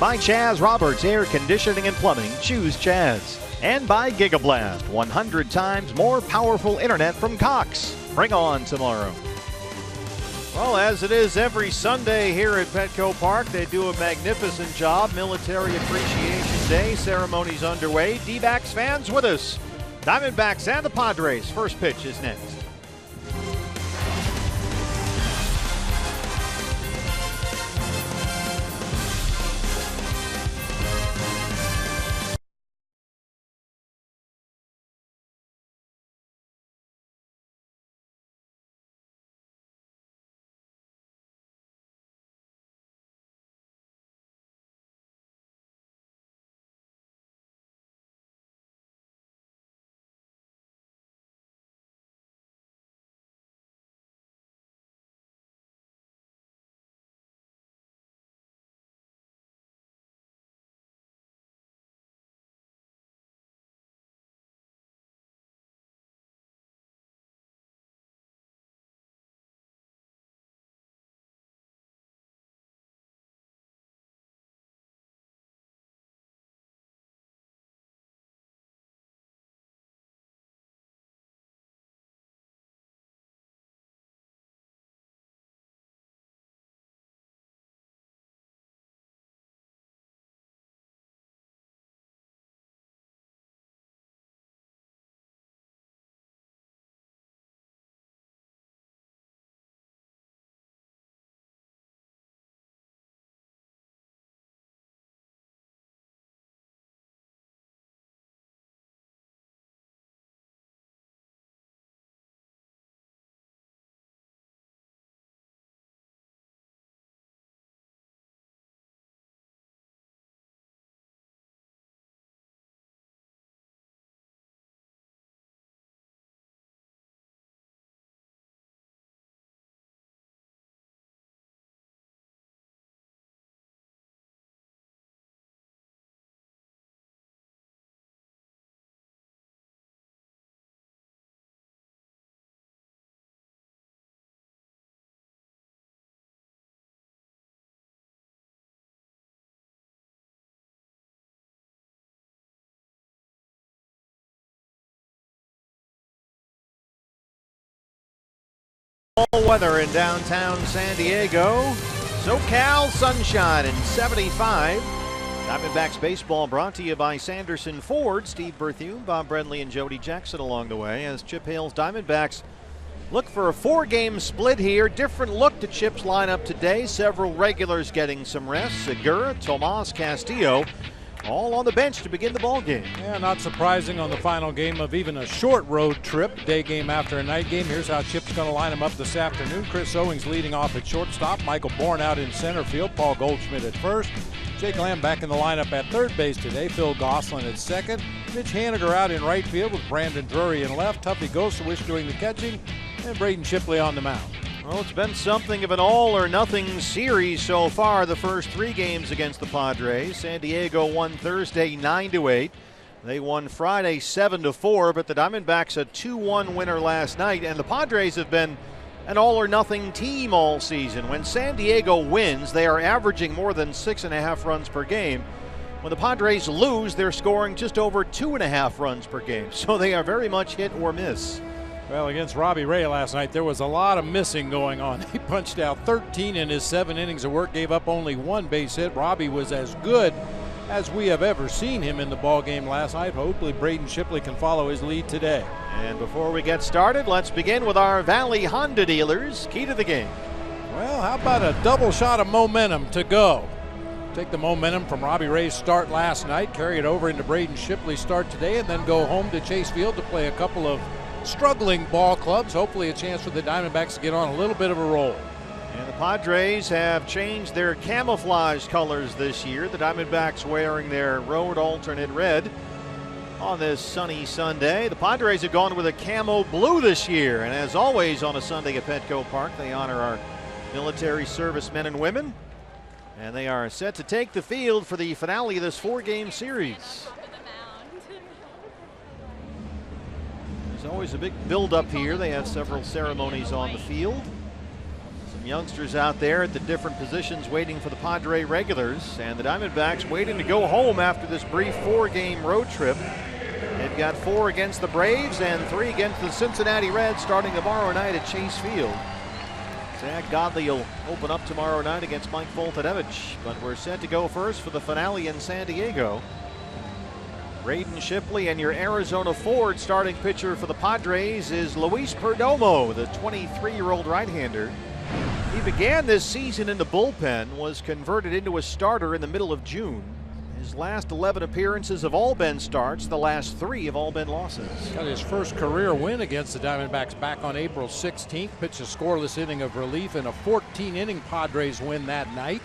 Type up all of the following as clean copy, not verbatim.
By Chaz Roberts Air Conditioning and Plumbing. Choose Chaz. And by Gigablast, 100 times more powerful internet from Cox. Bring on tomorrow. Well, as it is every Sunday here at Petco Park, they do a magnificent job. Military Appreciation Day ceremonies underway. D-backs fans with us. Diamondbacks and the Padres. First pitch is next. All weather in downtown San Diego. SoCal sunshine and 75. Diamondbacks baseball brought to you by Sanderson Ford. Steve Berthiaume, Bob Brenly, and Jody Jackson along the way as Chip Hale's Diamondbacks look for a 4-game split here. Different look to Chip's lineup today. Several regulars getting some rest. Segura, Tomas, Castillo, all on the bench to begin the ball game. Yeah, not surprising on the final game of even a short road trip, day game after a night game. Here's how Chip's going to line them up this afternoon. Chris Owings leading off at shortstop. Michael Bourne out in center field. Paul Goldschmidt at first. Jake Lamb back in the lineup at third base today. Phil Gosselin at second. Mitch Haniger out in right field with Brandon Drury in left. Tuffy Gosewich doing the catching. And Braden Shipley on the mound. Well, it's been something of an all-or-nothing series so far, the first 3 games against the Padres. San Diego won Thursday 9-8. They won Friday 7-4, but the Diamondbacks a 2-1 winner last night, and the Padres have been an all-or-nothing team all season. When San Diego wins, they are averaging more than 6.5 runs per game. When the Padres lose, they're scoring just over 2.5 runs per game, so they are very much hit or miss. Well, against Robbie Ray last night, there was a lot of missing going on. He punched out 13 in his 7 innings of work, gave up only 1 base hit. Robbie was as good as we have ever seen him in the ball game last night. Hopefully Braden Shipley can follow his lead today. And before we get started, let's begin with our Valley Honda dealers. Key to the game. Well, how about a double shot of momentum to go? Take the momentum from Robbie Ray's start last night, carry it over into Braden Shipley's start today, and then go home to Chase Field to play a couple of struggling ball clubs. Hopefully a chance for the Diamondbacks to get on a little bit of a roll. And the Padres have changed their camouflage colors this year. The Diamondbacks wearing their road alternate red on this sunny Sunday. The Padres have gone with a camo blue this year. And as always on a Sunday at Petco Park, they honor our military service men and women. And they are set to take the field for the finale of this 4-game series. There's always a big build-up here. They have several ceremonies on the field. Some youngsters out there at the different positions waiting for the Padres regulars, and the Diamondbacks waiting to go home after this brief 4-game road trip. They've got 4 against the Braves and 3 against the Cincinnati Reds starting tomorrow night at Chase Field. Zach Godley will open up tomorrow night against Mike Foltynewicz, but we're set to go first for the finale in San Diego. Braden Shipley, and your Arizona Ford starting pitcher for the Padres is Luis Perdomo, the 23-year-old right-hander. He began this season in the bullpen, was converted into a starter in the middle of June. His last 11 appearances have all been starts. The last 3 have all been losses. Got his first career win against the Diamondbacks back on April 16th. Pitched a scoreless inning of relief in a 14-inning Padres win that night.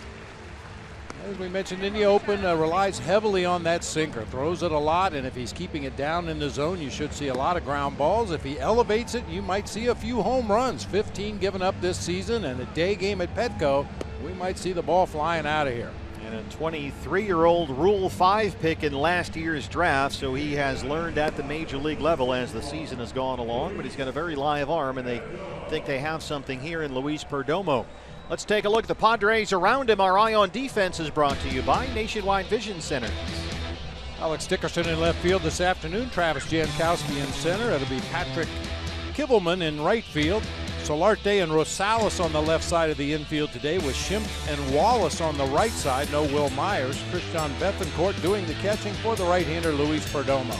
As we mentioned in the open, relies heavily on that sinker. Throws it a lot, and if he's keeping it down in the zone, you should see a lot of ground balls. If he elevates it, you might see a few home runs. 15 given up this season, and a day game at Petco, we might see the ball flying out of here. And a 23-year-old Rule 5 pick in last year's draft, so he has learned at the major league level as the season has gone along, but he's got a very live arm, and they think they have something here in Luis Perdomo. Let's take a look at the Padres around him. Our Eye on Defense is brought to you by Nationwide Vision Center. Alex Dickerson in left field this afternoon. Travis Jankowski in center. It'll be Patrick Kivelman in right field. Solarte and Rosales on the left side of the infield today, with Schimpf and Wallace on the right side. No Will Myers. Christian Bethencourt doing the catching for the right-hander Luis Perdomo.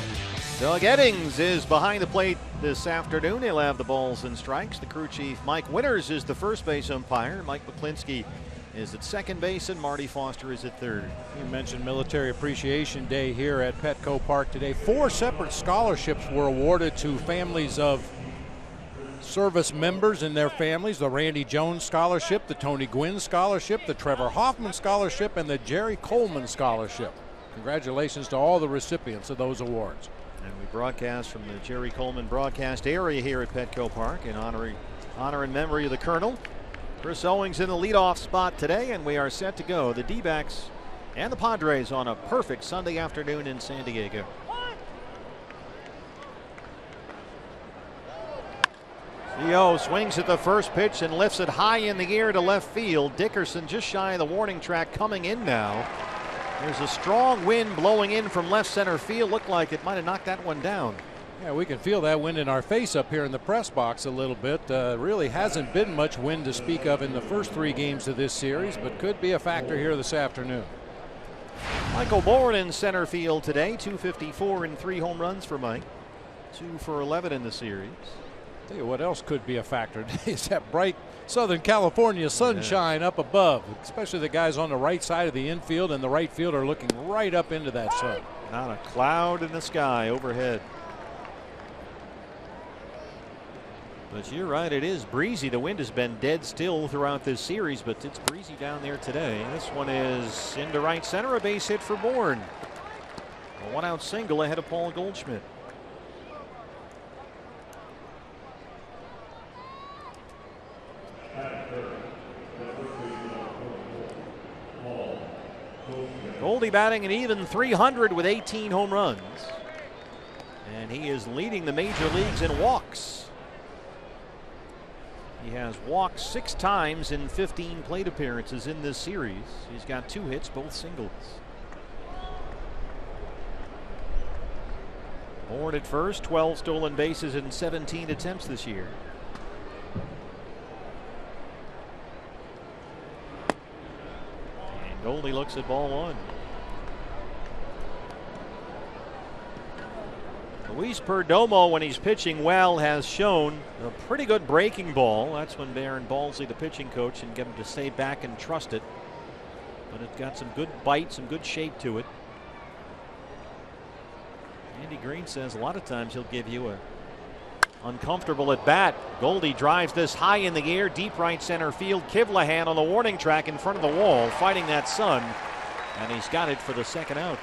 Doug Eddings is behind the plate this afternoon. He'll have the balls and strikes. The crew chief Mike Winters is the first base umpire. Mike McClinsky is at second base, and Marty Foster is at third. You mentioned Military Appreciation Day here at Petco Park today. 4 separate scholarships were awarded to families of service members and their families. The Randy Jones Scholarship, the Tony Gwynn Scholarship, the Trevor Hoffman Scholarship, and the Jerry Coleman Scholarship. Congratulations to all the recipients of those awards. And we broadcast from the Jerry Coleman broadcast area here at Petco Park in honor and memory of the Colonel. Chris Owings in the leadoff spot today, and we are set to go. The D-backs and the Padres on a perfect Sunday afternoon in San Diego. CO swings at the first pitch and lifts it high in the air to left field. Dickerson just shy of the warning track coming in now. There's a strong wind blowing in from left center field. Looked like it might have knocked that one down. Yeah, we can feel that wind in our face up here in the press box a little bit. Really hasn't been much wind to speak of in the first 3 games of this series, but could be a factor here this afternoon. Michael Bourne in center field today. 254 and 3 home runs for Mike. 2 for 11 in the series. Tell you what else could be a factor today is that bright Southern California sunshine up above, especially the guys on the right side of the infield and the right fielder looking right up into that sun. Not a cloud in the sky overhead. But you're right, it is breezy. The wind has been dead still throughout this series, but it's breezy down there today. This one is into right center, a base hit for Bourne. A 1-out single ahead of Paul Goldschmidt. Goldie batting an even .300 with 18 home runs. And he is leading the major leagues in walks. He has walked 6 times in 15 plate appearances in this series. He's got 2 hits, both singles. Bourne at first, 12 stolen bases in 17 attempts this year. And Goldie looks at ball 1. Luis Perdomo, when he's pitching well, has shown a pretty good breaking ball. That's when Baron Balsley, the pitching coach, can get him to stay back and trust it. But it's got some good bite, some good shape to it. Andy Green says a lot of times he'll give you a uncomfortable at bat. Goldie drives this high in the air, deep right center field. Kivlahan on the warning track in front of the wall, fighting that sun, and he's got it for the second out.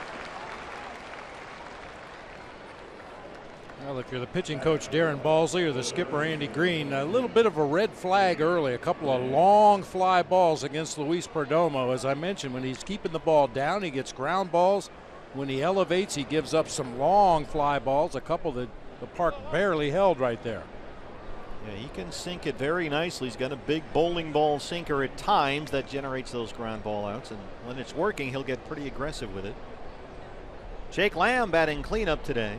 Well, if you're the pitching coach Darren Balsley or the skipper Andy Green, a little bit of a red flag early. A couple of long fly balls against Luis Perdomo. As I mentioned, when he's keeping the ball down, he gets ground balls. When he elevates, he gives up some long fly balls, a couple that the park barely held right there. Yeah, he can sink it very nicely. He's got a big bowling ball sinker at times that generates those ground ball outs, and when it's working, he'll get pretty aggressive with it. Jake Lamb batting cleanup today.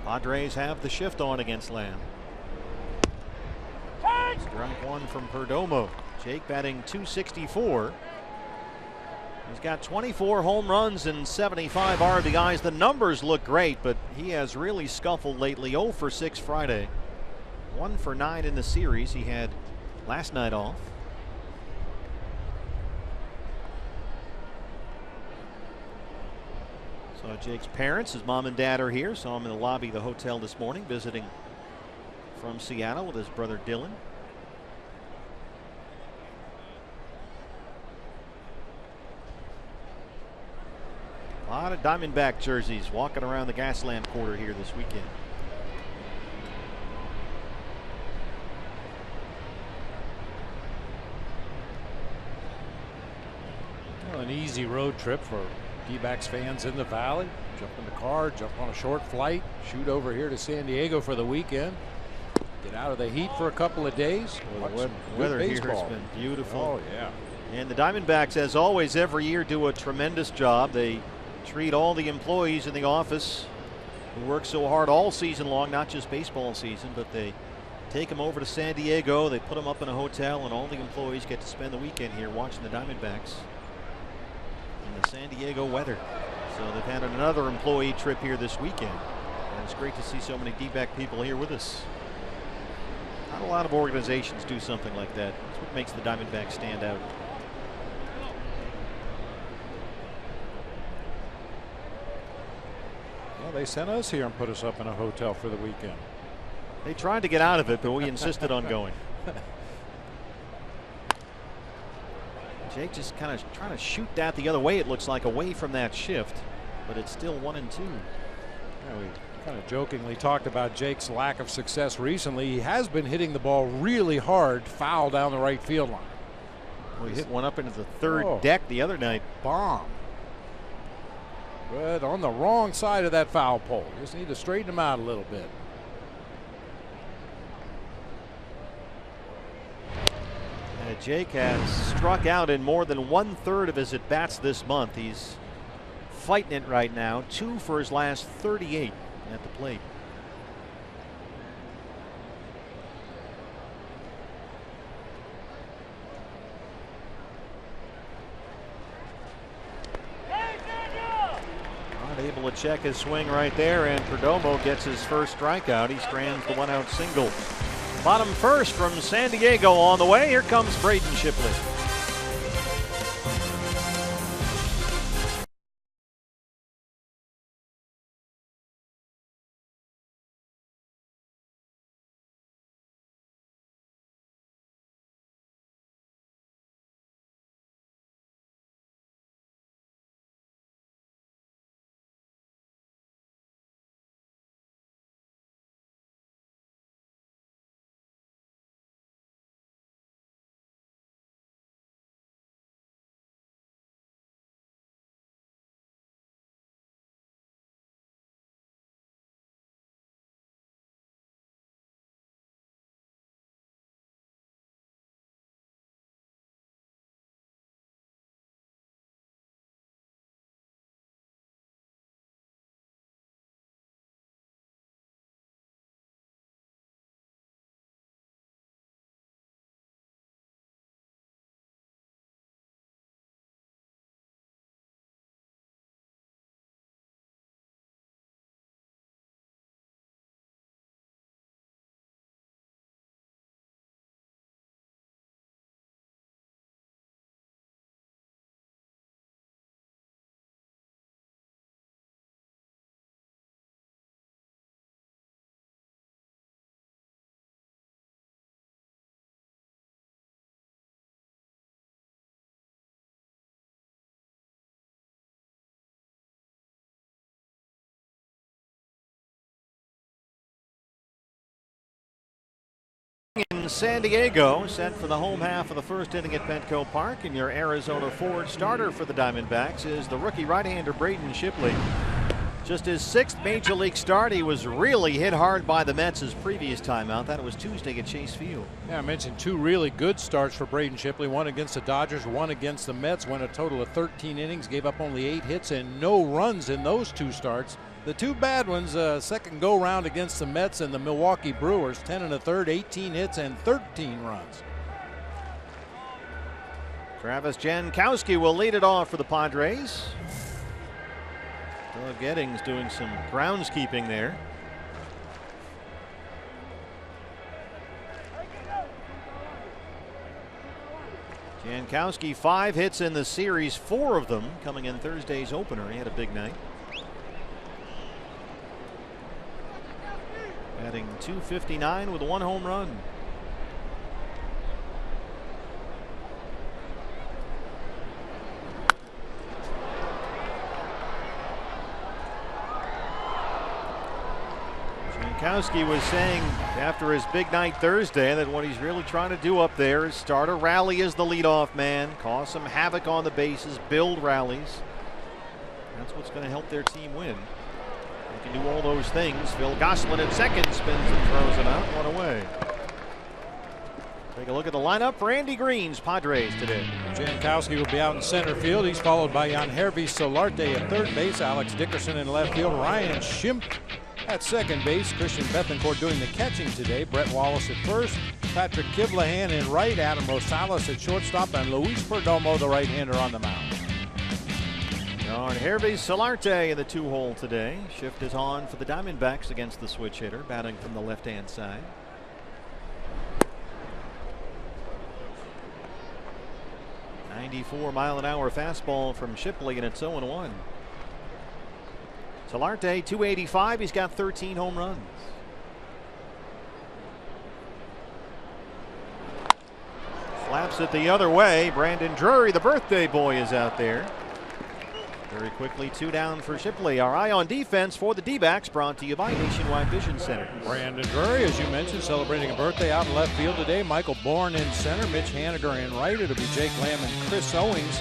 Padres have the shift on against Lamb. Strike one from Perdomo. Jake batting .264. He's got 24 home runs and 75 RBIs. The numbers look great, but he has really scuffled lately. 0 for 6 Friday. 1 for 9 in the series. He had last night off. Saw Jake's parents, his mom and dad are here. Saw him in the lobby of the hotel this morning, visiting from Seattle with his brother Dylan. A lot of Diamondback jerseys walking around the Gaslamp Quarter here this weekend. Well, an easy road trip for D-backs fans in the Valley. Jump in the car, jump on a short flight, shoot over here to San Diego for the weekend. Get out of the heat for a couple of days. Well, the weather here has been beautiful. Oh, yeah. And the Diamondbacks, as always, every year do a tremendous job. They treat all the employees in the office who work so hard all season long, not just baseball season, but they take them over to San Diego. They put them up in a hotel, and all the employees get to spend the weekend here watching the Diamondbacks in the San Diego weather. So they've had another employee trip here this weekend, and it's great to see so many D-back people here with us. Not a lot of organizations do something like that. That's what makes the Diamondbacks stand out. Well, they sent us here and put us up in a hotel for the weekend. They tried to get out of it, but we insisted on going. Jake just kind of trying to shoot that the other way, it looks like, away from that shift, but it's still 1-2. Yeah, we kind of jokingly talked about Jake's lack of success recently. He has been hitting the ball really hard, foul down the right field line. Well, he hit one up into the third deck the other night. Bomb. But on the wrong side of that foul pole. Just need to straighten him out a little bit. Jake has struck out in more than 1/3 of his at-bats this month. He's fighting it right now. 2 for his last 38 at the plate. Not able to check his swing right there, and Perdomo gets his first strikeout. He strands the 1-out single. Bottom first from San Diego on the way. Here comes Braden Shipley. In San Diego, set for the home half of the first inning at Petco Park, and your Arizona Ford starter for the Diamondbacks is the rookie right-hander Braden Shipley. Just his 6th major league start. He was really hit hard by the Mets his previous time out. That was Tuesday at Chase Field. Yeah, I mentioned 2 really good starts for Braden Shipley. One against the Dodgers, one against the Mets. Went a total of 13 innings, gave up only 8 hits and no runs in those 2 starts. The 2 bad ones, second go-round against the Mets and the Milwaukee Brewers, 10 1/3, 18 hits and 13 runs. Travis Jankowski will lead it off for the Padres. Doug Eddings doing some groundskeeping there. Jankowski 5 hits in the series, 4 of them coming in Thursday's opener. He had a big night. Batting .259 with 1 home run. Jankowski was saying after his big night Thursday that what he's really trying to do up there is start a rally as the leadoff man, cause some havoc on the bases, build rallies. That's what's going to help their team win. They can do all those things. Phil Gosselin at second spins and throws it out, 1 away. Take a look at the lineup for Andy Green's Padres today. Jankowski will be out in center field. He's followed by Yangervis Solarte at third base, Alex Dickerson in left field, Ryan Schimpf at second base, Christian Bethancourt doing the catching today, Brett Wallace at first, Patrick Kivlahan in right, Adam Rosales at shortstop, and Luis Perdomo, the right-hander, on the mound. Yangervis Solarte in the 2-hole today. Shift is on for the Diamondbacks against the switch hitter, batting from the left-hand side. .94-mile-an-hour fastball from Shipley, and it's 0-1. Solarte, 285. He's got 13 home runs. Slaps it the other way. Brandon Drury, the birthday boy, is out there. Very quickly, 2 down for Shipley. Our eye on defense for the D-backs, brought to you by Nationwide Vision Center. Brandon Drury, as you mentioned, celebrating a birthday out in left field today. Michael Bourne in center, Mitch Haniger in right. It'll be Jake Lamb and Chris Owings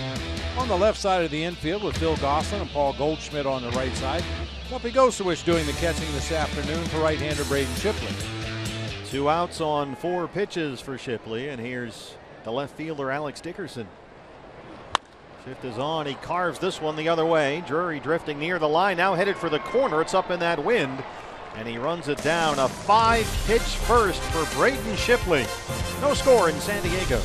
on the left side of the infield with Phil Gosselin and Paul Goldschmidt on the right side. Duffy Gosewich doing the catching this afternoon for right-hander Braden Shipley. 2 outs on 4 pitches for Shipley, and here's the left fielder Alex Dickerson. Shift is on. He carves this one the other way. Drury drifting near the line, now headed for the corner. It's up in that wind, and he runs it down. A 5-pitch first for Braden Shipley. No score in San Diego.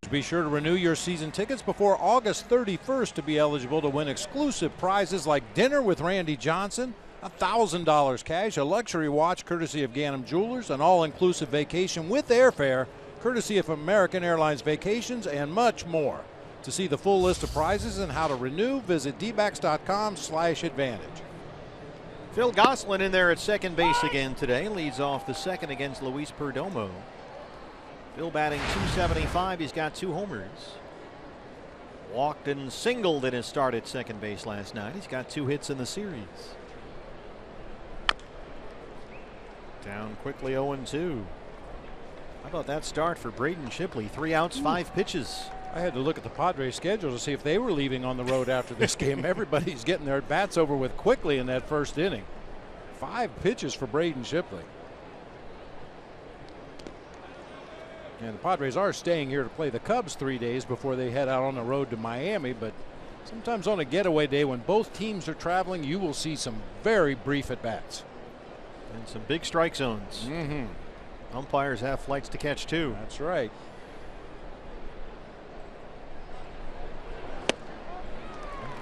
Be sure to renew your season tickets before August 31st to be eligible to win exclusive prizes like dinner with Randy Johnson, $1,000 cash, a luxury watch courtesy of Ganem Jewelers, an all-inclusive vacation with airfare, courtesy of American Airlines Vacations and much more. To see the full list of prizes and how to renew, visit dbacks.com/advantage. Phil Gosselin in there at second base again today. Leads off the second against Luis Perdomo. Phil batting .275. He's got 2 homers. Walked and singled in his start at second base last night. He's got 2 hits in the series. Down quickly 0-2. How about that start for Braden Shipley? 3 outs, 5 pitches. I had to look at the Padres schedule to see if they were leaving on the road after this game. Everybody's getting their bats over with quickly in that first inning. 5 pitches for Braden Shipley. And the Padres are staying here to play the Cubs 3 days before they head out on the road to Miami. But sometimes on a getaway day when both teams are traveling, you will see some very brief at-bats. And some big strike zones. Umpires have flights to catch too. That's right.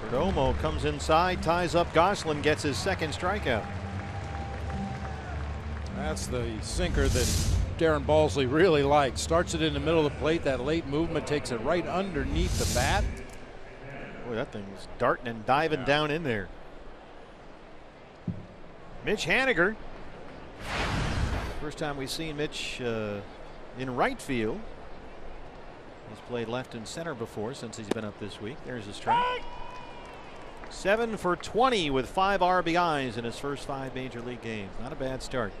Perdomo comes inside, ties up Gosselin, gets his second strikeout. That's the sinker that Darren Balsley really likes. Starts it in the middle of the plate. That late movement takes it right underneath the bat. Boy, that thing's darting and diving down in there. Mitch Haniger. First time we've seen Mitch in right field. He's played left and center before since he's been up this week. There's a strike. 7 for 20 with 5 RBIs in his first 5 major league games. Not a bad start.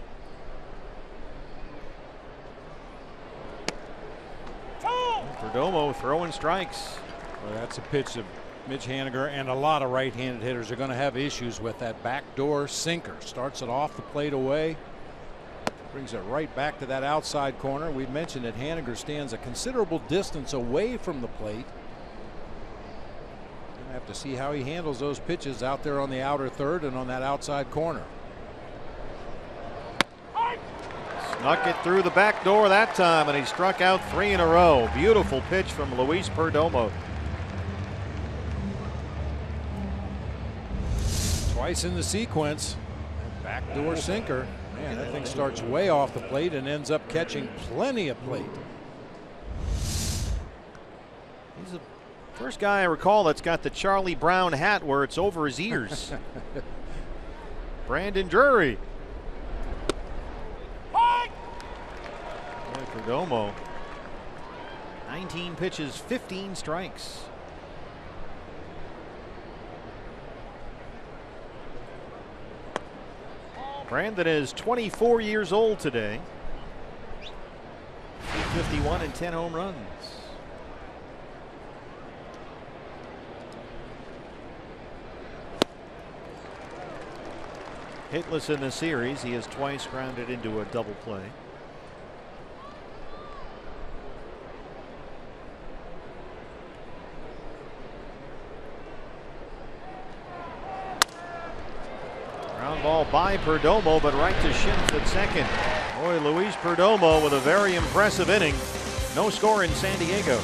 Perdomo throwing strikes. Well, that's a pitch that Mitch Haniger and a lot of right-handed hitters are going to have issues with. That backdoor sinker. Starts it off the plate away. Brings it right back to that outside corner. We mentioned that Haniger stands a considerable distance away from the plate. Gonna have to see how he handles those pitches out there on the outer third and on that outside corner. Snuck it through the back door that time, and he struck out 3 in a row. Beautiful pitch from Luis Perdomo. Twice in the sequence. That backdoor sinker. Man, that thing starts way off the plate and ends up catching plenty of plate. He's the first guy I recall that's got the Charlie Brown hat where it's over his ears. Brandon Drury. Perdomo. 19 pitches, 15 strikes. Brandon is 24 years old today. 251 and 10 home runs. Hitless in the series. He has twice grounded into a double play. Ground ball by Perdomo, but right to Schimpf at second. Boy, Luis Perdomo with a very impressive inning. No score in San Diego.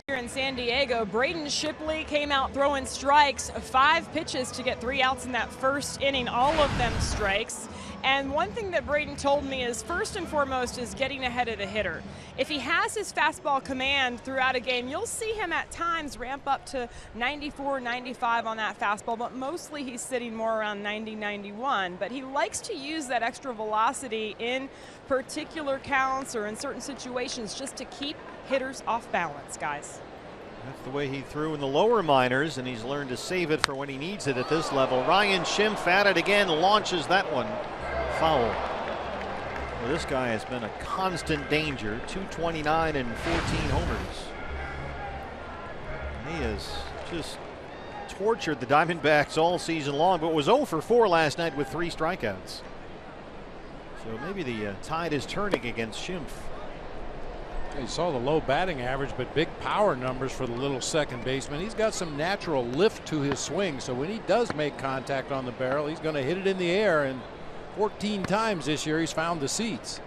here in San Diego. Braden Shipley came out throwing strikes, 5 pitches to get 3 outs in that first inning, all of them strikes. And one thing that Braden told me is first and foremost is getting ahead of the hitter. If he has his fastball command throughout a game, you'll see him at times ramp up to 94, 95 on that fastball, but mostly he's sitting more around 90, 91. But he likes to use that extra velocity in particular counts or in certain situations just to keep hitters off balance, guys. That's the way he threw in the lower minors, and he's learned to save it for when he needs it at this level. Ryan Schimpf at it again, launches that one foul. Well, this guy has been a constant danger. 229 and 14 homers. And he has just tortured the Diamondbacks all season long, but was 0 for 4 last night with 3 strikeouts. So maybe the tide is turning against Schimpf. You saw the low batting average, but big power numbers for the little second baseman. He's got some natural lift to his swing, so when he does make contact on the barrel, he's going to hit it in the air, and 14 times this year he's found the seats.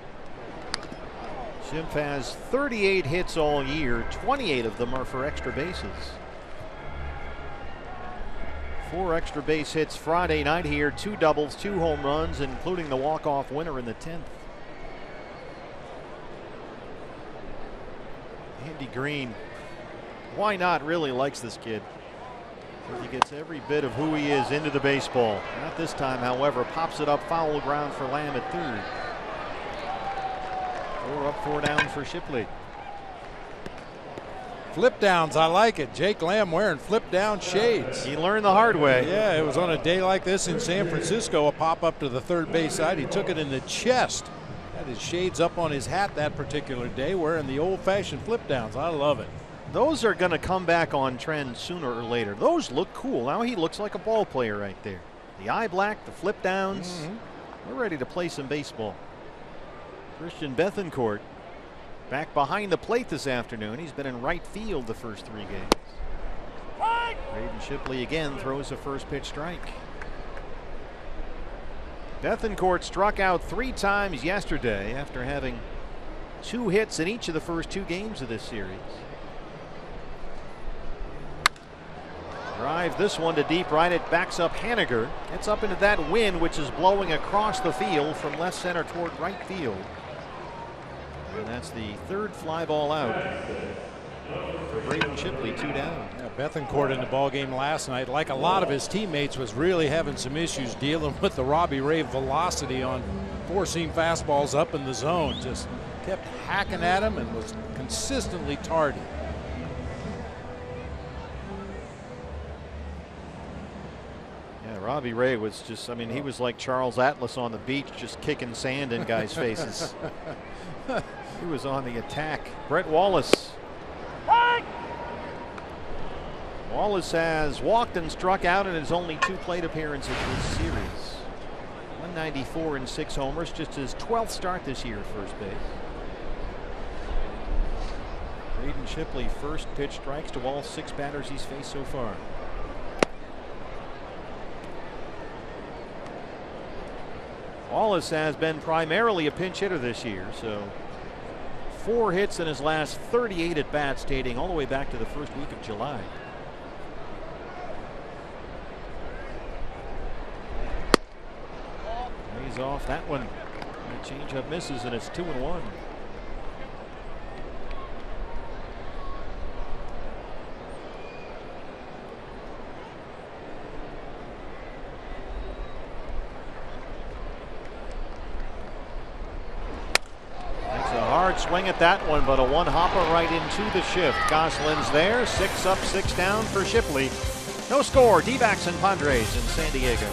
Schimpf has 38 hits all year. 28 of them are for extra bases. 4 extra base hits Friday night here, 2 doubles, 2 home runs, including the walk-off winner in the 10th. Andy Green, why not, really likes this kid. He gets every bit of who he is into the baseball. Not this time, however. Pops it up, foul ground for Lamb at third. 4 up, 4 down for Shipley. Flip downs, I like it. Jake Lamb wearing flip down shades. He learned the hard way. Yeah, it was on a day like this in San Francisco, a pop up to the third base side. He took it in the chest. Had his shades up on his hat that particular day, wearing the old-fashioned flip downs. I love it. Those are going to come back on trend sooner or later. Those look cool. Now he looks like a ball player right there. The eye black, the flip downs. We're ready to play some baseball. Christian Bethancourt back behind the plate this afternoon. He's been in right field the first 3 games. Braden Shipley again throws a first pitch strike. Bethancourt struck out 3 times yesterday after having 2 hits in each of the first 2 games of this series. Drive this one to deep right. It backs up Haniger. It's up into that wind, which is blowing across the field from left center toward right field. And that's the 3rd fly ball out for Braden Shipley, 2 down. Yeah, Bethancourt in the ball game last night, like a lot of his teammates, was really having some issues dealing with the Robbie Ray velocity on 4-seam fastballs up in the zone. Just kept hacking at him and was consistently tardy. Yeah, Robbie Ray was just, I mean, he was like Charles Atlas on the beach, just kicking sand in guys' faces. He was on the attack. Brett Wallace. Wallace has walked and struck out in his only 2 plate appearances this series. 194 and 6 homers, just his 12th start this year at first base. Braden Shipley, first pitch strikes to all 6 batters he's faced so far. Wallace has been primarily a pinch hitter this year, so 4 hits in his last 38 at bats, dating all the way back to the first week of July. Lays off that one. The changeup misses, and it's 2-1. Swing at that one, but a 1-hopper right into the shift. Gosselin's there, 6 up, 6 down for Shipley. No score. D-backs and Padres in San Diego.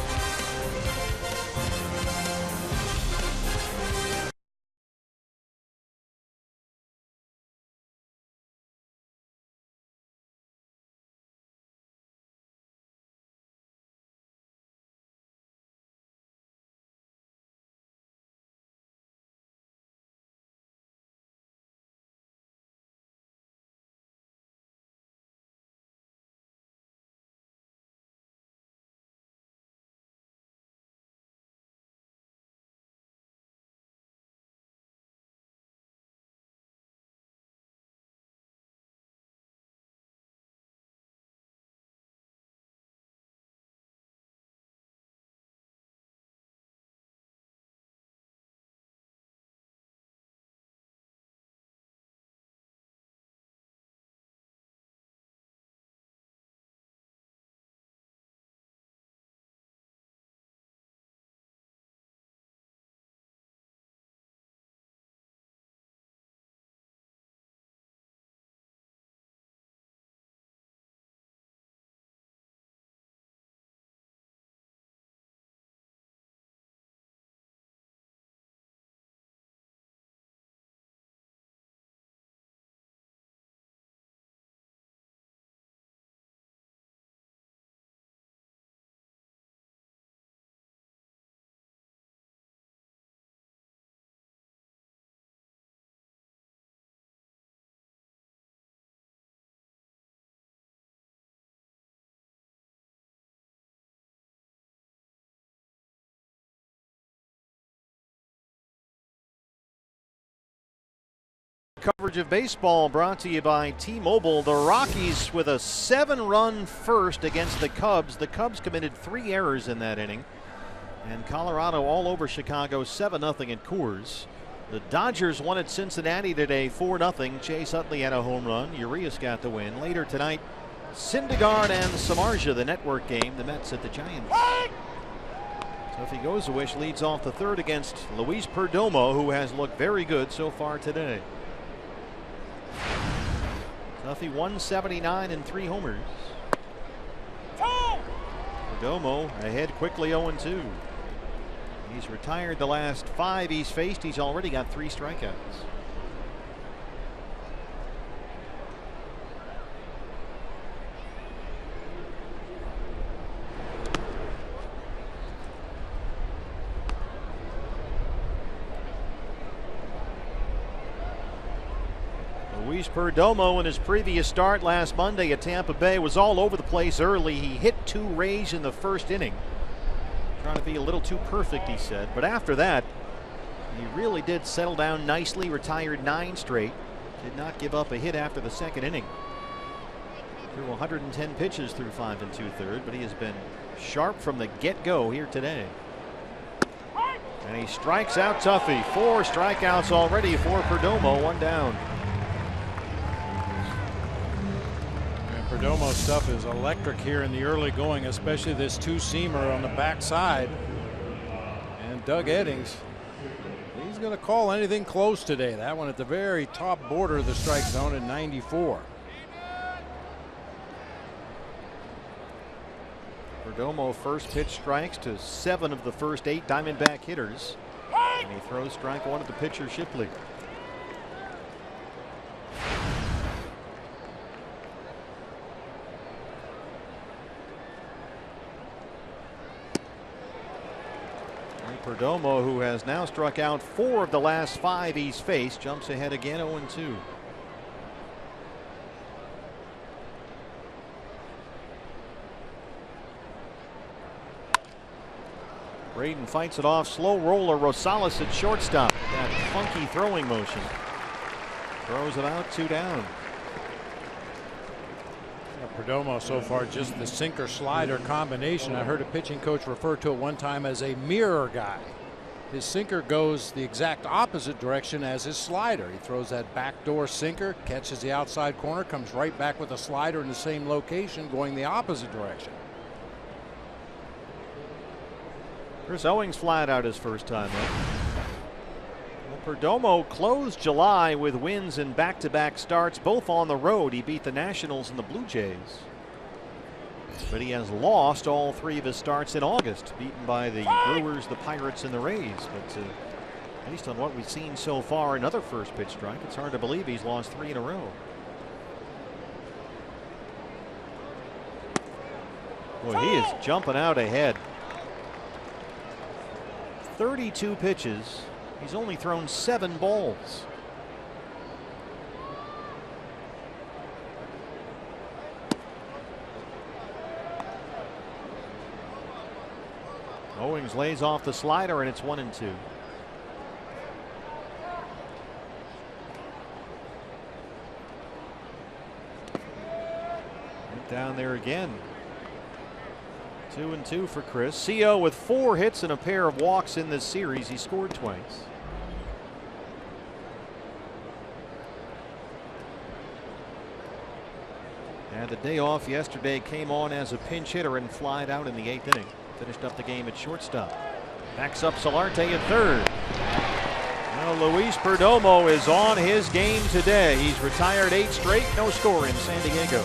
Coverage of baseball brought to you by T-Mobile. The Rockies with a 7-run first against the Cubs. The Cubs committed 3 errors in that inning. And Colorado all over Chicago 7-0 at Coors. The Dodgers won at Cincinnati today 4-0. Chase Utley had a home run. Urias got the win. Later tonight, Syndergaard and Samardzija, the network game. The Mets at the Giants. Tuffy Gozawish leads off the third against Luis Perdomo, who has looked very good so far today. Tuffy 179 and 3 homers. Perdomo ahead quickly 0-2. He's retired the last 5 he's faced. He's already got 3 strikeouts. Luis Perdomo in his previous start last Monday at Tampa Bay was all over the place early. He hit 2 Rays in the first inning. Trying to be a little too perfect, he said. But after that, he really did settle down nicely, retired 9 straight. Did not give up a hit after the second inning. Threw 110 pitches through 5 2/3, but he has been sharp from the get-go here today. And he strikes out Tuffy. 4 strikeouts already for Perdomo, 1 down. Perdomo's stuff is electric here in the early going, especially this 2-seamer on the backside. And Doug Eddings, he's going to call anything close today. That one at the very top border of the strike zone at 94. Perdomo first pitch strikes to 7 of the first 8 Diamondback hitters. And he throws strike 1 at the pitcher Shipley. Perdomo, who has now struck out 4 of the last 5 he's faced, jumps ahead again 0-2. Braden fights it off. Slow roller. Rosales at shortstop. That funky throwing motion. Throws it out, 2 down. Perdomo so far just the sinker slider combination. I heard a pitching coach refer to it one time as a mirror guy. His sinker goes the exact opposite direction as his slider. He throws that backdoor sinker, catches the outside corner, comes right back with a slider in the same location going the opposite direction. Chris Owings flat out his first time up. Well, Perdomo closed July with wins in back-to-back starts, both on the road. He beat the Nationals and the Blue Jays. But he has lost all 3 of his starts in August, beaten by the Brewers, the Pirates, and the Rays. But based on what we've seen so far, another first pitch strike, it's hard to believe he's lost 3 in a row. Boy, he is jumping out ahead. 32 pitches. He's only thrown 7 balls. Owings lays off the slider, and it's 1-2. Right down there again. 2-2 for Chris. CO with 4 hits and a pair of walks in this series. He scored twice. Had the day off yesterday, came on as a pinch hitter and flied out in the 8th inning. Finished up the game at shortstop. Backs up Solarte at third. Now Luis Perdomo is on his game today. He's retired 8 straight, no score in San Diego.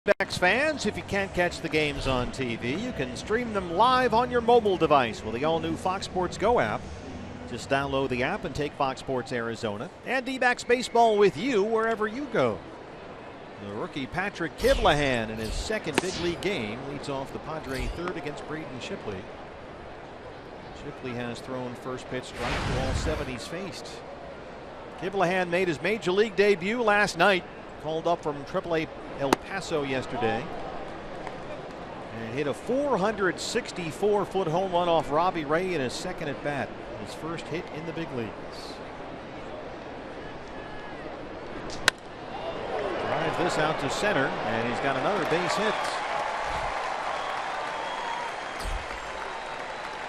Diamondbacks fans, if you can't catch the games on TV, you can stream them live on your mobile device with the all-new Fox Sports Go app. Just download the app and take Fox Sports Arizona and D-backs baseball with you wherever you go. The rookie Patrick Kivlahan in his second big league game leads off the Padres third against Braden Shipley. Shipley has thrown first pitch strike to all 7 he's faced. Kivlahan made his major league debut last night. Called up from AAA El Paso yesterday. And hit a 464-foot home run off Robbie Ray in his second at bat. His first hit in the big leagues. Drives this out to center, and he's got another base hit.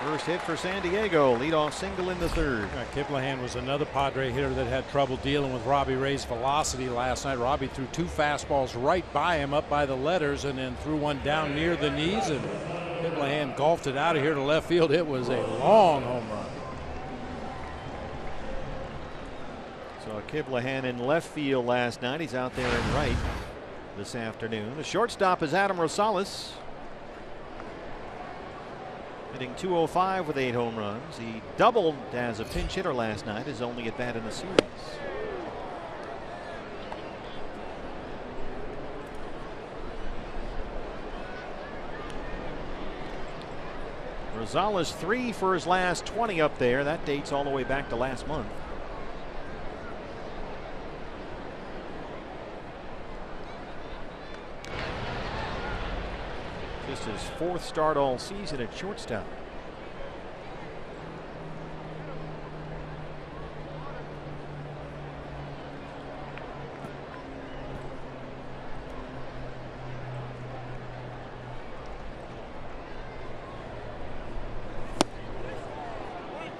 First hit for San Diego, leadoff single in the third. Kivlahan was another Padre hitter that had trouble dealing with Robbie Ray's velocity last night. Robbie threw 2 fastballs right by him up by the letters and then threw one down near the knees, and Kivlahan golfed it out of here to left field. It was a long home run. So Kivlahan in left field last night. He's out there in right this afternoon. The shortstop is Adam Rosales. Hitting .205 with 8 home runs. He doubled as a pinch hitter last night, his only at bat in the series. Rosales 3 for his last 20 up there. That dates all the way back to last month. Just his 4th start all season at shortstop.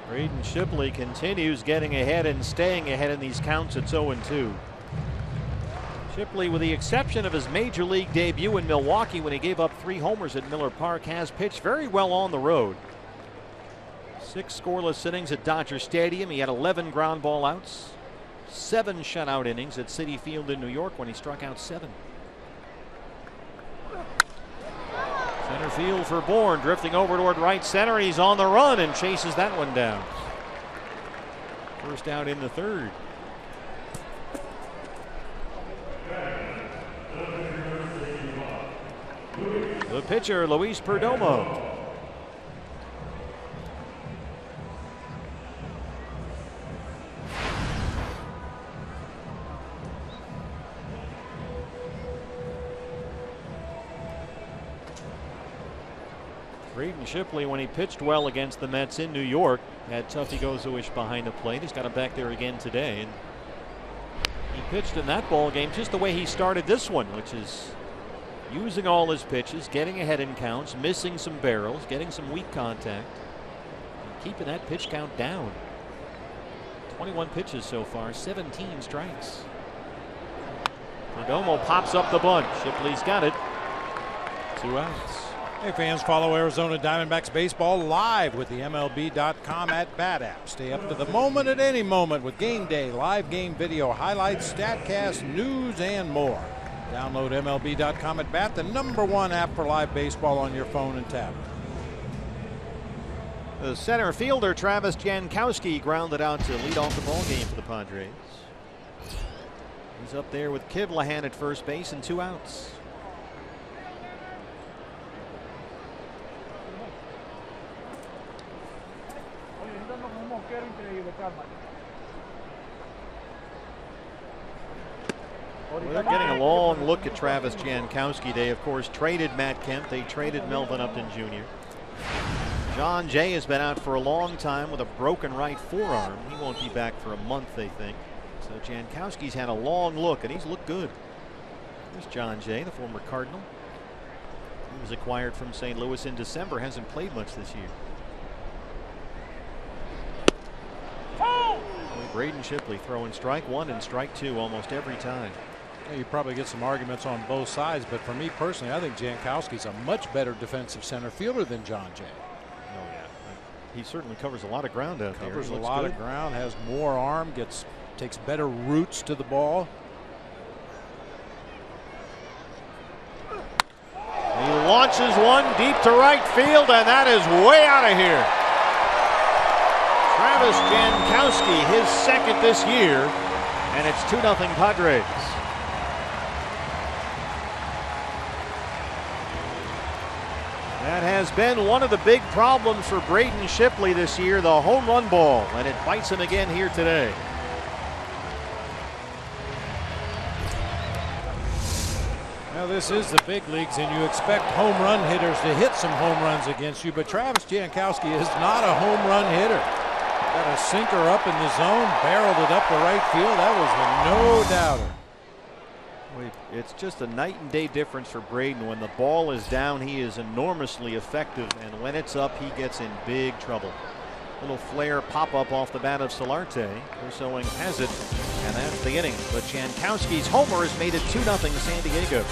Braden Shipley continues getting ahead and staying ahead in these counts at 0-2. Shipley, with the exception of his major league debut in Milwaukee when he gave up 3 homers at Miller Park, has pitched very well on the road. 6 scoreless innings at Dodger Stadium. He had 11 ground ball outs, 7 shutout innings at Citi Field in New York when he struck out 7. Center field for Bourne, drifting over toward right center. He's on the run and chases that one down. First out in the third. The pitcher, Luis Perdomo. Braden Shipley, when he pitched well against the Mets in New York, had Tuffy Gozowish behind the plate. He's got him back there again today. And he pitched in that ball game just the way he started this one, which is using all his pitches, getting ahead in counts, missing some barrels, getting some weak contact, and keeping that pitch count down. 21 pitches so far, 17 strikes. Perdomo pops up the bunt. Shipley's got it. 2 outs. Hey fans, follow Arizona Diamondbacks baseball live with the MLB.com at Bat app. Stay up to the moment at any moment with game day, live game video, highlights, StatCast, news, and more. Download MLB.com at Bat, the #1 app for live baseball on your phone and tablet. The center fielder, Travis Jankowski, grounded out to lead off the ball game for the Padres. He's up there with Kivlahan at first base and 2 outs. Well, they're getting a long look at Travis Jankowski. They, of course, traded Matt Kemp. They traded Melvin Upton Jr. John Jay has been out for a long time with a broken right forearm. He won't be back for a month, they think. So Jankowski's had a long look, and he's looked good. There's John Jay, the former Cardinal. He was acquired from St. Louis in December. Hasn't played much this year. Braden Shipley throwing strike 1 and strike 2 almost every time. Yeah, you probably get some arguments on both sides, but for me personally, I think Jankowski's a much better defensive center fielder than John Jay. Oh yeah, he certainly covers a lot of ground out there. Covers a lot of ground, has more arm, takes better roots to the ball. launches one deep to right field, and that is way out of here. Travis Jankowski, his second this year, and it's 2-0 Padres. That has been one of the big problems for Braden Shipley this year, the home run ball, and it bites him again here today. Well, this is the big leagues, and you expect home run hitters to hit some home runs against you, but Travis Jankowski is not a home run hitter. Got a sinker up in the zone, barreled it up the right field. That was a no-doubter. It's just a night and day difference for Braden. When the ball is down, he is enormously effective, and when it's up, he gets in big trouble. Little flare pop-up off the bat of Solarte. Chris Owings has it, and that's the inning. But Jankowski's homer has made it 2-0 San Diego.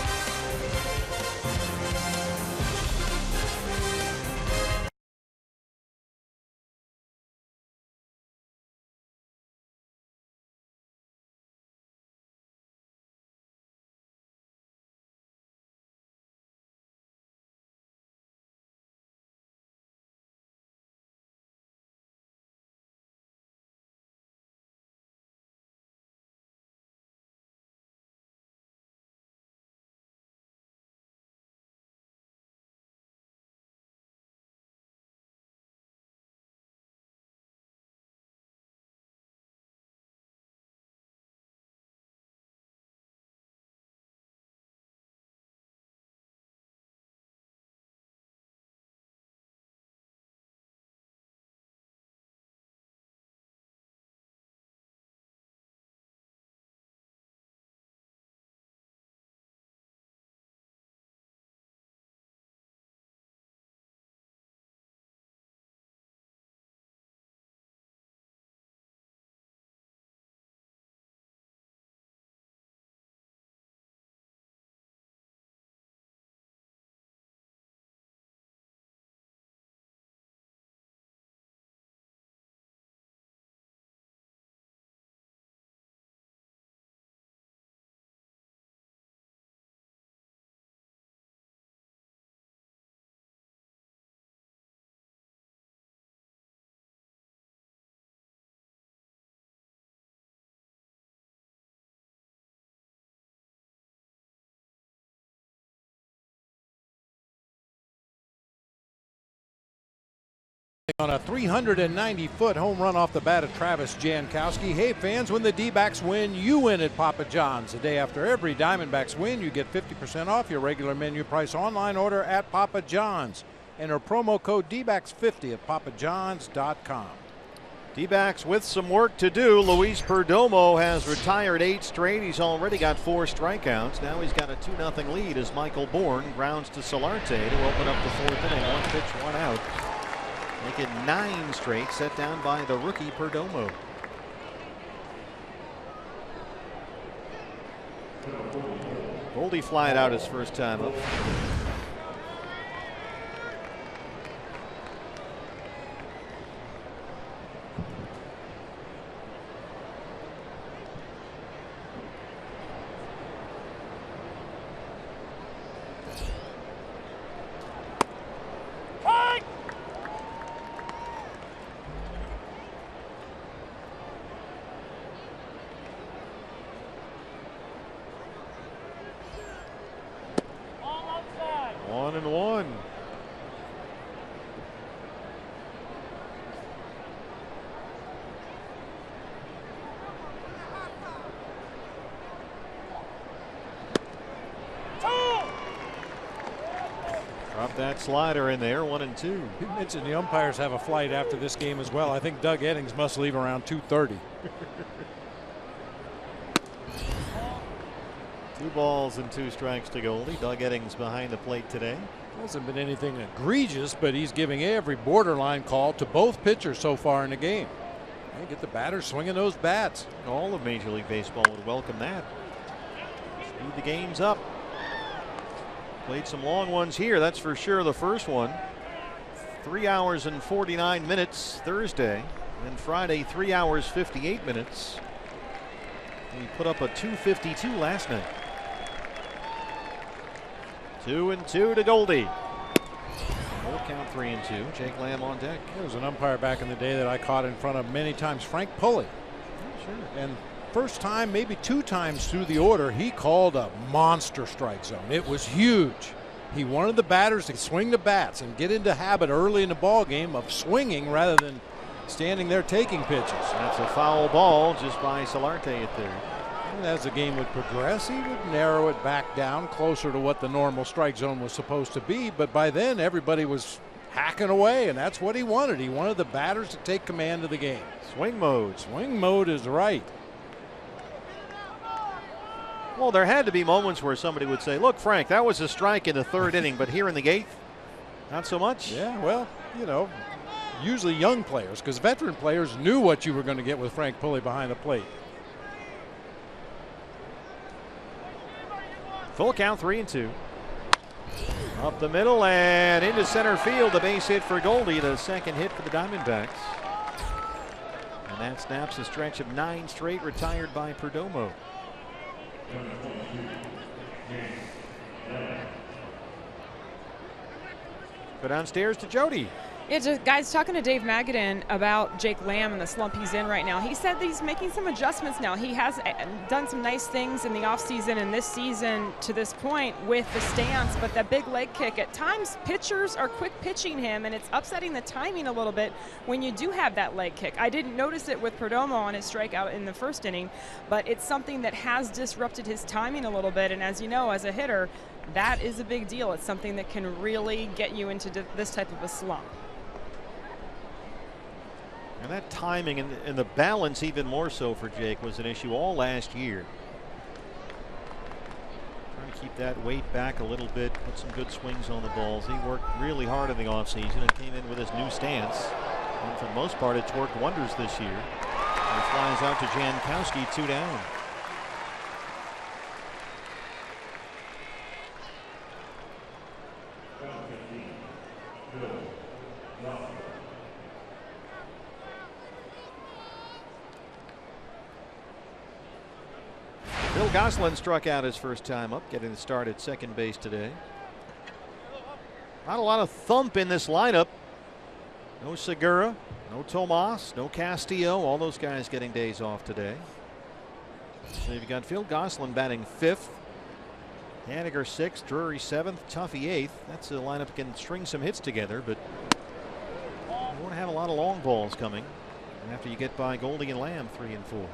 On a 390-foot home run off the bat of Travis Jankowski. Hey fans, when the D-backs win, you win at Papa John's. The day after every Diamondbacks win, you get 50% off your regular menu price online order at Papa John's. Enter promo code DBACKS50 at papajohns.com. D-backs with some work to do. Luis Perdomo has retired 8 straight. He's already got 4 strikeouts. Now he's got a 2-0 lead as Michael Bourne grounds to Solarte to open up the 4th inning. 1 pitch, 1 out. Make it 9 straight, set down by the rookie Perdomo. Goldie flying out his first time up. That slider in there, 1-2. You mentioned the umpires have a flight after this game as well. I think Doug Eddings must leave around 2:30. 2 balls and 2 strikes to Goldie. Doug Eddings behind the plate today. Hasn't been anything egregious, but he's giving every borderline call to both pitchers so far in the game. Hey, get the batters swinging those bats. All of Major League Baseball would welcome that. Speed the games up. Played some long ones here, that's for sure. The first one, 3 hours and 49 minutes Thursday, and Friday 3 hours 58 minutes. He put up a 252 last night. 2-2 to Goldie. Full count 3-2. Jake Lamb on deck. There was an umpire back in the day that I caught in front of many times, Frank Pulley. Sure. And first time, maybe 2 times through the order, he called a monster strike zone. It was huge. He wanted the batters to swing the bats and get into habit early in the ball game of swinging rather than standing there taking pitches. That's a foul ball just by Solarte at third. And as the game would progress, he would narrow it back down closer to what the normal strike zone was supposed to be. But by then, everybody was hacking away, and that's what he wanted. He wanted the batters to take command of the game. Swing mode. Swing mode is right. Well, there had to be moments where somebody would say, look, Frank, that was a strike in the 3rd inning, but here in the 8th, not so much. Yeah, well, you know, usually young players, because veteran players knew what you were going to get with Frank Pulley behind the plate. Full count 3-2. Up the middle and into center field. The base hit for Goldie, the 2nd hit for the Diamondbacks. And that snaps a stretch of 9 straight retired by Perdomo. Go downstairs to Jody. Yeah, just guys, talking to Dave Magadan about Jake Lamb and the slump he's in right now. He said that he's making some adjustments now. He has done some nice things in the offseason and this season to this point with the stance, but that big leg kick, at times pitchers are quick pitching him, and it's upsetting the timing a little bit when you do have that leg kick. I didn't notice it with Perdomo on his strikeout in the 1st inning, but it's something that has disrupted his timing a little bit, and as you know, as a hitter, that is a big deal. It's something that can really get you into this type of a slump. And that timing and the balance even more so for Jake was an issue all last year. Trying to keep that weight back a little bit, put some good swings on the balls. He worked really hard in the offseason and came in with his new stance. And for the most part, it's worked wonders this year. He flies out to Jankowski, 2 down. Bill Goslin struck out his first time up, getting the start at 2nd base today. Not a lot of thump in this lineup. No Segura, no Tomas, no Castillo. All those guys getting days off today. So you've got Phil Goslin batting 5th. Haniger 6th, Drury 7th, Tuffy 8th. That's a lineup that can string some hits together, but you won't have a lot of long balls coming after you get by Goldie and Lamb 3 and 4.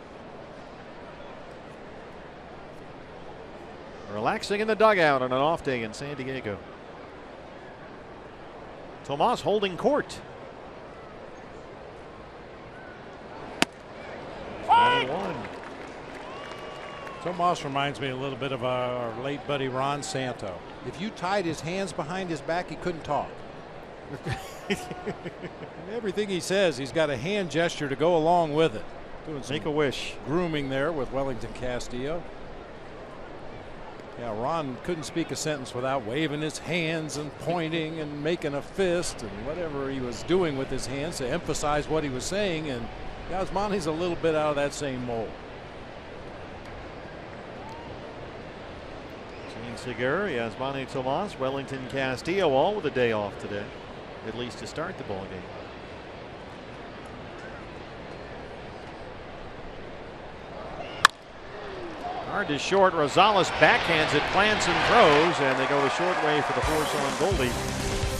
Relaxing in the dugout on an off day in San Diego. Tomas holding court. 5-1. Tomas reminds me a little bit of our late buddy Ron Santo. If you tied his hands behind his back, he couldn't talk. Everything he says, he's got a hand gesture to go along with it. Doing some Make a wish. Grooming there with Wellington Castillo. Yeah, Ron couldn't speak a sentence without waving his hands and pointing and making a fist and whatever he was doing with his hands to emphasize what he was saying. And Yasmani's a little bit out of that same mold. Gene Segura, Yasmani Tomas, Wellington Castillo, all with a day off today, at least to start the ball game. Hard to short. Rosales backhands it, plants and throws, and they go the short way for the force on Goldie.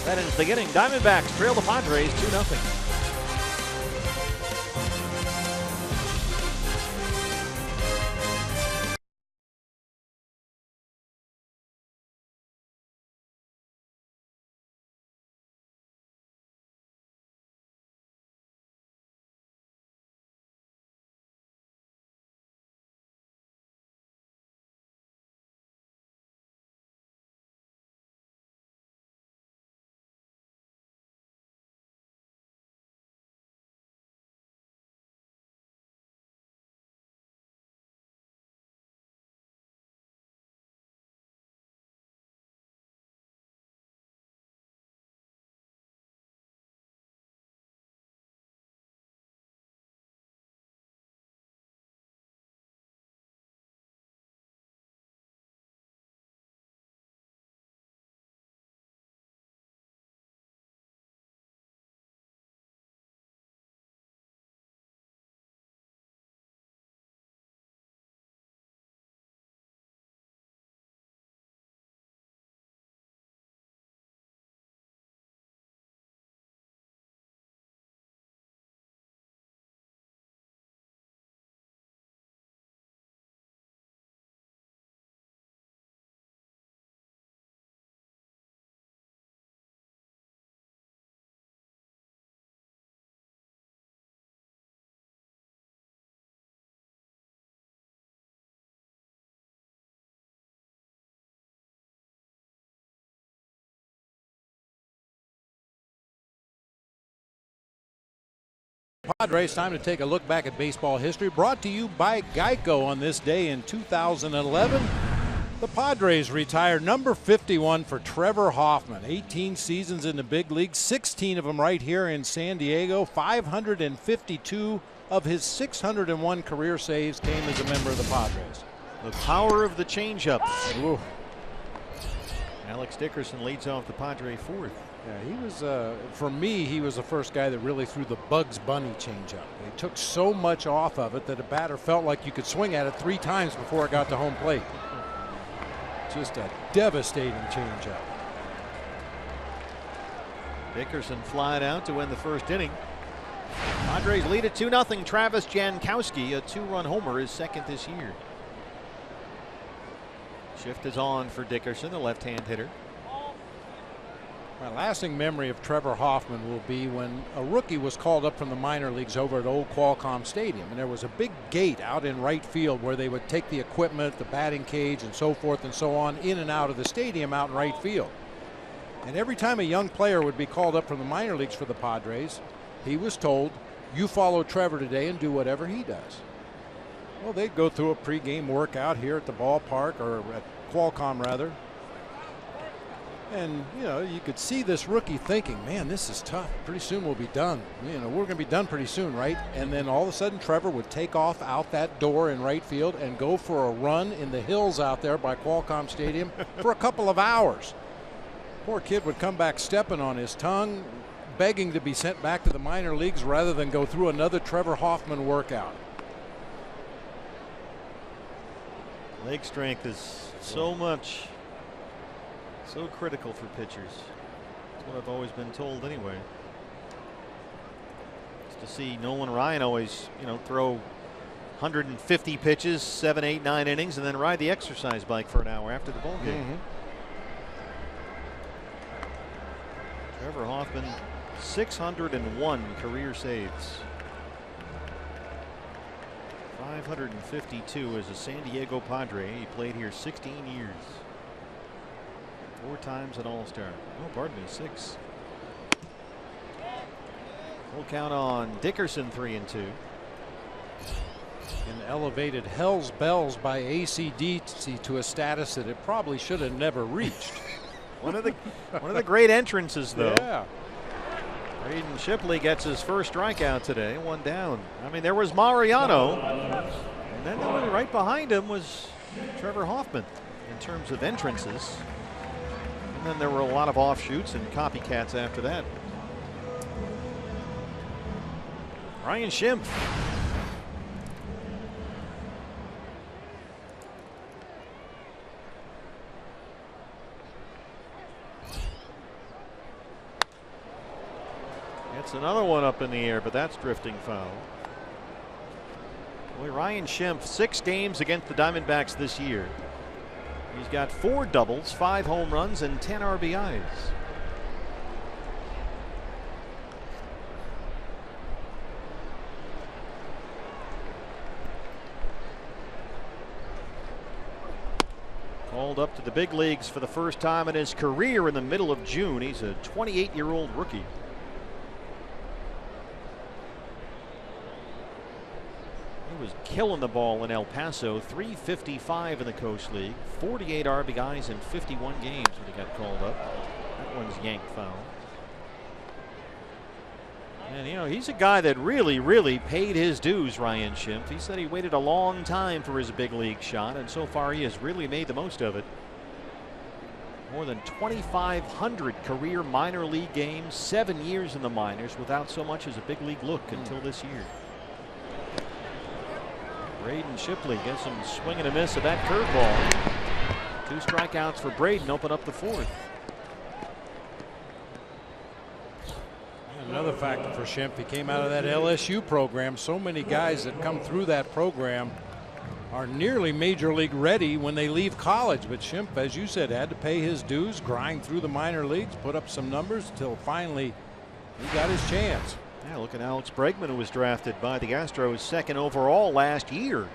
That ends the inning. Diamondbacks trail the Padres 2-0. Padres. Time to take a look back at baseball history, brought to you by Geico. On this day in 2011, the Padres retired number 51 for Trevor Hoffman. 18 seasons in the big league, 16 of them right here in San Diego. 552 of his 601 career saves came as a member of the Padres. The power of the changeup. Ooh. Alex Dickerson leads off the Padre fourth. Yeah, he was, for me, he was the first guy that really threw the Bugs Bunny changeup. They took so much off of it that a batter felt like you could swing at it 3 times before it got to home plate. Just a devastating changeup. Dickerson flying out to win the first inning. Padres lead at 2-0. Travis Jankowski, a 2-run homer, is second this year. Shift is on for Dickerson, the left-hand hitter. My lasting memory of Trevor Hoffman will be when a rookie was called up from the minor leagues over at old Qualcomm Stadium, and there was a big gate out in right field where they would take the equipment, the batting cage, and so forth and so on in and out of the stadium out in right field. And every time a young player would be called up from the minor leagues for the Padres, he was told, "You follow Trevor today and do whatever he does." Well, they'd go through a pregame workout here at the ballpark, or at Qualcomm rather. And, you know, you could see this rookie thinking, man, this is tough. Pretty soon we'll be done. You know, we're going to be done pretty soon, right? And then all of a sudden Trevor would take off out that door in right field and go for a run in the hills out there by Qualcomm Stadium for a couple of hours. Poor kid would come back stepping on his tongue, begging to be sent back to the minor leagues rather than go through another Trevor Hoffman workout. Leg strength is so critical for pitchers. That's what I've always been told anyway. Just to see Nolan Ryan always, you know, throw 150 pitches, 7, 8, 9 innings, and then ride the exercise bike for an hour after the ball game. Trevor Hoffman, 601 career saves. 552 as a San Diego Padre. He played here 16 years. 4 times an All-Star. Oh, pardon me, 6. Full count on Dickerson, 3-2. And elevated Hell's Bells by AC/DC to a status that it probably should have never reached. one of the great entrances, though. Yeah. Braden Shipley gets his first strikeout today, 1 down. I mean, there was Mariano, and then right behind him was Trevor Hoffman in terms of entrances. And then there were a lot of offshoots and copycats after that. Ryan Schimpf. Gets another one up in the air, but that's drifting foul. Boy, Ryan Schimpf, 6 games against the Diamondbacks this year. He's got 4 doubles, 5 home runs, and 10 RBIs. Called up to the big leagues for the first time in his career in the middle of June. He's a 28-year-old rookie. He was killing the ball in El Paso. 355 in the Coast League, 48 RBIs in 51 games when he got called up. That one's yanked foul. And, you know, he's a guy that really paid his dues, Ryan Schimpf. He said he waited a long time for his big league shot, and so far he has really made the most of it. More than 2,500 career minor league games, 7 years in the minors without so much as a big league look until this year. Braden Shipley gets some swing and a miss at that curveball. 2 strikeouts for Braden, open up the 4th. Another factor for Schimpf, he came out of that LSU program. So many guys that come through that program are nearly major league ready when they leave college. But Schimpf, as you said, had to pay his dues, grind through the minor leagues, put up some numbers until finally he got his chance. Yeah, look at Alex Bregman, who was drafted by the Astros 2nd overall last year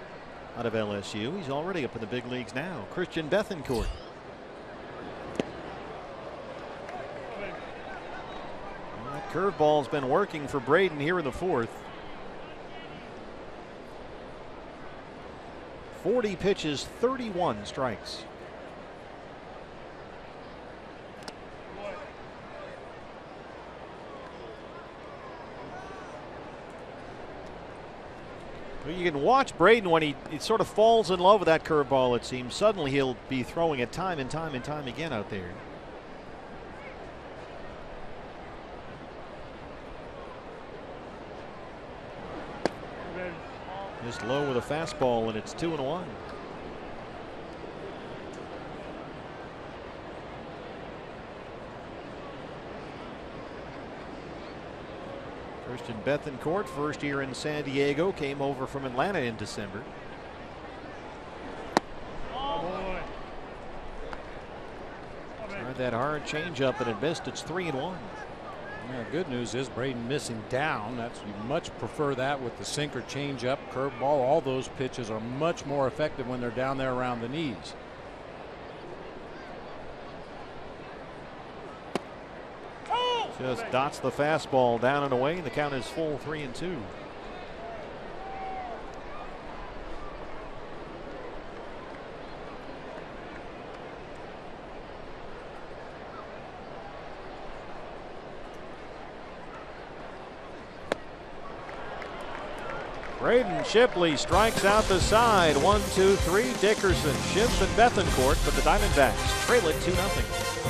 out of LSU. He's already up in the big leagues now. Christian Bethancourt. That curveball's been working for Braden here in the 4th. 40 pitches, 31 strikes. Well, you can watch Braden when he sort of falls in love with that curveball, it seems. Suddenly he'll be throwing it time and time and time again out there. Just low with a fastball, and it's 2-1. Christian Bethancourt, first year in San Diego, came over from Atlanta in December. Tried that hard changeup and it missed. It's 3-1. Yeah, good news is Braden missing down. You much prefer that with the sinker, changeup, curveball. All those pitches are much more effective when they're down there around the knees. Just dots the fastball down and away. The count is full, 3-2. Braden Shipley strikes out the side. 1-2-3. Dickerson, Schimpf, and Bethancourt, but the Diamondbacks trail it 2-0.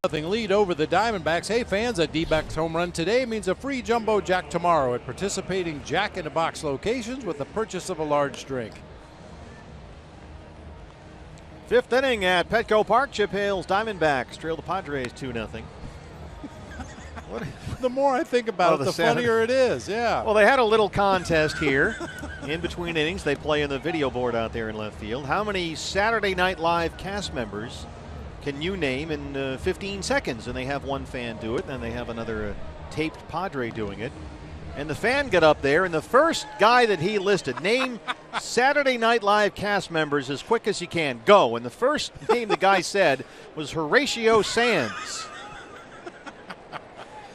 Nothing lead over the Diamondbacks. Hey fans, a D-backs home run today means a free jumbo jack tomorrow at participating Jack in the Box locations with the purchase of a large drink. Fifth inning at Petco Park. Chip Hale's Diamondbacks trail the Padres 2-0. The more I think about it, the funnier it is. Yeah. Well, they had a little contest here in between innings. They play on the video board out there in left field. How many Saturday Night Live cast members can you name in 15 seconds? And they have one fan do it, and they have another taped Padre doing it. And the fan got up there, and the first guy that he listed, name Saturday Night Live cast members as quick as you can. Go. And the first name the guy said was Horatio Sands.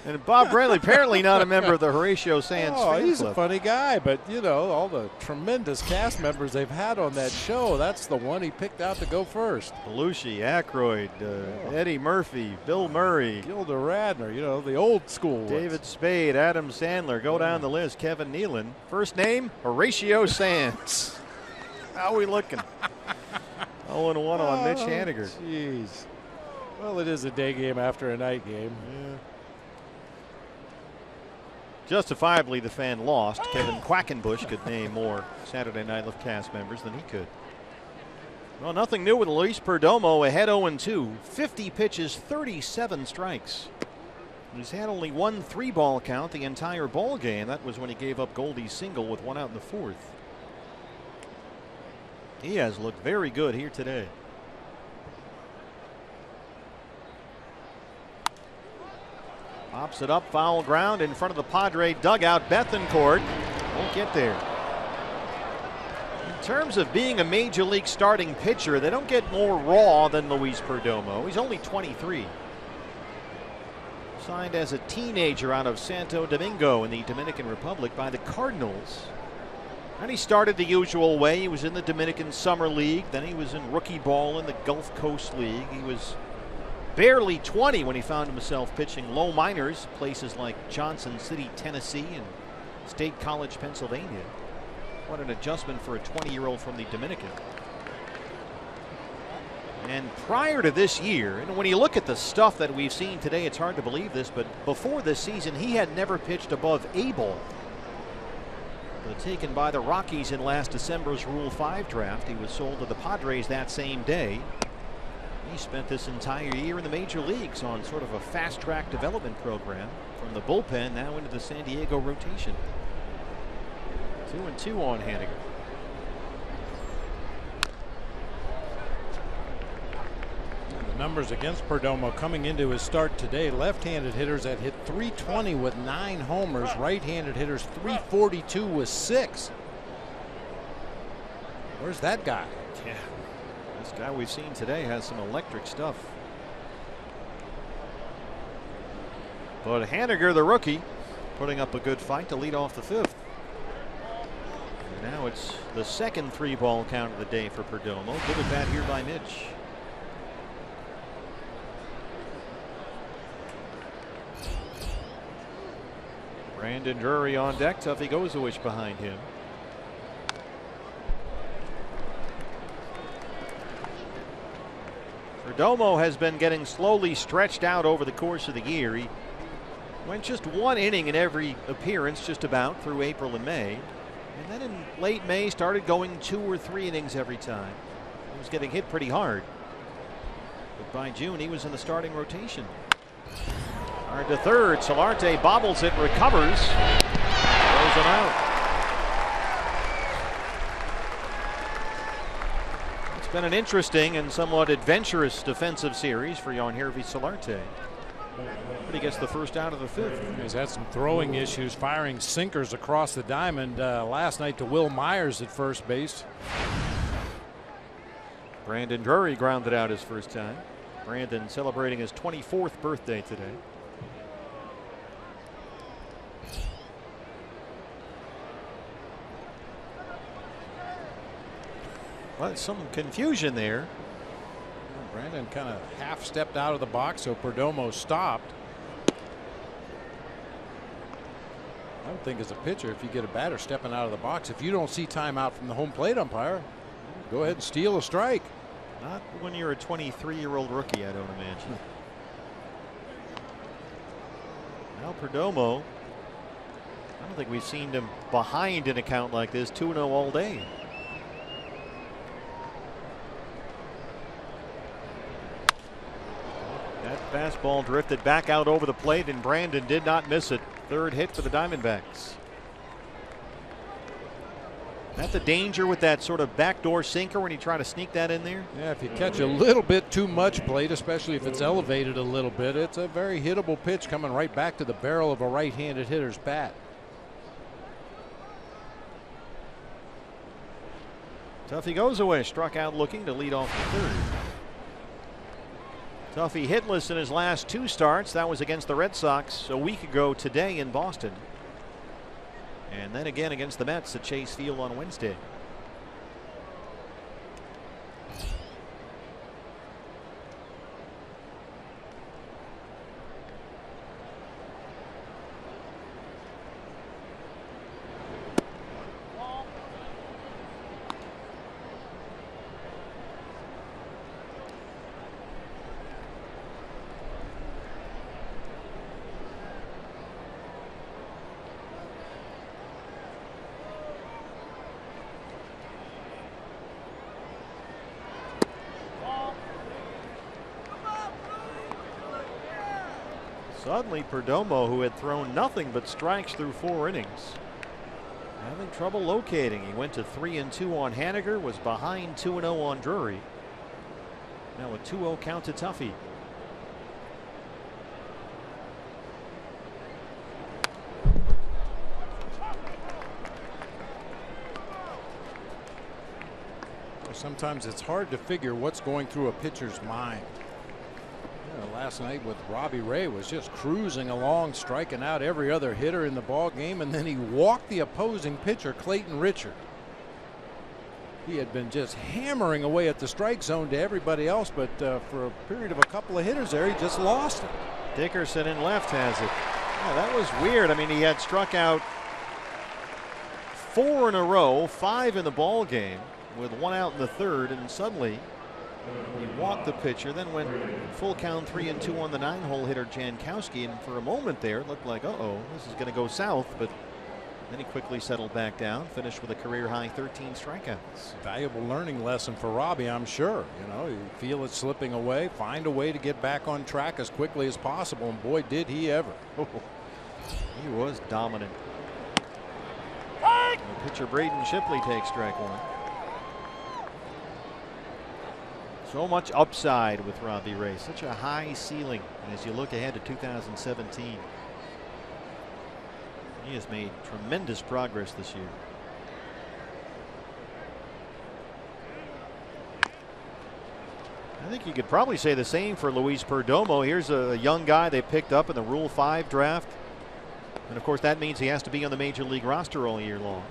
And Bob Bradley, apparently not a member of the Horatio Sands fan he's club. A funny guy, but you know, all the tremendous cast members they've had on that show, that's the one he picked out to go first. Belushi, Aykroyd, Eddie Murphy, Bill Murray, Gilda Radner, you know, the old school ones. David Spade, Adam Sandler, go down the list, Kevin Nealon. First name, Horatio Sands. How are we looking? 0-1 on Mitch Haniger. Jeez. Well, it is a day game after a night game. Yeah. Justifiably, the fan lost. Kevin Quackenbush could name more Saturday Night Live cast members than he could. Well, nothing new with Luis Perdomo, ahead 0-2. 50 pitches, 37 strikes. He's had only one 3-ball count the entire ball game. That was when he gave up Goldie's single with one out in the fourth. He has looked very good here today. Pops it up, foul ground in front of the Padre dugout. Bethancourt won't get there. In terms of being a major league starting pitcher, they don't get more raw than Luis Perdomo. He's only 23. Signed as a teenager out of Santo Domingo in the Dominican Republic by the Cardinals. And he started the usual way. He was in the Dominican Summer League. Then he was in rookie ball in the Gulf Coast League. He was barely 20 when he found himself pitching low minors, places like Johnson City, Tennessee, and State College, Pennsylvania. What an adjustment for a 20-year-old from the Dominican. And prior to this year, and when you look at the stuff that we've seen today, it's hard to believe this, but before this season, he had never pitched above A ball. Taken by the Rockies in last December's Rule 5 draft. He was sold to the Padres that same day. He spent this entire year in the major leagues on sort of a fast-track development program from the bullpen now into the San Diego rotation. 2-2 on Haniger. The numbers against Perdomo coming into his start today. Left-handed hitters that hit .320 with 9 homers. Right-handed hitters .342 with 6. Where's that guy? Yeah, this guy we've seen today has some electric stuff. But Haniger, the rookie, putting up a good fight to lead off the 5th. And now it's the second 3-ball count of the day for Perdomo. Good at bat here by Mitch. Brandon Drury on deck. Tuffy Gozowish behind him. Perdomo has been getting slowly stretched out over the course of the year. He went just 1 inning in every appearance just about through April and May. And then in late May started going 2 or 3 innings every time. He was getting hit pretty hard. But by June he was in the starting rotation. Hard to third. Solarte bobbles it, recovers, throws him out. It's been an interesting and somewhat adventurous defensive series for Yangervis Solarte. But he gets the first out of the 5th. He's had some throwing issues, firing sinkers across the diamond last night to Will Myers at first base. Brandon Drury grounded out his first time. Brandon celebrating his 24th birthday today. Well, some confusion there. Brandon kind of half stepped out of the box, so Perdomo stopped. I would think as a pitcher, if you get a batter stepping out of the box, if you don't see timeout from the home plate umpire, go ahead and steal a strike. Not when you're a 23-year-old rookie, I don't imagine. Now Perdomo, I don't think we've seen him behind an account like this, 2-0 all day. That fastball drifted back out over the plate, and Brandon did not miss it. 3rd hit for the Diamondbacks. That's the danger with that sort of backdoor sinker when you try to sneak that in there. Yeah, if you catch a little bit too much plate, especially if it's elevated a little bit, it's a very hittable pitch coming right back to the barrel of a right-handed hitter's bat. Tuffy Gozowish struck out looking to lead off the 3rd. Tuffy hitless in his last 2 starts. That was against the Red Sox a week ago today in Boston. And then again against the Mets at Chase Field on Wednesday. Suddenly Perdomo, who had thrown nothing but strikes through 4 innings, having trouble locating. He went to 3-2 on Haniger, was behind 2-0 on Drury. Now a 2-0 count to Tuffy. Sometimes it's hard to figure what's going through a pitcher's mind. Last night with Robbie Ray was just cruising along, striking out every other hitter in the ball game, and then he walked the opposing pitcher, Clayton Richard. He had been just hammering away at the strike zone to everybody else, but for a period of a couple of hitters there, he just lost it. Dickerson in left has it. Yeah, that was weird. I mean, he had struck out 4 in a row, 5 in the ball game, with 1 out in the 3rd, and suddenly he walked the pitcher, then went full count 3-2 on the 9-hole hitter Jankowski, and for a moment there it looked like, uh-oh, this is going to go south, but then he quickly settled back down, finished with a career-high 13 strikeouts. Valuable learning lesson for Robbie, I'm sure. You feel it slipping away, find a way to get back on track as quickly as possible, and boy, did he ever. He was dominant. The pitcher Braden Shipley takes strike 1. So much upside with Robbie Ray, such a high ceiling as you look ahead to 2017. He has made tremendous progress this year. I think you could probably say the same for Luis Perdomo. Here's a young guy they picked up in the Rule 5 draft. And of course that means he has to be on the major league roster all year long,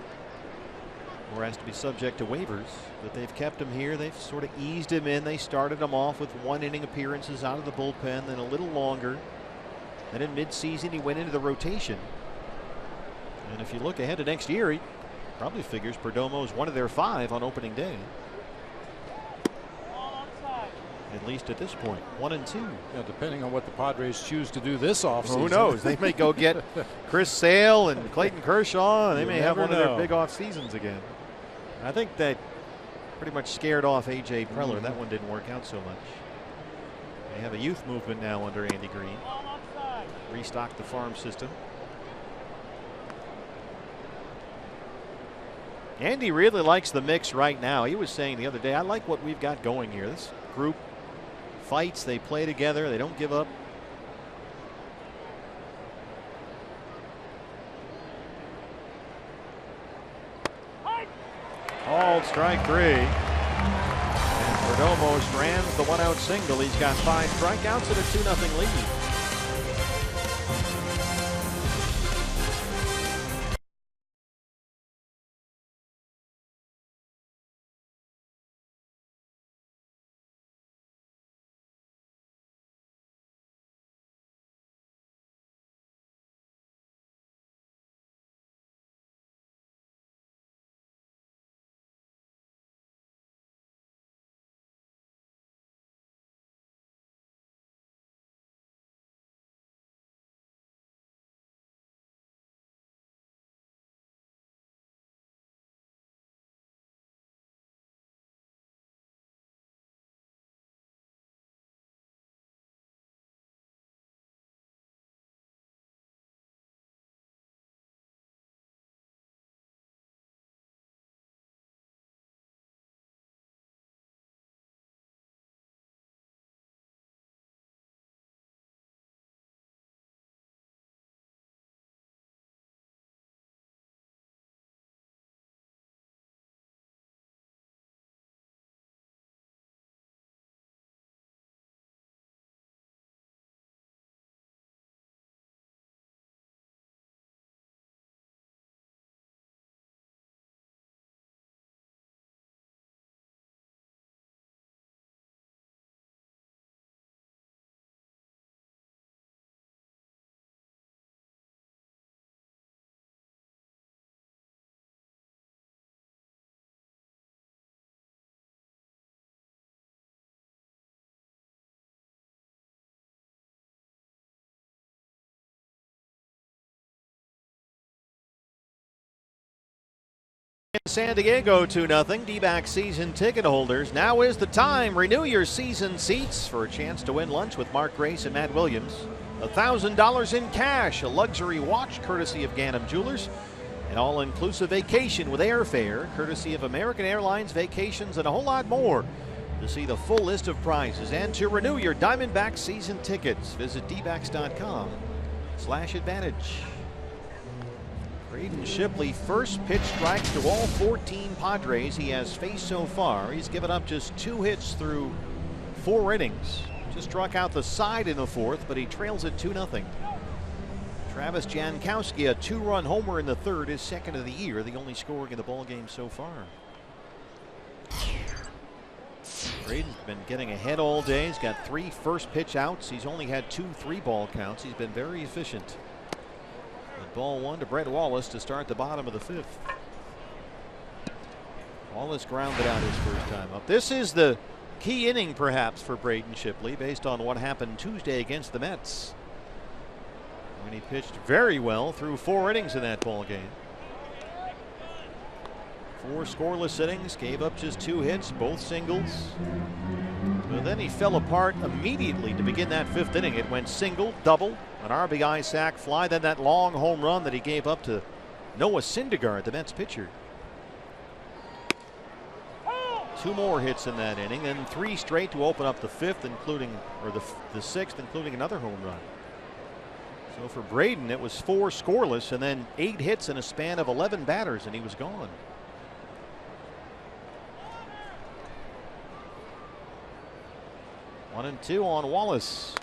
or has to be subject to waivers, but they've kept him here. They've sort of eased him in. They started him off with 1-inning appearances out of the bullpen, then a little longer. Then in midseason he went into the rotation. And if you look ahead to next year, he probably figures Perdomo is one of their 5 on opening day. At least at this point, 1-2. Yeah, depending on what the Padres choose to do this offseason. Who knows? They may go get Chris Sale and Clayton Kershaw, and they may have one of their big off seasons again. I think that pretty much scared off A.J. Preller. That one didn't work out so much. They have a youth movement now under Andy Green. Restock the farm system. Andy really likes the mix right now. He was saying the other day, I like what we've got going here. This group fights, they play together, they don't give up. Called strike 3. And Perdomo strands the 1-out single. He's got 5 strikeouts and a 2-0 lead. In San Diego 2-0. D-back season ticket holders. Now is the time. Renew your season seats for a chance to win lunch with Mark Grace and Matt Williams. $1,000 in cash, a luxury watch courtesy of Ganem Jewelers, an all-inclusive vacation with airfare courtesy of American Airlines Vacations, and a whole lot more. To see the full list of prizes and to renew your Diamondbacks season tickets, visit dbacks.com/advantage. Braden Shipley, first pitch strike to all 14 Padres he has faced so far. He's given up just 2 hits through 4 innings. Just struck out the side in the 4th, but he trails it 2-0. Travis Jankowski, a 2-run homer in the 3rd, his 2nd of the year, the only scoring in the ballgame so far. Braden's been getting ahead all day. He's got 3 first pitch outs. He's only had 2 3-ball counts. He's been very efficient. And ball 1 to Brett Wallace to start the bottom of the 5th. Wallace grounded out his first time up. This is the key inning perhaps for Braden Shipley based on what happened Tuesday against the Mets, when he pitched very well through 4 innings in that ball game. 4 scoreless innings, gave up just 2 hits, both singles. But then he fell apart immediately to begin that 5th inning. It went single, double, an RBI sac fly, then that long home run that he gave up to Noah Syndergaard, the Mets pitcher. 2 more hits in that inning, then 3 straight to open up the 5th, including, or the 6th, including another home run. So for Braden, it was 4 scoreless and then 8 hits in a span of 11 batters, and he was gone. One and 2 on Wallace.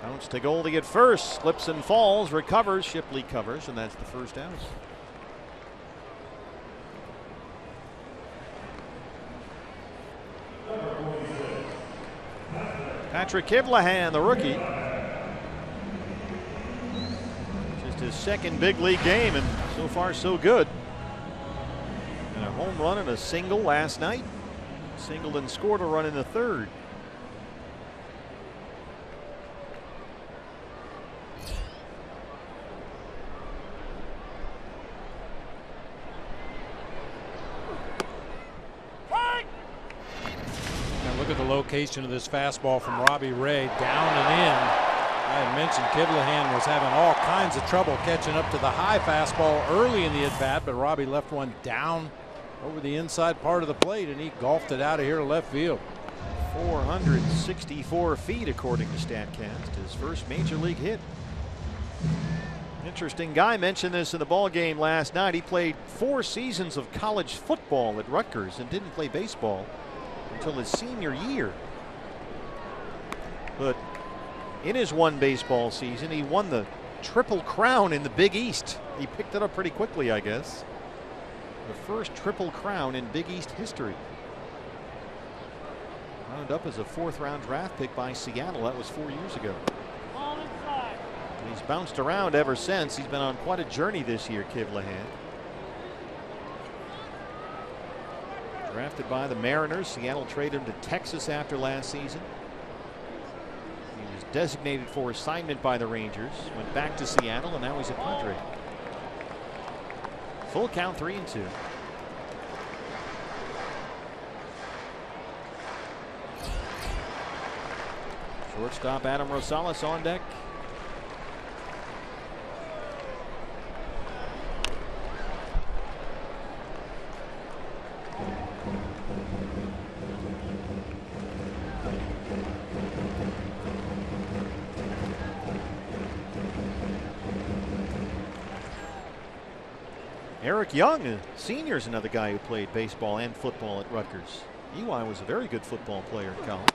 Bounce to Goldie at first, slips and falls, recovers. Shipley covers, and that's the first out. Patrick Kivlahan, the rookie. Just his 2nd big league game, and so far so good. And a home run and a single last night. Singled and scored a run in the 3rd. Look at the location of this fastball from Robbie Ray, down and in. I had mentioned Kivlahan was having all kinds of trouble catching up to the high fastball early in the at-bat, but Robbie left one down over the inside part of the plate, and he golfed it out of here to left field. 464 feet according to StatCast, his first major league hit. Interesting guy, mentioned this in the ball game last night. He played 4 seasons of college football at Rutgers and didn't play baseball until his senior year. But in his 1 baseball season, he won the Triple Crown in the Big East. He picked it up pretty quickly, I guess. The first Triple Crown in Big East history. Wound up as a 4th-round draft pick by Seattle. That was 4 years ago. And he's bounced around ever since. He's been on quite a journey this year, Kivlahan. Drafted by the Mariners. Seattle traded him to Texas after last season. He was designated for assignment by the Rangers. Went back to Seattle, and now he's a Padre. Full count, 3-2. Shortstop Adam Rosales on deck. Eric Young, a senior, is another guy who played baseball and football at Rutgers. Eli was a very good football player in college.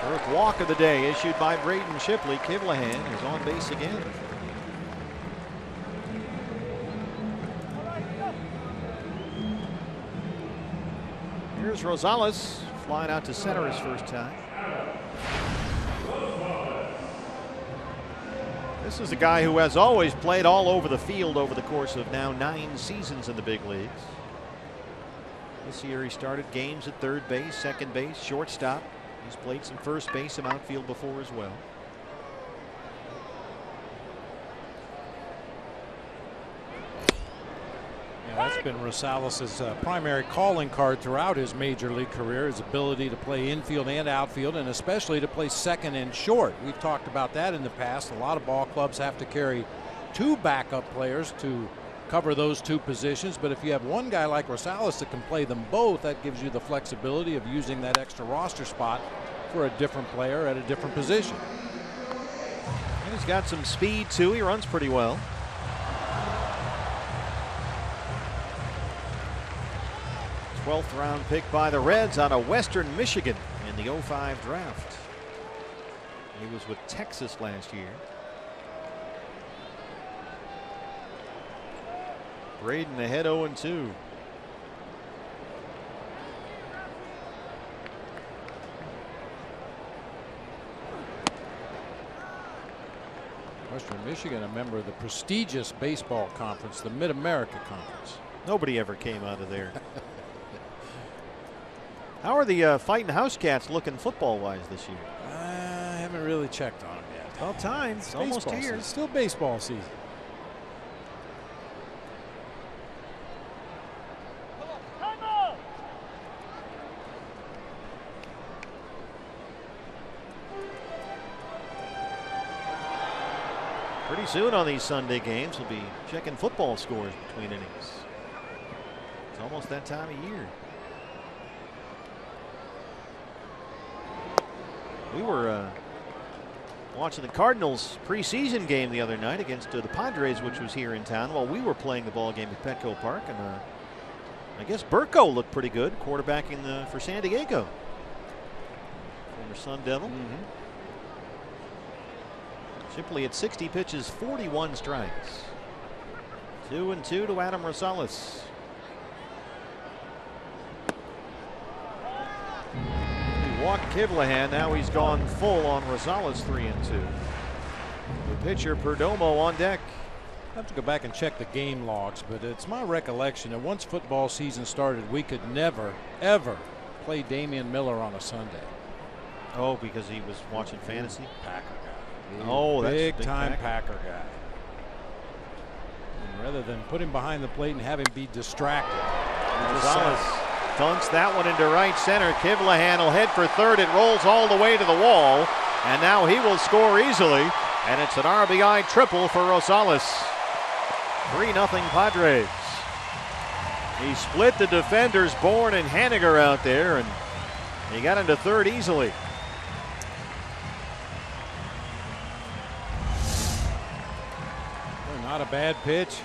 First walk of the day issued by Braden Shipley. Kivlahan is on base again. Here's Rosales flying out to center his first time. This is a guy who has always played all over the field over the course of now 9 seasons in the big leagues. This year he started games at 3rd base, 2nd base, shortstop. He's played some first base, some outfield before as well. Yeah, that's been Rosales' primary calling card throughout his major league career, his ability to play infield and outfield, and especially to play second and short. We've talked about that in the past. A lot of ball clubs have to carry 2 backup players to cover those 2 positions, but if you have one guy like Rosales that can play them both, that gives you the flexibility of using that extra roster spot for a different player at a different position. And he's got some speed too. He runs pretty well. 12th round pick by the Reds out of Western Michigan in the '05 draft. He was with Texas last year. Braden ahead 0-2. Western Michigan, a member of the prestigious baseball conference, the Mid-America Conference. Nobody ever came out of there. How are the Fighting House Cats looking football-wise this year? I haven't really checked on them yet. About time. It's almost 2 years. Still baseball season. Pretty soon on these Sunday games, we'll be checking football scores between innings. It's almost that time of year. We were watching the Cardinals preseason game the other night against the Padres, which was here in town, while we were playing the ball game at Petco Park, and I guess Burko looked pretty good, quarterbacking for San Diego. Former Sun Devil. Simply at 60 pitches, 41 strikes. 2-2 to Adam Rosales. He walked Kivlahan. Now he's gone full on Rosales. 3-2. The pitcher Perdomo on deck. I have to go back and check the game logs, but it's my recollection that once football season started, we could never, ever play Damian Miller on a Sunday. Oh, because he was watching fantasy? Packer guy. Oh, that's big time Packer guy. And rather than put him behind the plate and have him be distracted, Rosales dunks that one into right center. Kivlahan will head for third. It rolls all the way to the wall, and now he will score easily. And it's an RBI triple for Rosales. 3-0 Padres. He split the defenders, Bourne and Haniger, out there, and he got into third easily. Not a bad pitch.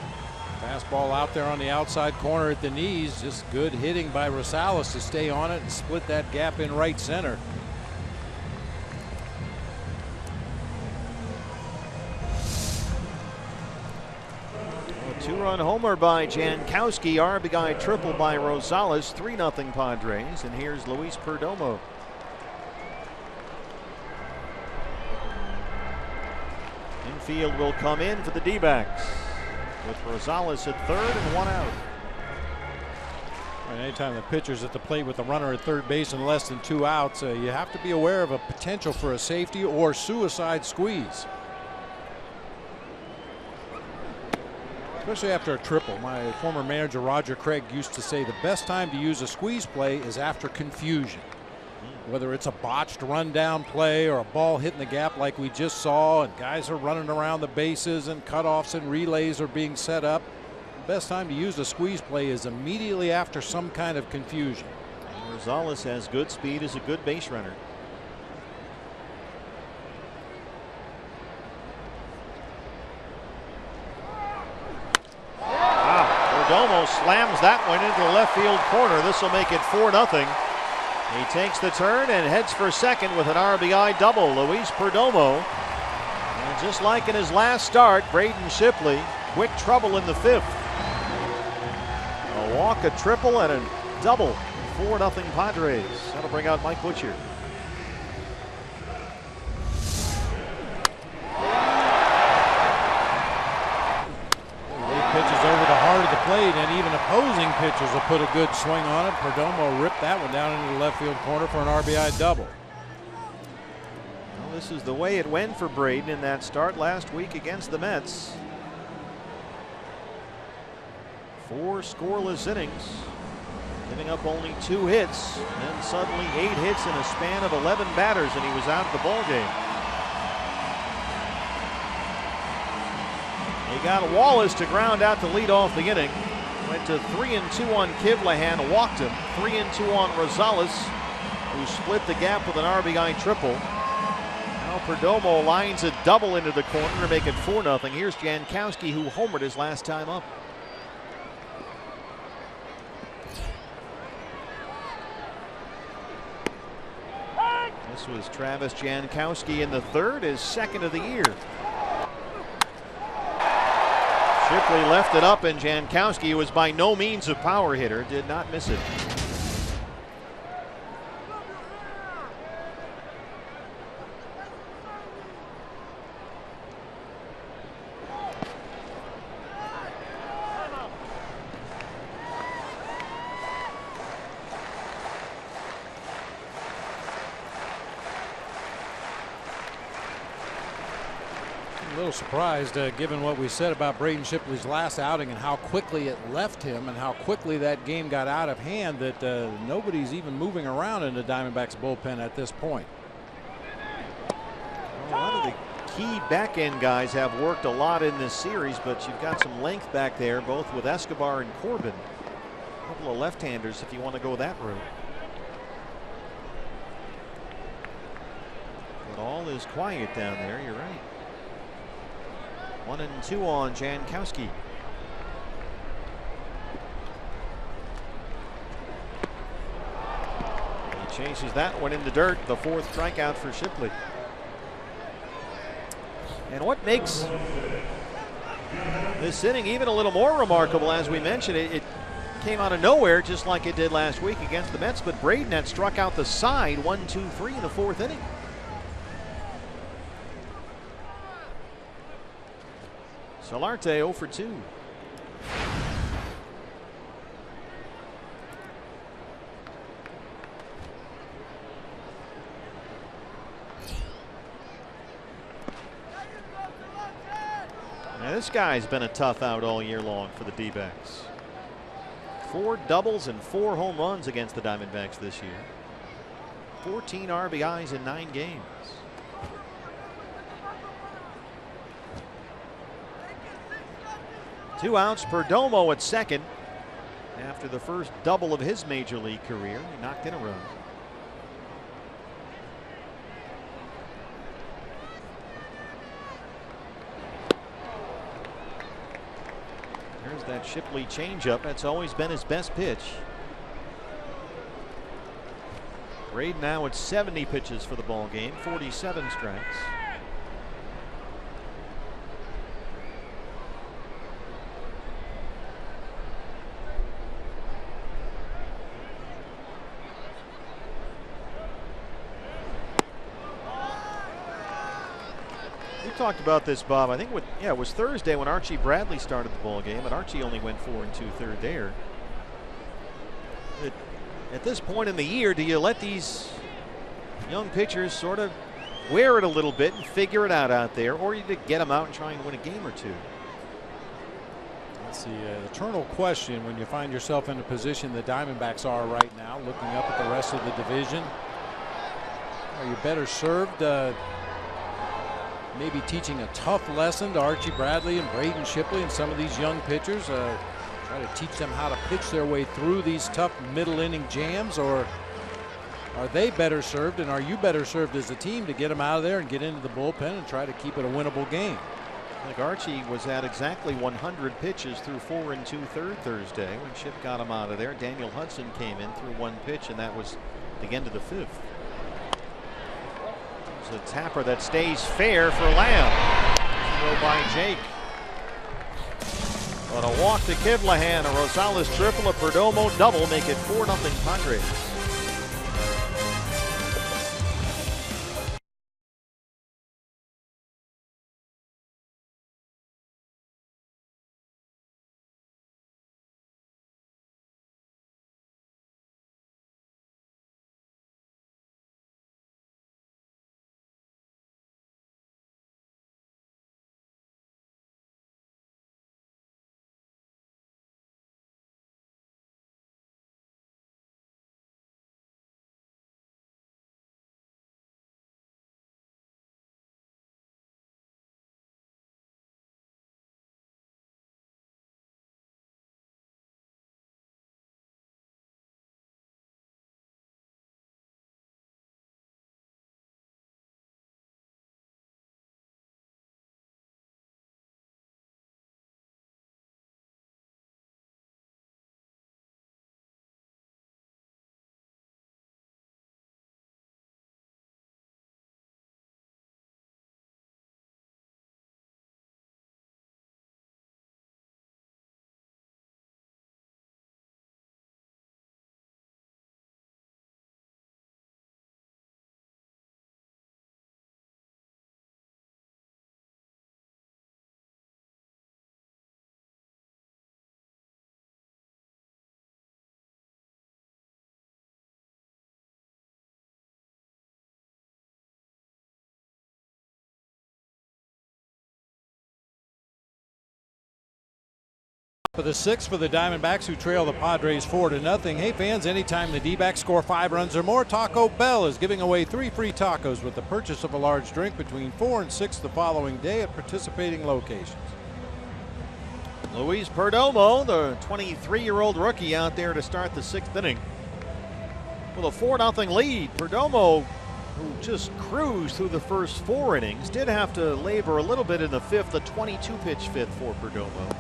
Fastball out there on the outside corner at the knees. Just good hitting by Rosales to stay on it and split that gap in right center. A two-run homer by Jankowski. RBI triple by Rosales. 3-0 Padres. And here's Luis Perdomo. Infield will come in for the D-backs with Rosales at third and one out. And anytime the pitcher's at the plate with a runner at third base and less than 2 outs, you have to be aware of a potential for a safety or suicide squeeze. Especially after a triple. My former manager Roger Craig used to say the best time to use a squeeze play is after confusion. Whether it's a botched rundown play or a ball hitting the gap like we just saw, and guys are running around the bases and cutoffs and relays are being set up, the best time to use a squeeze play is immediately after some kind of confusion. And Rosales has good speed, is a good base runner. Wow, Perdomo slams that one into the left field corner. This will make it 4-0. He takes the turn and heads for second with an RBI double. Luis Perdomo. And just like in his last start, Braden Shipley, quick trouble in the fifth. A walk, a triple, and a double. 4-0 Padres. That'll bring out Mike Butcher. Pitches over the heart of the plate, and even opposing pitchers will put a good swing on it. Perdomo ripped that one down into the left field corner for an RBI double. Well, this is the way it went for Braden in that start last week against the Mets. 4 scoreless innings, giving up only 2 hits, and then suddenly 8 hits in a span of 11 batters, and he was out of the ball game. He got Wallace to ground out to lead off the inning. Went to 3-2 on Kivlahan, walked him. 3-2 on Rosales, who split the gap with an RBI triple. Now Perdomo lines a double into the corner to make it 4-0. Here's Jankowski, who homered his last time up. This was Travis Jankowski in the third, his second of the year. Shipley left it up, and Jankowski, who was by no means a power hitter, did not miss it. A little surprised given what we said about Braden Shipley's last outing and how quickly it left him and how quickly that game got out of hand that nobody's even moving around in the Diamondbacks bullpen at this point. A lot of the key back end guys have worked a lot in this series, but you've got some length back there, both with Escobar and Corbin. A couple of left-handers if you want to go that route. But all is quiet down there, you're right. 1-2 on Jankowski. He chases that one in the dirt, the fourth strikeout for Shipley. And what makes this inning even a little more remarkable, as we mentioned, it came out of nowhere just like it did last week against the Mets, but Braden had struck out the side 1-2-3 in the fourth inning. Solarte 0 for 2. Now this guy's been a tough out all year long for the D-backs. 4 doubles and 4 home runs against the Diamondbacks this year. 14 RBIs in 9 games. 2 outs. Perdomo at second after the first double of his major league career. He knocked in a run. There's that Shipley changeup. That's always been his best pitch. Braden now at 70 pitches for the ball game, 47 strikes. Talked about this, Bob. I think it was Thursday when Archie Bradley started the ball game, and Archie only went 4 2/3 there. At this point in the year, do you let these young pitchers sort of wear it a little bit and figure it out there, or you get them out and try and win a game or two? That's the eternal question when you find yourself in the position the Diamondbacks are right now, looking up at the rest of the division. Are you better served maybe teaching a tough lesson to Archie Bradley and Braden Shipley and some of these young pitchers, try to teach them how to pitch their way through these tough middle inning jams, or are they better served, and are you better served as a team to get them out of there and get into the bullpen and try to keep it a winnable game? I think Archie was at exactly 100 pitches through 4 2/3 Thursday when Ship got him out of there. Daniel Hudson came in through 1 pitch, and that was the end of the 5th. A tapper that stays fair for Lamb. Throw by Jake. On a walk to Kivlahan, a Rosales triple, a Perdomo double, make it 4-0 Padres. For the sixth for the Diamondbacks, who trail the Padres 4-0. Hey fans, anytime the D-backs score 5 runs or more, Taco Bell is giving away 3 free tacos with the purchase of a large drink between 4 and 6 the following day at participating locations. Luis Perdomo, the 23-year-old rookie, out there to start the 6th inning with a 4-0 lead. Perdomo, who just cruised through the first 4 innings, did have to labor a little bit in the 5th, a 22-pitch 5th for Perdomo.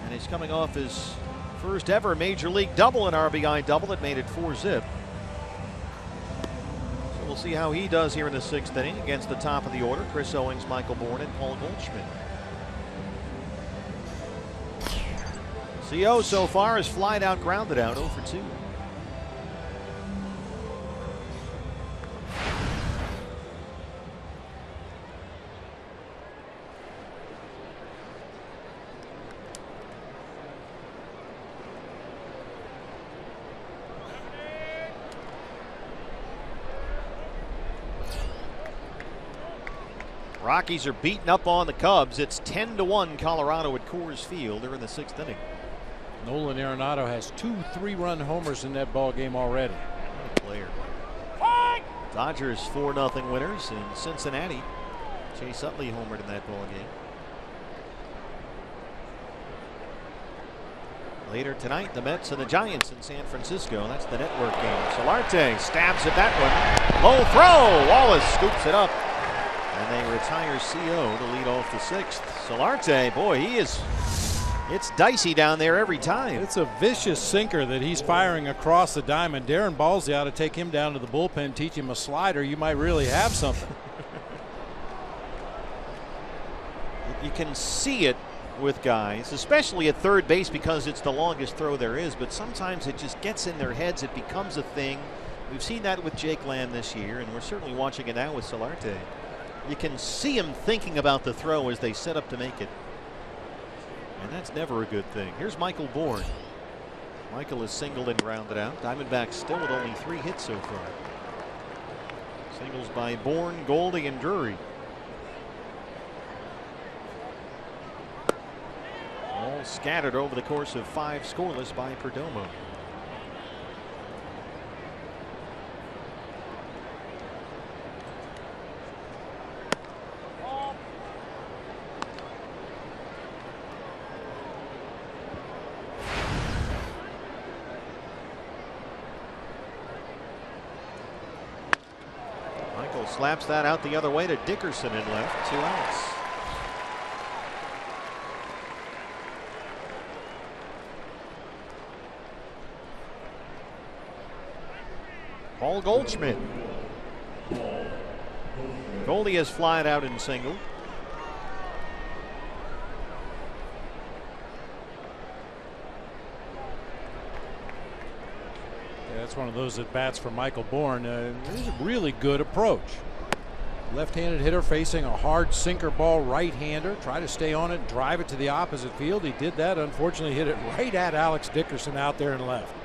And he's coming off his first ever major league double, an RBI double that made it 4-zip. So we'll see how he does here in the 6th inning against the top of the order: Chris Owings, Michael Bourne, and Paul Goldschmidt. CO so far has flied out, grounded out, 0 for 2. Rockies are beating up on the Cubs. It's 10-1 Colorado at Coors Field. They're in the 6th inning. Nolan Arenado has 2 3-run homers in that ball game already. What a player. Dodgers 4-0 winners in Cincinnati. Chase Utley homered in that ball game. Later tonight, the Mets and the Giants in San Francisco. That's the network game. Solarte stabs at that one. Low throw. Wallace scoops it up. And they retire CO to lead off the 6th. Solarte, boy, it's dicey down there every time. It's a vicious sinker that he's firing across the diamond. Darren Balsey ought to take him down to the bullpen, teach him a slider. You might really have something. You can see it with guys, especially at third base, because it's the longest throw there is, but sometimes it just gets in their heads. It becomes a thing. We've seen that with Jake Lamb this year, and we're certainly watching it now with Solarte. You can see him thinking about the throw as they set up to make it. And that's never a good thing. Here's Michael Bourne. Michael is singled and grounded out. Diamondbacks still with only 3 hits so far. Singles by Bourne, Goldie, and Drury. All scattered over the course of 5 scoreless by Perdomo. Slaps that out the other way to Dickerson in left. 2 outs. Paul Goldschmidt. Goldie has flied out and singled. That's one of those at bats for Michael Bourne. This is a really good approach. Left-handed hitter facing a hard sinker ball right-hander. Try to stay on it and drive it to the opposite field. He did that. Unfortunately, hit it right at Alex Dickerson out there and left.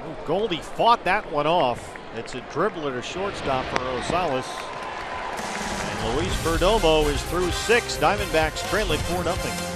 Oh, Goldie fought that one off. It's a dribbler to shortstop for Rosales. And Luis Perdomo is through 6. Diamondbacks trail it 4-0.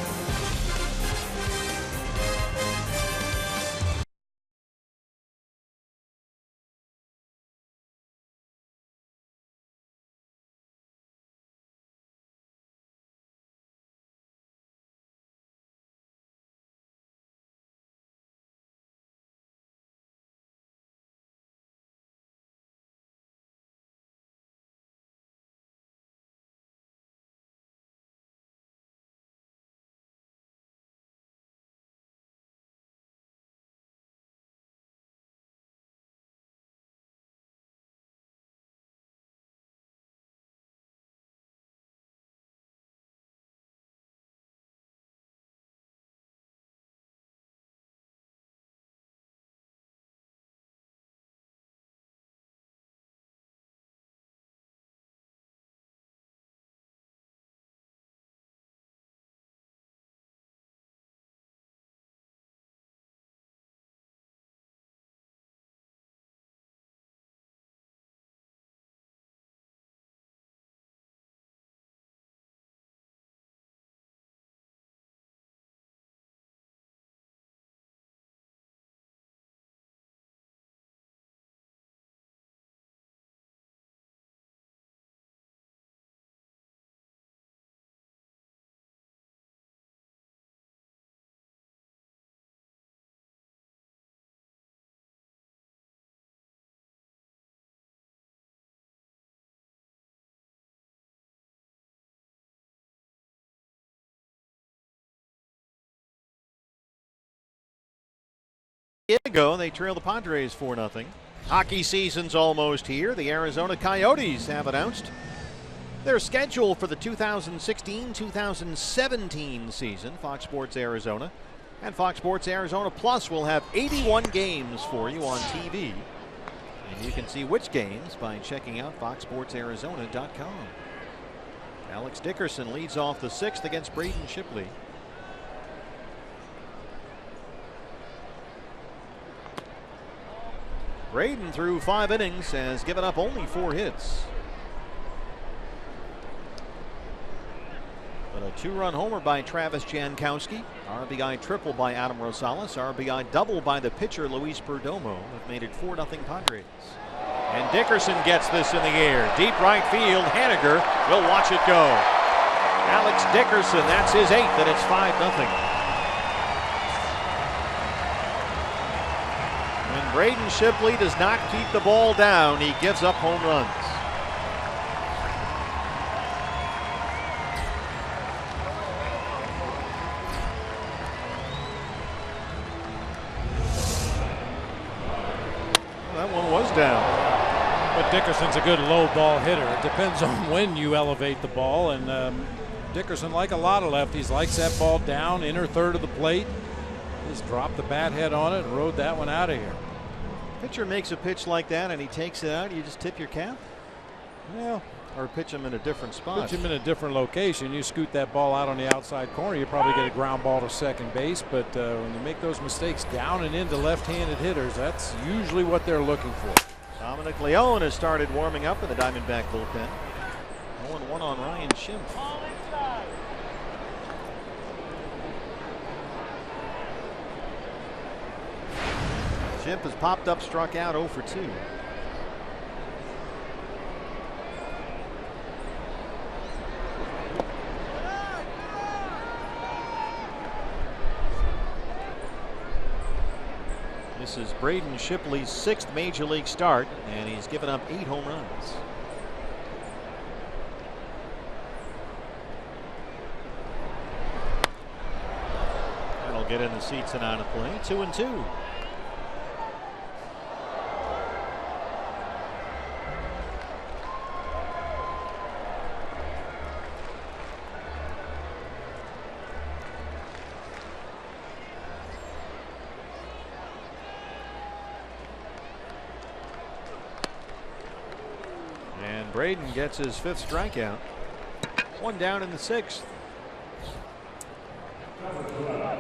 Diego. They trail the Padres 4-0. Hockey season's almost here. The Arizona Coyotes have announced their schedule for the 2016-2017 season. Fox Sports Arizona and Fox Sports Arizona Plus will have 81 games for you on TV. And you can see which games by checking out foxsportsarizona.com. Alex Dickerson leads off the 6th against Braden Shipley. Braden through 5 innings has given up only 4 hits. But a 2-run homer by Travis Jankowski, RBI triple by Adam Rosales, RBI double by the pitcher Luis Perdomo have made it 4-0 Padres. And Dickerson gets this in the air. Deep right field. Haniger will watch it go. Alex Dickerson, that's his 8th, and it's 5-0. When Braden Shipley does not keep the ball down, he gives up home runs. Well, that one was down. But Dickerson's a good low ball hitter. It depends on when you elevate the ball, and Dickerson, like a lot of lefties, likes that ball down, inner third of the plate. Just dropped the bat head on it and rode that one out of here. Pitcher makes a pitch like that and he takes it out, you just tip your cap? Well, or pitch him in a different spot. Pitch him in a different location. You scoot that ball out on the outside corner, you probably get a ground ball to second base. But when you make those mistakes down and into left-handed hitters, that's usually what they're looking for. Dominic Leone has started warming up in the Diamondback bullpen. 0-1 on Ryan Schimpf. Schimpf has popped up, struck out 0 for 2. This is Braden Shipley's 6th major league start, and he's given up 8 home runs. That'll get in the seats and out of play. 2-2. Braden gets his 5th strikeout. 1 down in the 6th. I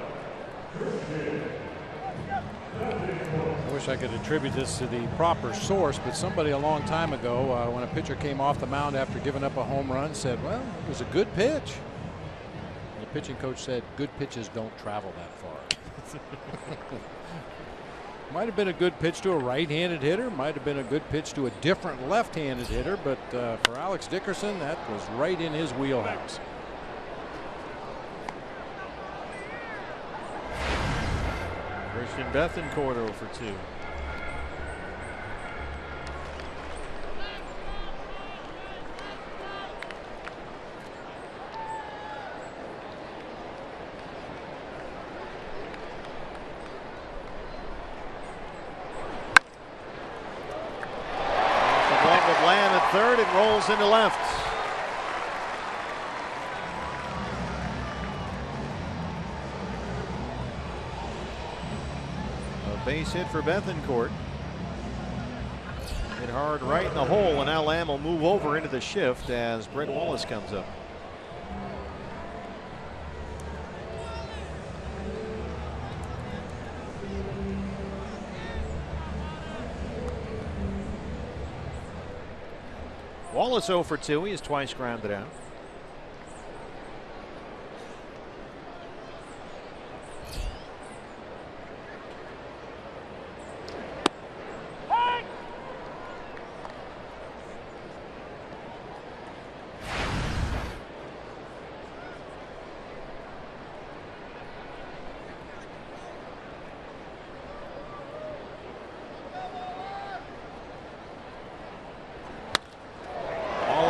wish I could attribute this to the proper source, but somebody a long time ago, when a pitcher came off the mound after giving up a home run, said, well, it was a good pitch. And the pitching coach said, good pitches don't travel that far. Might have been a good pitch to a right-handed hitter, might have been a good pitch to a different left-handed hitter, but for Alex Dickerson, that was right in his wheelhouse. Christian Bethancourt 0 for 2. Third, it rolls into left. A base hit for Bethancourt. Hit hard right in the hole, and now Lamb will move over into the shift as Brett Wallace comes up. Wallace 0 for 2. He has twice grounded out.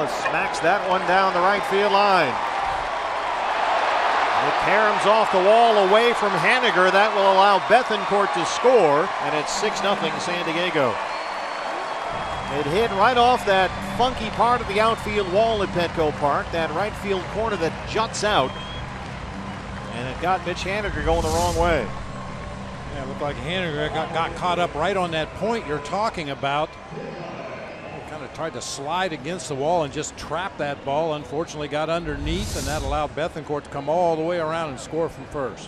Smacks that one down the right field line. It Caroms off the wall away from Haniger. That will allow Bethancourt to score, and it's 6-0 San Diego. It hit right off that funky part of the outfield wall at Petco Park, that right field corner that juts out. And it got Mitch Haniger going the wrong way. Yeah, it looked like Haniger got caught up right on that point you're talking about. Kind of tried to slide against the wall and just trap that ball. Unfortunately got underneath, and that allowed Bethancourt to come all the way around and score from first.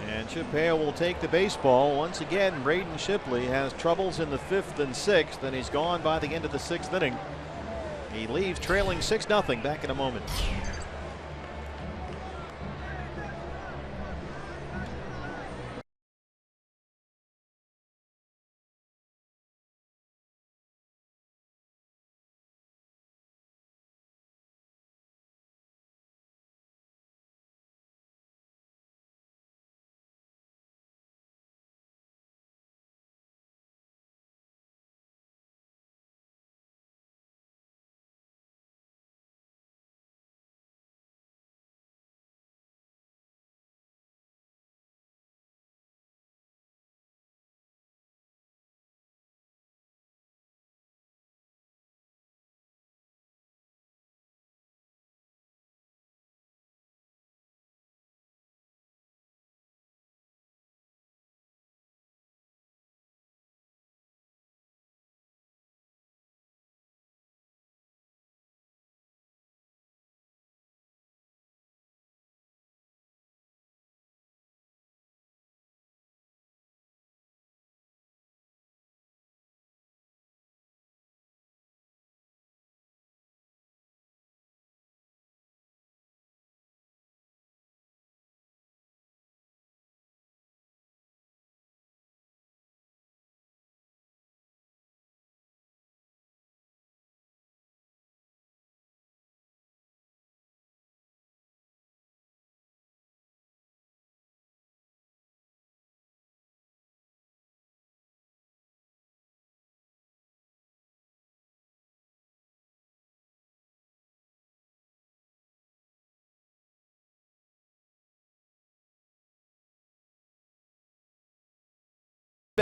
And Chip Hale will take the baseball. Once again, Braden Shipley has troubles in the 5th and 6th, and he's gone by the end of the 6th inning. He leaves trailing 6-0. Back in a moment.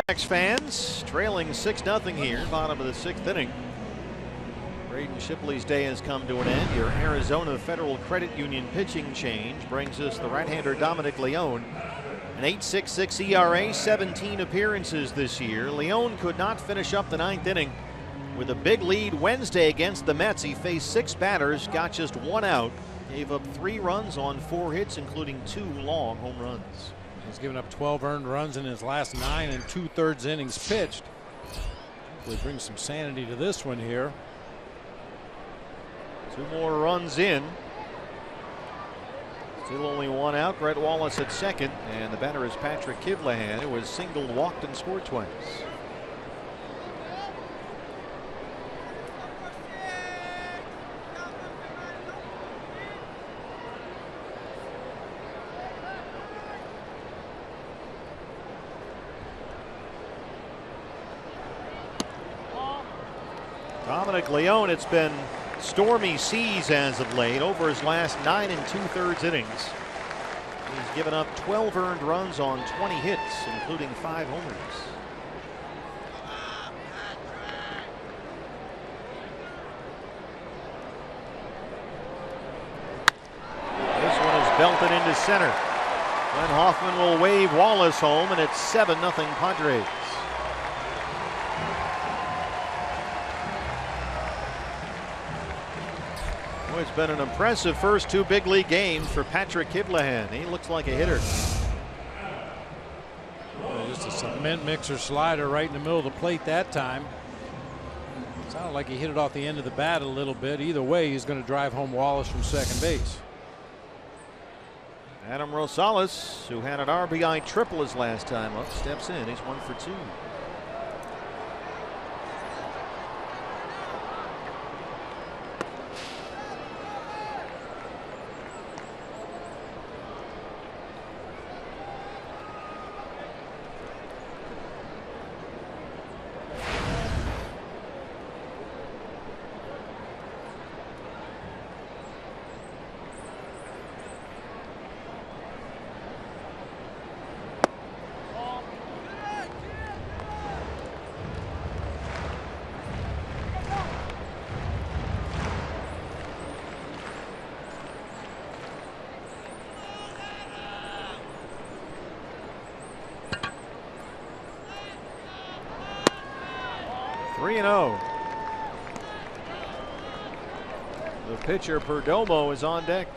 Diamondbacks fans trailing 6-0 here, bottom of the 6th inning. Braden Shipley's day has come to an end. Your Arizona Federal Credit Union pitching change brings us the right-hander Dominic Leone. An 8.66 ERA, 17 appearances this year. Leone could not finish up the 9th inning with a big lead Wednesday against the Mets. He faced 6 batters, got just 1 out, gave up 3 runs on 4 hits, including 2 long home runs. He's given up 12 earned runs in his last 9 2/3 innings pitched. Hopefully brings some sanity to this one here. 2 more runs in. Still only 1 out. Brett Wallace at second, and the batter is Patrick Kivlehan, who was singled, walked, and scored twice. Dominic Leone, it's been stormy seas as of late. Over his last 9 2/3 innings, he's given up 12 earned runs on 20 hits, including 5 homers. This one is belted into center. Glenn Hoffman will wave Wallace home, and it's 7-0 Padres. It's been an impressive first 2 big league games for Patrick Kivlehan. He looks like a hitter. Just a cement mixer slider right in the middle of the plate that time. Sounded like he hit it off the end of the bat a little bit. Either way, he's going to drive home Wallace from second base. Adam Rosales, who had an RBI triple his last time up, steps in. He's 1 for 2. 3-0. The pitcher Perdomo is on deck.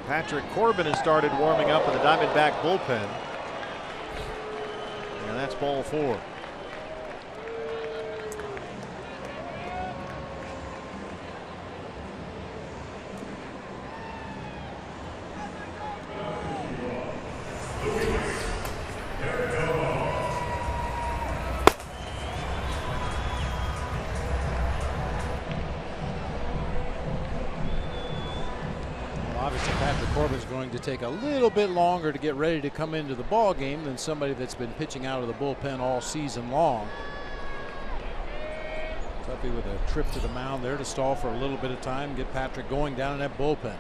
Patrick Corbin has started warming up in the Diamondback bullpen. And that's ball 4. Going to take a little bit longer to get ready to come into the ball game than somebody that's been pitching out of the bullpen all season long. Tuffy with a trip to the mound there to stall for a little bit of time, get Patrick going down in that bullpen.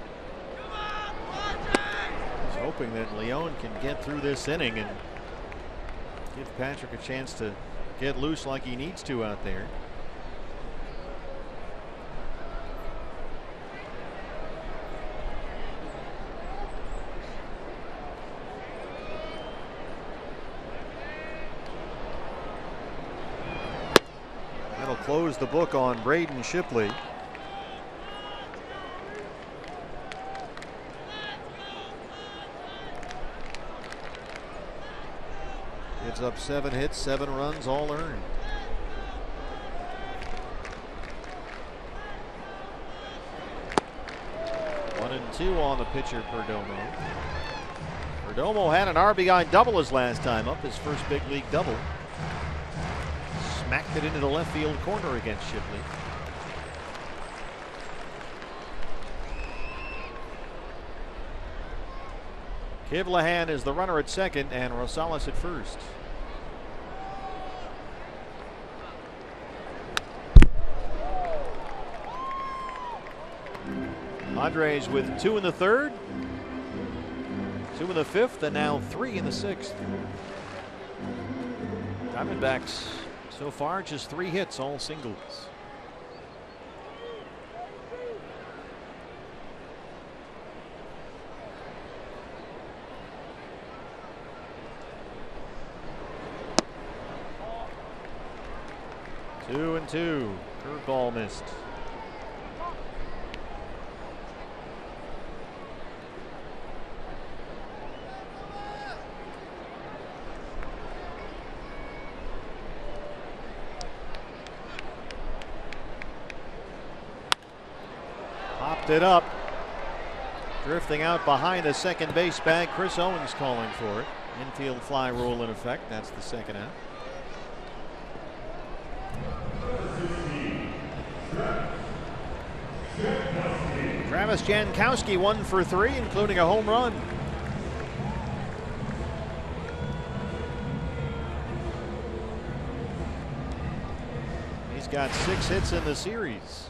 He's hoping that Leon can get through this inning and give Patrick a chance to get loose like he needs to out there. Close the book on Braden Shipley. Gives up 7 hits, 7 runs, all earned. One and 2 on the pitcher Perdomo. Perdomo had an RBI double his last time up, his first big league double. Smacked it into the left field corner against Shipley. Kivlahan is the runner at second and Rosales at first. Padres with 2 in the 3rd, 2 in the 5th, and now 3 in the 6th. Diamondbacks so far just 3 hits, all singles. Two and 2. Curveball missed. It up, drifting out behind the second base bag. Chris Owens calling for it. Infield fly rule in effect. That's the second out. Travis Jankowski 1 for 3, including a home run. He's got 6 hits in the series.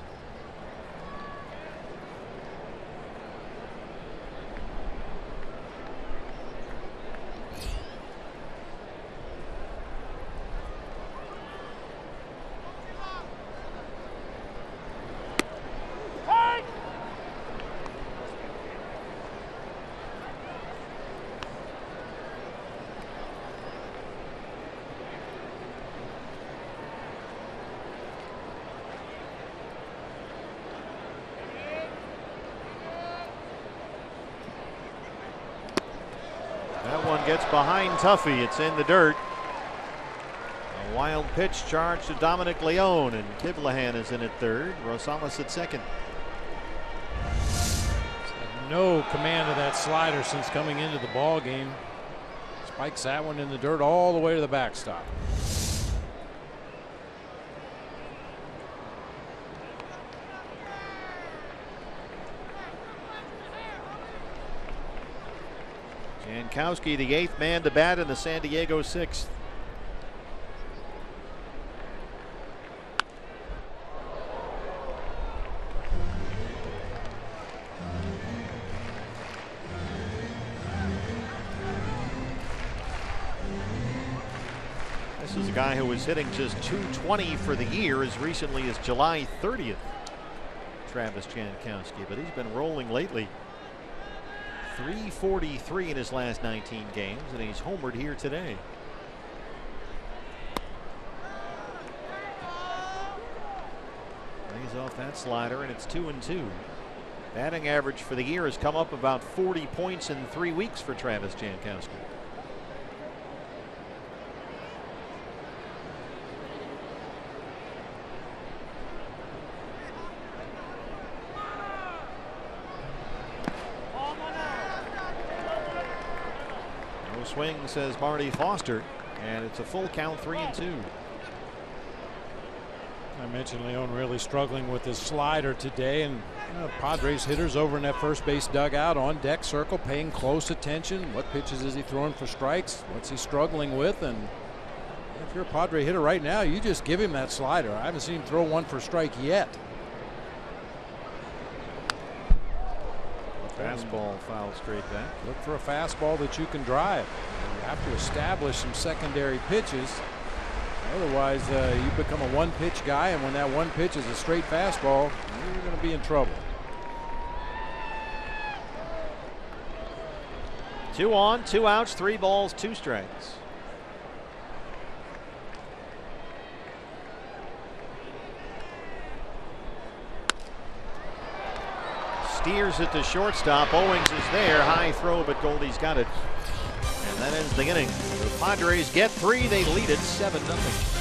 Gets behind Tuffy. It's in the dirt. A wild pitch charge to Dominic Leone, and Kivlahan is in at third. Rosales at second. No command of that slider since coming into the ball game. Spikes that one in the dirt all the way to the backstop. Jankowski, the 8th man to bat in the San Diego 6th. This is a guy who was hitting just .220 for the year as recently as July 30th. Travis Jankowski, but he's been rolling lately. .343 in his last 19 games, and he's homered here today. Lays off that slider, and it's 2-2. Batting average for the year has come up about 40 points in 3 weeks for Travis Jankowski. No swing, says Marty Foster, and it's a full count, 3-2. I mentioned Leon really struggling with his slider today, and Padres hitters over in that first base dugout on deck circle paying close attention. What pitches is he throwing for strikes? What's he struggling with? And if you're a Padre hitter right now, you just give him that slider. I haven't seen him throw one for strike yet. Fastball fouled straight back. Look for a fastball that you can drive. You have to establish some secondary pitches. Otherwise, you become a one-pitch guy, and when that one pitch is a straight fastball, you're going to be in trouble. 2 on, 2 outs, 3 balls, 2 strikes. Steers it to shortstop. Owings is there. High throw, but Goldie's got it. And that ends the inning. The Padres get 3. They lead it 7-0.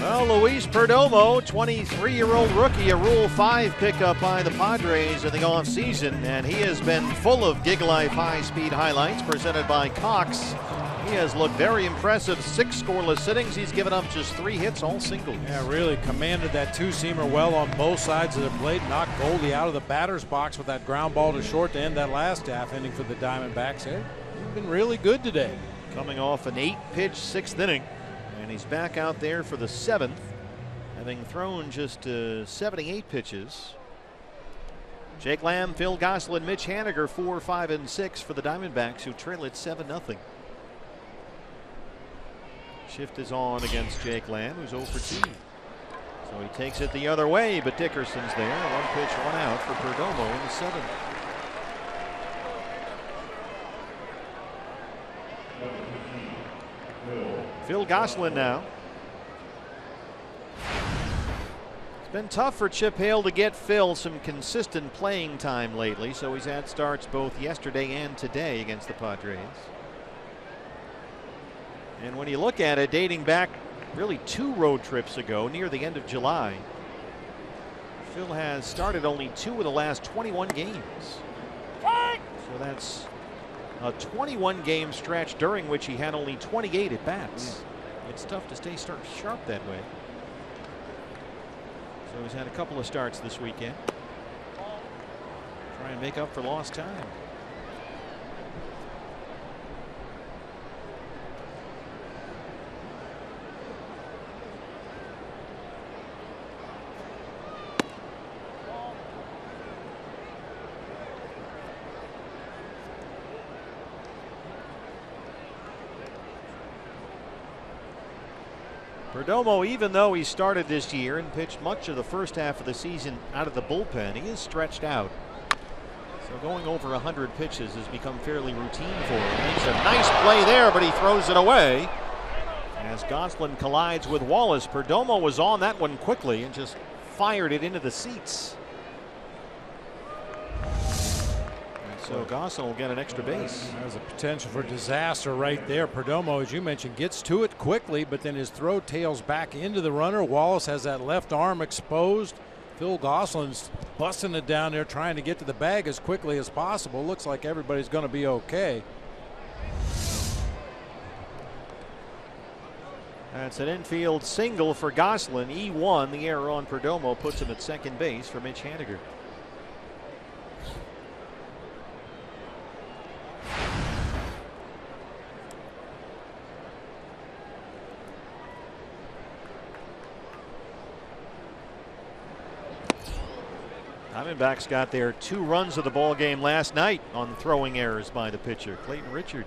Well, Luis Perdomo, 23-year-old rookie, a Rule 5 pickup by the Padres in the offseason, and he has been full of Gig Life high-speed highlights presented by Cox. He has looked very impressive. 6 scoreless innings. He's given up just 3 hits, all singles. Yeah, really commanded that two-seamer well on both sides of the plate. Knocked Goldie out of the batter's box with that ground ball to short to end that last half inning for the Diamondbacks. Hey, he's been really good today. Coming off an 8-pitch 6th inning. And he's back out there for the 7th, having thrown just 78 pitches. Jake Lamb, Phil Gosselin, Mitch Haniger, 4, 5, and 6 for the Diamondbacks, who trail it 7-0. Shift is on against Jake Lamb, who's 0 for 2. So he takes it the other way, but Dickerson's there. 1 pitch, 1 out for Perdomo in the 7th. Phil Gosselin now. It's been tough for Chip Hale to get Phil some consistent playing time lately, so he's had starts both yesterday and today against the Padres. And when you look at it, dating back really 2 road trips ago, near the end of July, Phil has started only 2 of the last 21 games. So that's a 21 game stretch during which he had only 28 at bats. It's tough to stay sharp that way. So he's had a couple of starts this weekend. Try and make up for lost time. Perdomo, even though he started this year and pitched much of the first half of the season out of the bullpen, he is stretched out. So going over 100 pitches has become fairly routine for him. Makes a nice play there, but he throws it away as Goslin collides with Wallace. Perdomo was on that one quickly and just fired it into the seats. So Goslin will get an extra base. There's a potential for disaster right there. Perdomo, as you mentioned, gets to it quickly, but then his throw tails back into the runner. Wallace has that left arm exposed. Phil Goslin's busting it down there, trying to get to the bag as quickly as possible. Looks like everybody's going to be okay. That's an infield single for Goslin. E1, the error on Perdomo puts him at second base for Mitch Haniger. Diamondbacks got their 2 runs of the ball game last night on throwing errors by the pitcher, Clayton Richard.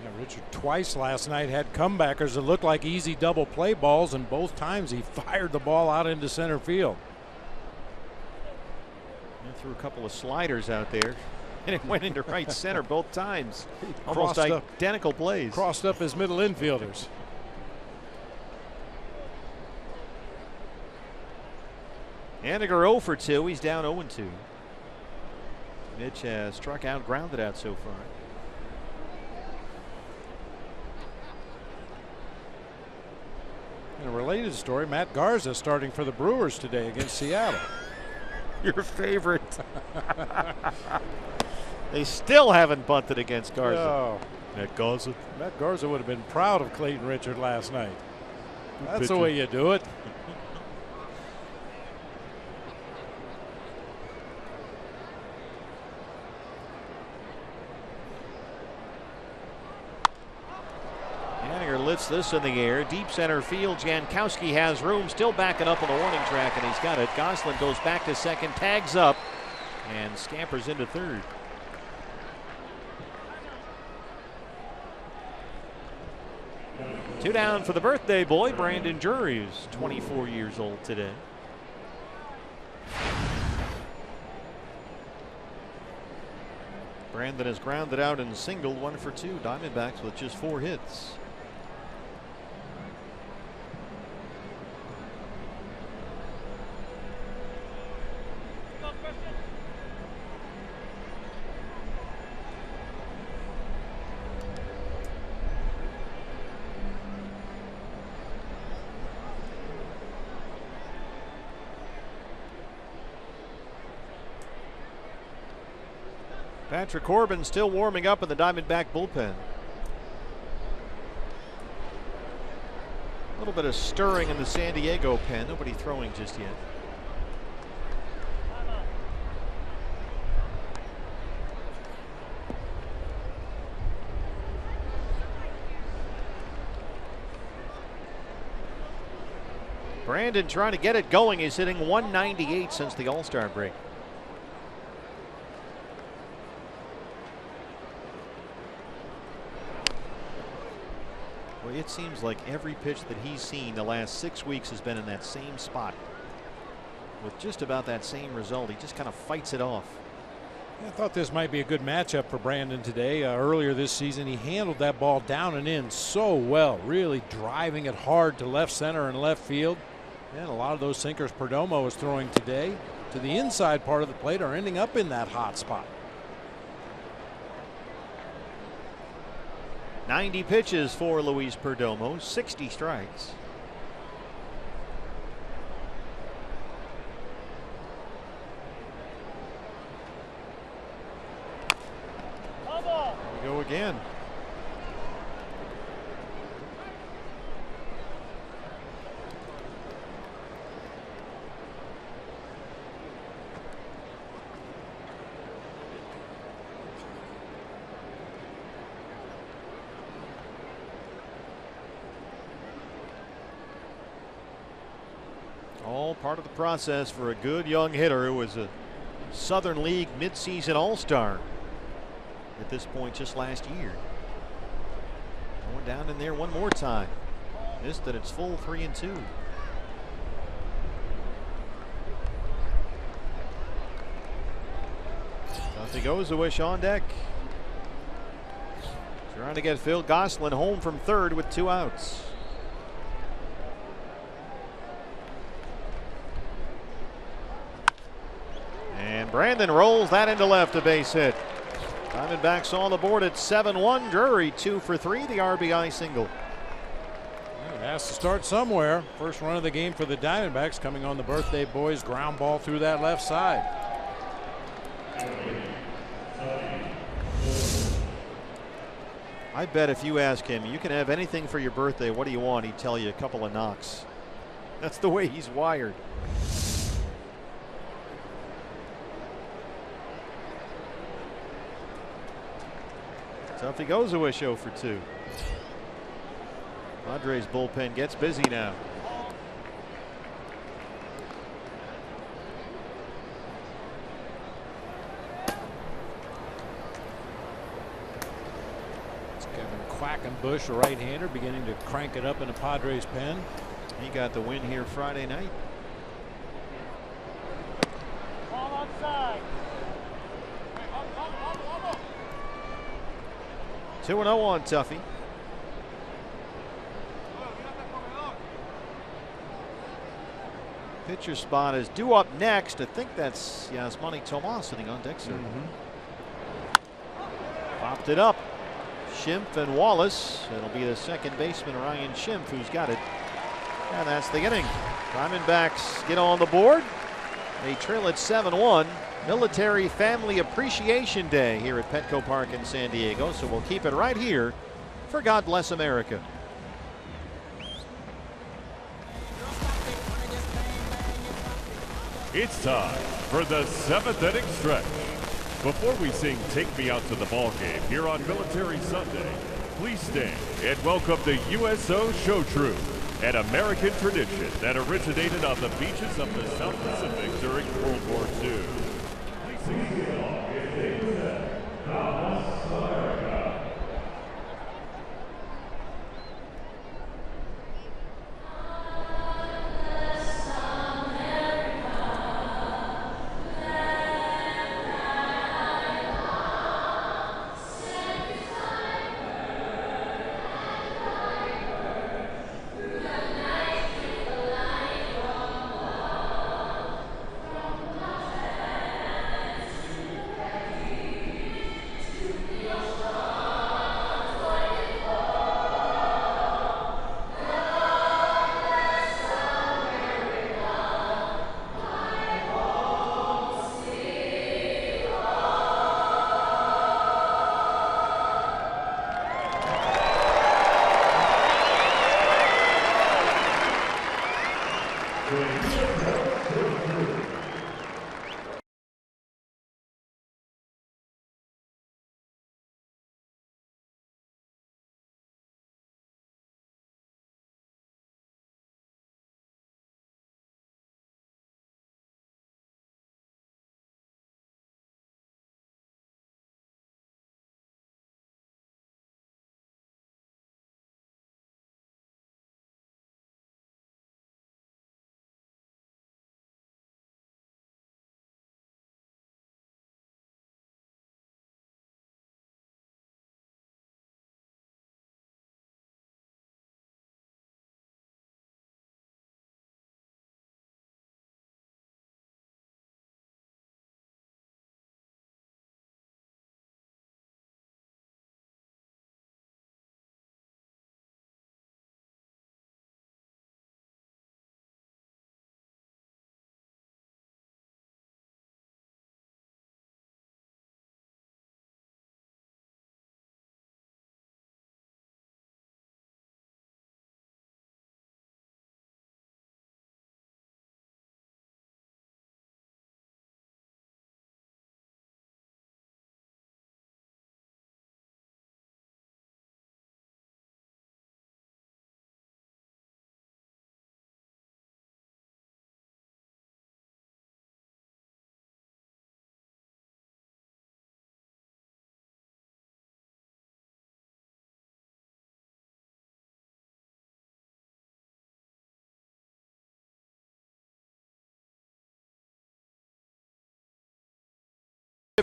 Yeah, Richard twice last night had comebackers that looked like easy double play balls, and both times he fired the ball out into center field. He threw a couple of sliders out there, and it went into right center both times. Almost Crossed up- identical plays. Crossed up his middle infielders. Haniger 0 for 2. He's down 0 2. Mitch has struck out, grounded out so far. In a related story, Matt Garza starting for the Brewers today against Seattle. Your favorite. They still haven't bunted against Garza. Oh, Matt Garza. Matt Garza would have been proud of Clayton Richard last night. That's pitcher. the way you do it. Haniger lifts this in the air. Deep center field. Jankowski has room. Still backing up on the warning track, and he's got it. Goslin goes back to second, tags up, and scampers into third. Two down for the birthday boy, Brandon Drury, who's 24 years old today. Brandon has grounded out and singled 1 for 2. Diamondbacks with just 4 hits. Patrick Corbin still warming up in the Diamondback bullpen. A little bit of stirring in the San Diego pen. Nobody throwing just yet. Brandon trying to get it going. He's hitting 198 since the All-Star break. It seems like every pitch that he's seen the last 6 weeks has been in that same spot with just about that same result. He just kind of fights it off. I thought this might be a good matchup for Brandon today. Earlier this season, he handled that ball down and in so well, really driving it hard to left center and left field. And a lot of those sinkers Perdomo is throwing today to the inside part of the plate are ending up in that hot spot. 90 pitches for Luis Perdomo, 60 strikes. There we go again. All part of the process for a good young hitter who was a Southern League midseason All-Star at this point just last year. Going down in there one more time. Missed it. It's full 3-2. He goes to wish on deck. Trying to get Phil Gosselin home from third with 2 outs. And Brandon rolls that into left, a base hit. Diamondbacks on the board at 7-1. Drury 2 for 3, the RBI single. It has to start somewhere. First run of the game for the Diamondbacks coming on the birthday boy's ground ball through that left side. I bet if you ask him, you can have anything for your birthday, what do you want? He'd tell you a couple of knocks. That's the way he's wired. Tuffy goes away, show for 2. Padres bullpen gets busy now. Quackenbush, a right-hander, beginning to crank it up in the Padres pen. He got the win here Friday night. Ball outside. 2-0 on Tuffy. Pitcher spot is due up next. I think that's Yasmani Tomas sitting on deck, sir. Popped it up. Schimpf and Wallace. It'll be the second baseman, Ryan Schimpf, who's got it. And that's the inning. Diamondbacks get on the board. They trail at 7-1. Military Family Appreciation Day here at Petco Park in San Diego. So we'll keep it right here for God Bless America. It's time for the 7th inning stretch. Before we sing Take Me Out to the Ball Game here on Military Sunday, please stand and welcome the USO Show Troop, an American tradition that originated on the beaches of the South Pacific during World War II. Please sing along if they do that. God bless America.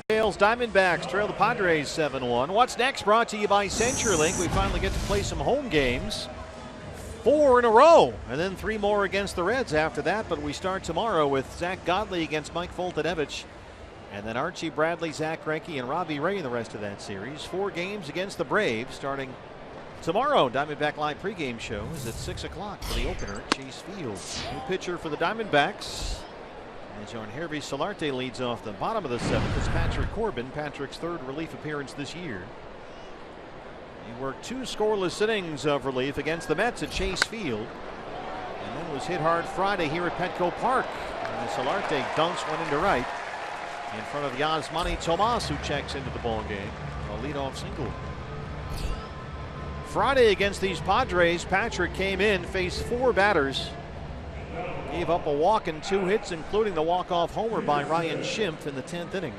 Bale's Diamondbacks trail the Padres 7-1. What's next brought to you by CenturyLink. We finally get to play some home games. 4 in a row, and then 3 more against the Reds after that. But we start tomorrow with Zach Godley against Mike Foltynewicz, and then Archie Bradley, Zach Greinke, and Robbie Ray in the rest of that series. 4 games against the Braves starting tomorrow. Diamondback Live pregame show is at 6 o'clock for the opener at Chase Field. New pitcher for the Diamondbacks, and John Hervey Solarte leads off the bottom of the 7th. It's Patrick Corbin, Patrick's 3rd relief appearance this year. He worked 2 scoreless innings of relief against the Mets at Chase Field, and then was hit hard Friday here at Petco Park. And Solarte dunks one into right in front of Yasmani Tomas, who checks into the ball game. A leadoff single. Friday against these Padres, Patrick came in, faced 4 batters, gave up a walk and 2 hits, including the walk-off homer by Ryan Schimpf in the 10th inning.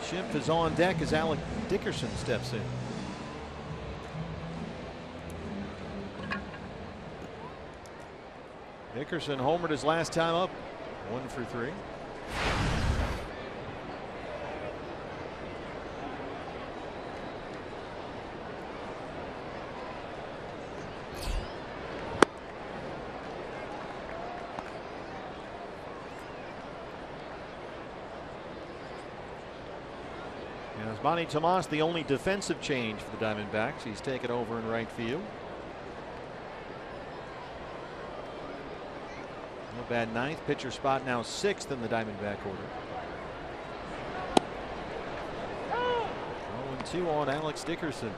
Schimpf is on deck as Alec Dickerson steps in. Dickerson homered his last time up, 1 for 3. Yasmani Tomas, the only defensive change for the Diamondbacks. He's taken over in right field. No bad 9th. Pitcher spot now 6th in the Diamondback order. 0-2 on Alex Dickerson.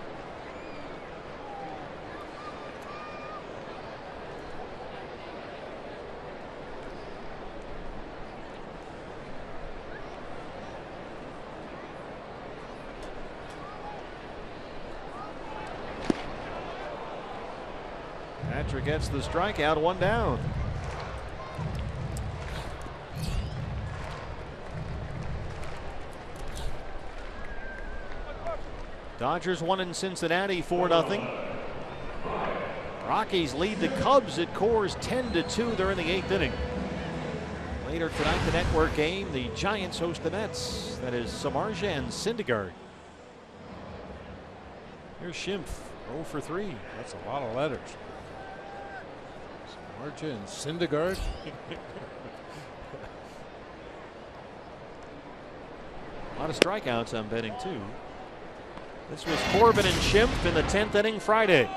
Patrick gets the strikeout, 1 down. Dodgers won in Cincinnati 4-0. Rockies lead the Cubs at Coors 10-2. They're in the 8th inning. Later tonight, the network game, the Giants host the Mets. That is Samardzija and Syndergaard. Here's Schimpf, 0 for 3. That's a lot of letters. Samardzija and Syndergaard. A lot of strikeouts, I'm betting, too. This was Corbin and Schimpf in the 10th inning Friday.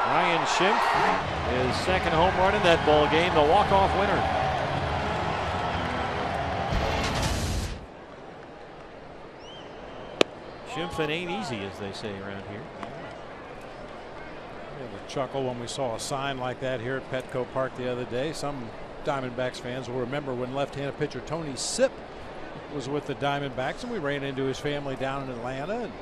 Ryan Schimpf, his 2nd home run in that ball game, the walk-off winner. Schimpf, it ain't easy, as they say around here. We had a chuckle when we saw a sign like that here at Petco Park the other day. Some Diamondbacks fans will remember when left-handed pitcher Tony Sipp was with the Diamondbacks, and we ran into his family down in Atlanta and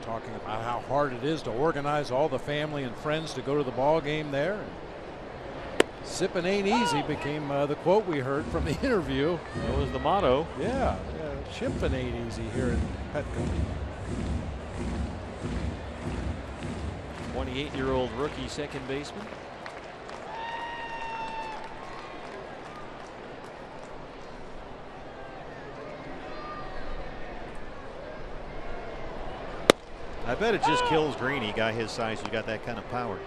talking about how hard it is to organize all the family and friends to go to the ball game there. And sipping ain't easy became the quote we heard from the interview. That was the motto. Yeah, shipping ain't easy here in Petco. 28-year-old rookie second baseman. I bet it just kills Greeny, guy his size who got that kind of power.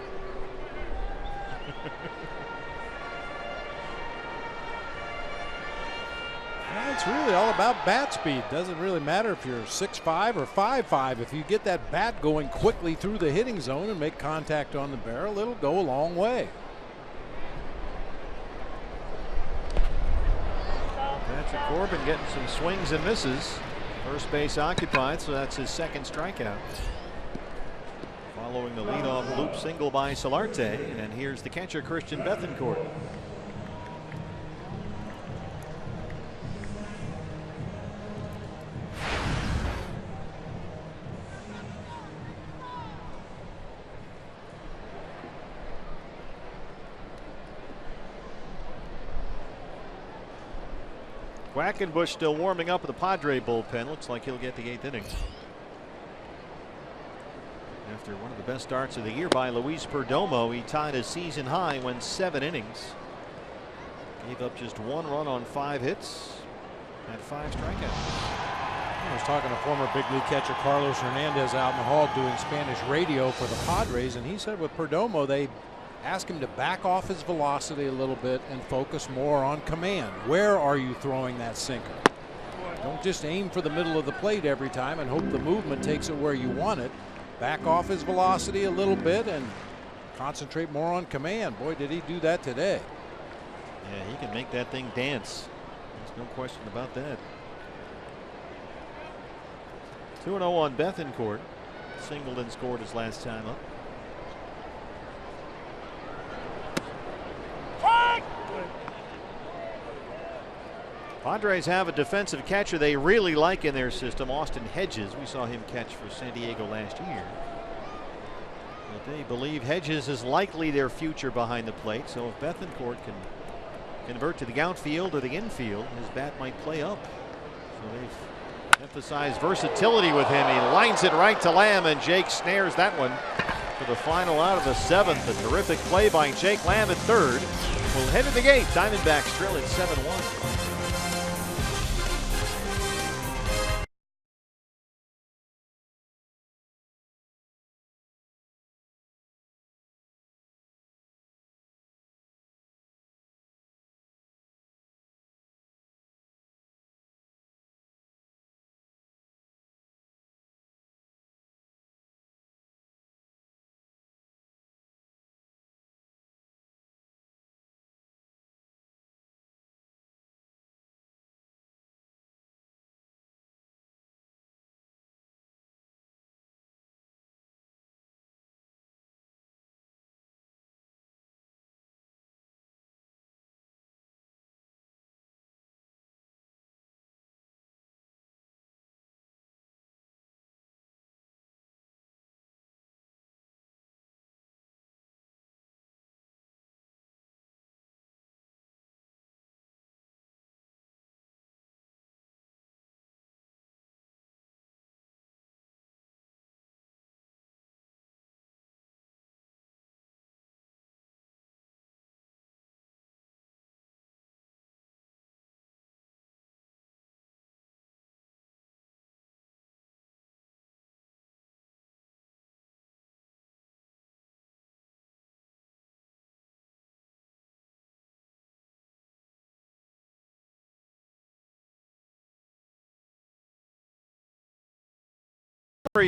It's really all about bat speed. Doesn't really matter if you're 6'5" or 5'5". If you get that bat going quickly through the hitting zone and make contact on the barrel, it'll go a long way. Patrick Corbin getting some swings and misses. First base occupied, so that's his 2nd strikeout. Following the leadoff loop single by Solarte, and here's the catcher Christian Bethancourt. Quackenbush still warming up with the Padre bullpen. Looks like he'll get the 8th inning. After one of the best starts of the year by Luis Perdomo, he tied a season high, went 7 innings. Gave up just 1 run on 5 hits. Had 5 strikeouts. I was talking to former big league catcher Carlos Hernandez out in the hall doing Spanish radio for the Padres, and he said with Perdomo they asked him to back off his velocity a little bit and focus more on command. Where are you throwing that sinker? Don't just aim for the middle of the plate every time and hope the movement takes it where you want it. Back off his velocity a little bit and concentrate more on command. Boy, did he do that today. Yeah, he can make that thing dance. There's no question about that. 2-0 on Bethancourt. Singleton scored his last time up. Padres have a defensive catcher they really like in their system, Austin Hedges. We saw him catch for San Diego last year. But they believe Hedges is likely their future behind the plate, so if Bethancourt can convert to the outfield or the infield, his bat might play up. So they've emphasized versatility with him. He lines it right to Lamb, and Jake snares that one for the final out of the 7th. A terrific play by Jake Lamb at third. We'll head to the gate. Diamondbacks trail at 7-1.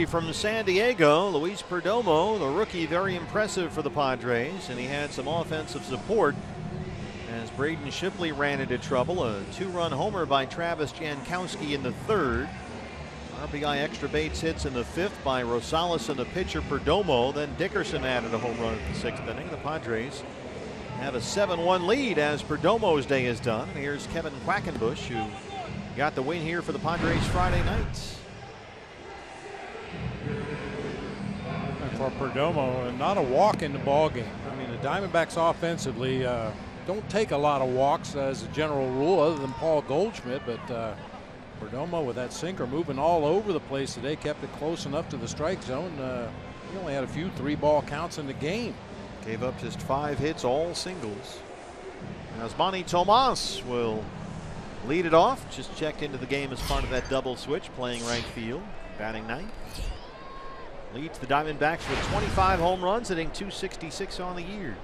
From San Diego, Luis Perdomo, the rookie, very impressive for the Padres, and he had some offensive support as Braden Shipley ran into trouble. A 2-run homer by Travis Jankowski in the 3rd. RBI extra base hits in the 5th by Rosales and the pitcher Perdomo. Then Dickerson added a home run in the 6th inning. The Padres have a 7-1 lead as Perdomo's day is done. And here's Kevin Quackenbush, who got the win here for the Padres Friday night. For Perdomo, not a walk in the ball game. I mean, the Diamondbacks offensively don't take a lot of walks as a general rule, other than Paul Goldschmidt. But Perdomo with that sinker moving all over the place today, kept it close enough to the strike zone. He only had a few 3-ball counts in the game. Gave up just 5 hits, all singles. Yasmani Tomas will lead it off. Just checked into the game as part of that double switch, playing right field, batting 9th. Leads the Diamondbacks with 25 home runs, hitting .266 on the year.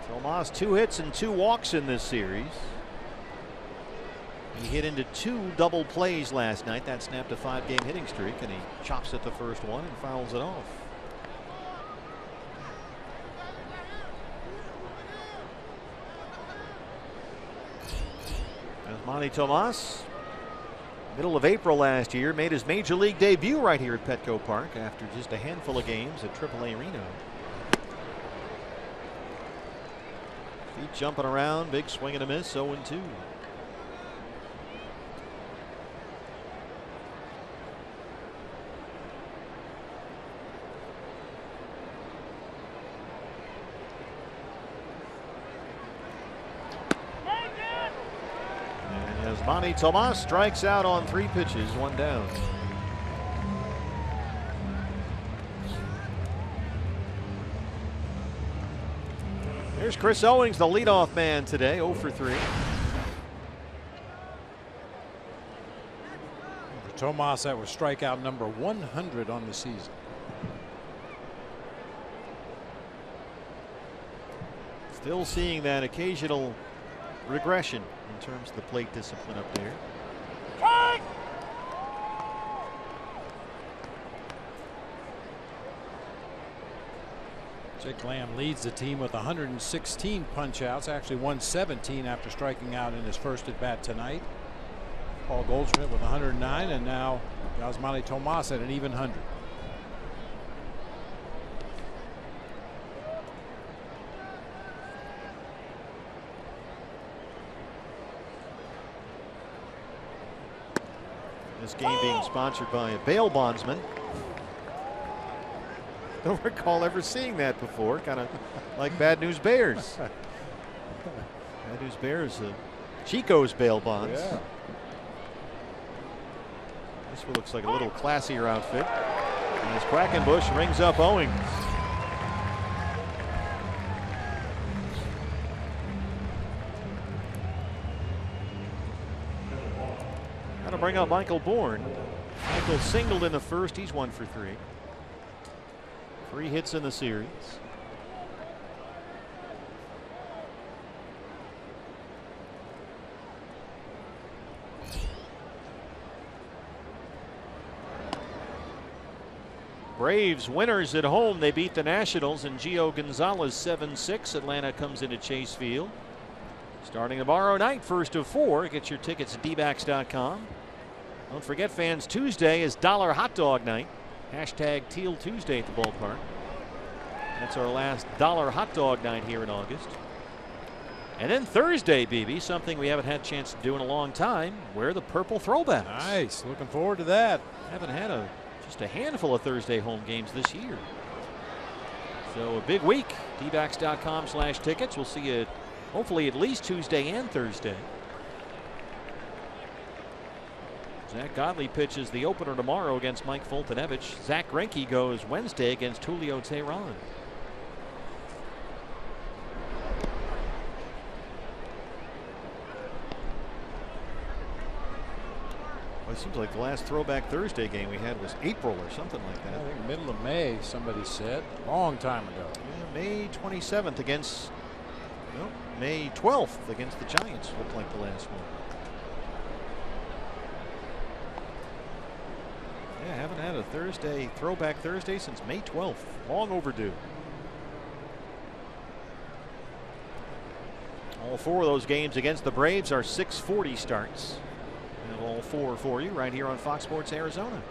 Tomas 2 hits and 2 walks in this series. He hit into 2 double plays last night. That snapped a 5-game hitting streak, and he chops at the first one and fouls it off. Yasmani Tomas, middle of April last year, made his major league debut right here at Petco Park after just a handful of games at AAA Reno. Feet jumping around, big swing and a miss, 0-2. Yasmani Tomas strikes out on 3 pitches, 1 down. There's Chris Owings, the leadoff man today, 0 for 3. For Tomas, that was strikeout number 100 on the season. Still seeing that occasional regression in terms of the plate discipline up there. Jake Lamb leads the team with 116 punch-outs, actually 117 after striking out in his first at-bat tonight. Paul Goldschmidt with 109, and now Yasmani Tomas at an even 100. This game being sponsored by a bail bondsman. Don't recall ever seeing that before. Kind of like Bad News Bears. Bad News Bears, Chico's bail bonds. Yeah. This one looks like a little classier outfit. And as Quackenbush rings up Owings. Got to bring up Michael Bourne. Michael singled in the first. He's 1 for 3. 3 hits in the series. Braves winners at home. They beat the Nationals and Gio Gonzalez 7-6. Atlanta comes into Chase Field. Starting tomorrow night, first of 4. Get your tickets at dbacks.com. Don't forget, fans, Tuesday is Dollar Hot Dog Night. Hashtag Teal Tuesday at the ballpark. That's our last Dollar Hot Dog Night here in August. And then Thursday, BB, something we haven't had a chance to do in a long time. Wear the purple throwbacks. Nice. Looking forward to that. Haven't had just a handful of Thursday home games this year. So a big week. dbacks.com/tickets. We'll see you hopefully at least Tuesday and Thursday. Zach Godley pitches the opener tomorrow against Mike Fultonevich. Zach Greinke goes Wednesday against Julio Teheran. Well, it seems like the last throwback Thursday game we had was April or something like that. I think middle of May, somebody said. Long time ago. Yeah, May 27th against, no, May 12th against the Giants looked like the last one. Yeah, haven't had a throwback Thursday since May 12th. Long overdue. All 4 of those games against the Braves are 6:40 starts. We have all 4 for you right here on Fox Sports Arizona.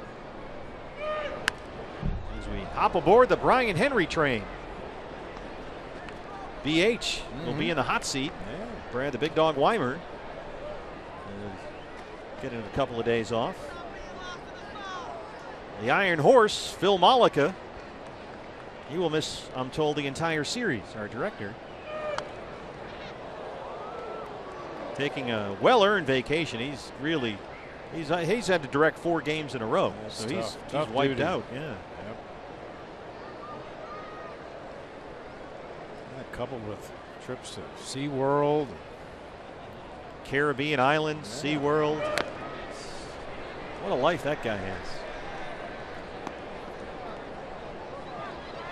As we hop aboard the Brian Henry train. BH will be in the hot seat. Yeah. Brad the Big Dog Weimer getting a couple of days off. The Iron Horse, Phil Malika. He will miss, I'm told, the entire series, our director. Taking a well-earned vacation. He's had to direct 4 games in a row. That's so tough. he's Tough wiped duty. out. Yeah. Yep. That coupled with trips to SeaWorld. Caribbean Islands, SeaWorld. What a life that guy has.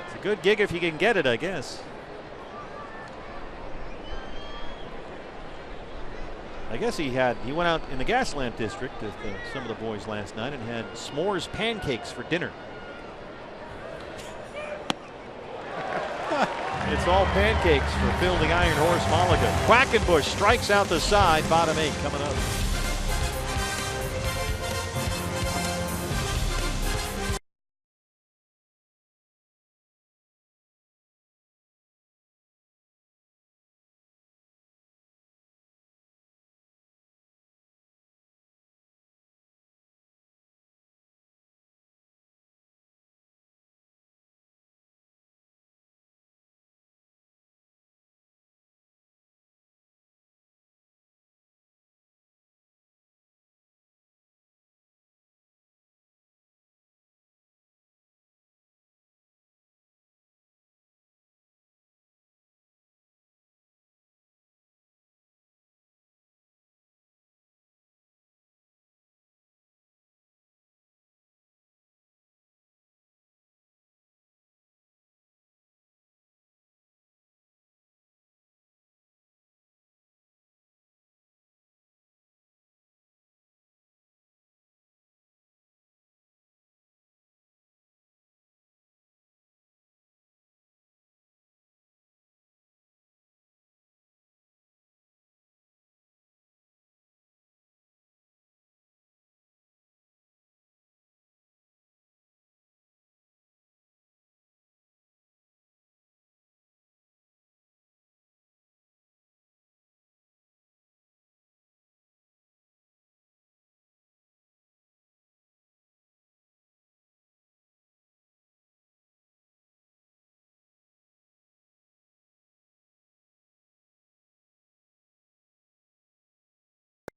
It's a good gig if you can get it, I guess. I guess he went out in the Gaslamp district with some of the boys last night and had s'mores pancakes for dinner. It's all pancakes for Phil the Iron Horse Malika. Quackenbush strikes out the side, bottom 8 coming up.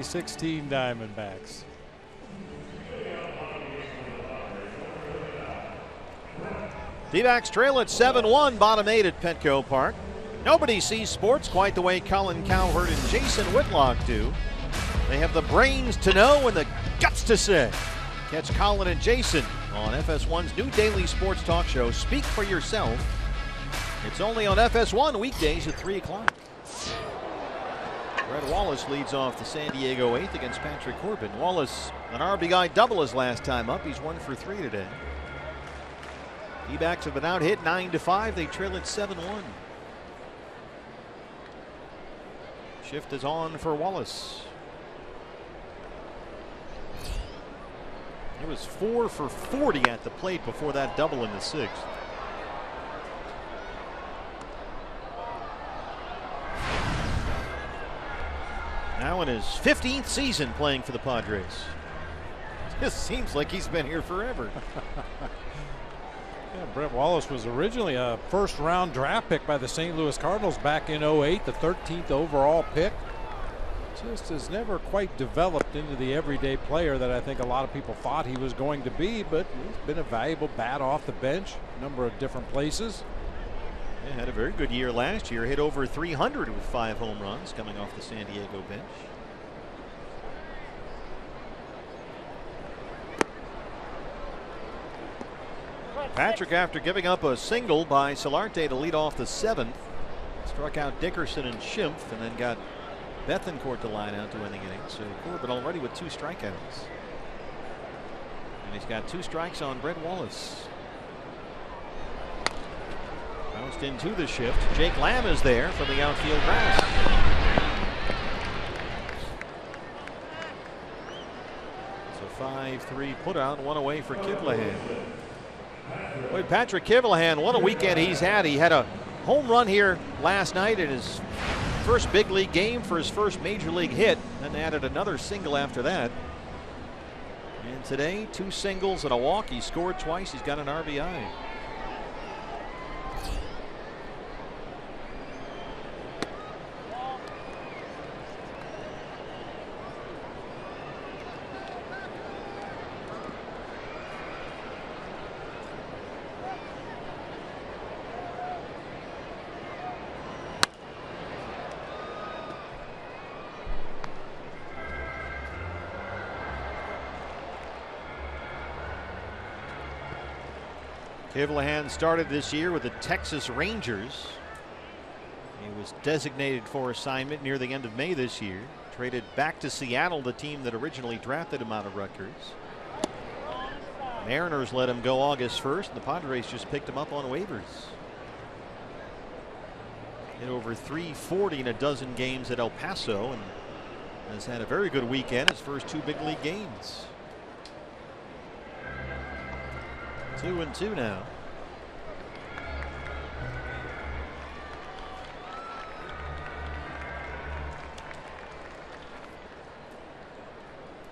16 Diamondbacks. D-backs trail at 7-1, bottom 8 at Petco Park. Nobody sees sports quite the way Colin Cowherd and Jason Whitlock do. They have the brains to know and the guts to say. Catch Colin and Jason on FS1's new daily sports talk show, Speak for Yourself. It's only on FS1 weekdays at 3 o'clock. Brett Wallace leads off the San Diego 8th against Patrick Corbin. Wallace, an RBI double his last time up. He's 1 for 3 today. D-backs have been out hit 9-5. They trail at 7-1. Shift is on for Wallace. He was 4 for 40 at the plate before that double in the 6th. Now in his 15th season playing for the Padres. It seems like he's been here forever. Yeah, Brett Wallace was originally a first-round draft pick by the St. Louis Cardinals back in '08, the 13th overall pick. Just has never quite developed into the everyday player that I think a lot of people thought he was going to be, but he's been a valuable bat off the bench, a number of different places. Yeah, had a very good year last year, hit over 300 with 5 home runs coming off the San Diego bench. Patrick, after giving up a single by Solarte to lead off the 7th, struck out Dickerson and Schimpf and then got Bethancourt to line out to win the inning. So Corbin already with 2 strikeouts. And he's got 2 strikes on Brett Wallace. Bounced into the shift. Jake Lamb is there from the outfield grass. It's a 5-3 put out, 1 away for Kivlehan. Boy, Patrick Kivlehan, what a weekend he's had. He had a home run here last night in his first big league game for his first major league hit, then added another single after that. And today, 2 singles and a walk. He scored twice. He's got an RBI. Kivlehan started this year with the Texas Rangers. He was designated for assignment near the end of May this year. Traded back to Seattle, the team that originally drafted him out of Rutgers. Mariners let him go August 1st, and the Padres just picked him up on waivers. Hit over 340 in a dozen games at El Paso and has had a very good weekend, his first 2 big league games. 2-2 now.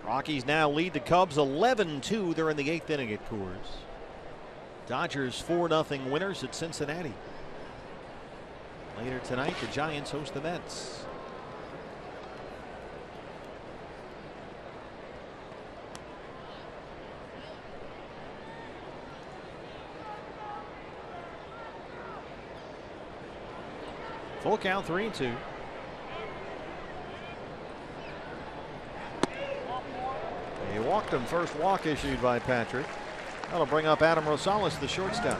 Rockies now lead the Cubs 11-2. They're in the 8th inning at Coors. Dodgers 4-0 winners at Cincinnati. Later tonight, the Giants host the Mets. Full count, 3-2. He walked him. First walk issued by Patrick. That'll bring up Adam Rosales, the shortstop.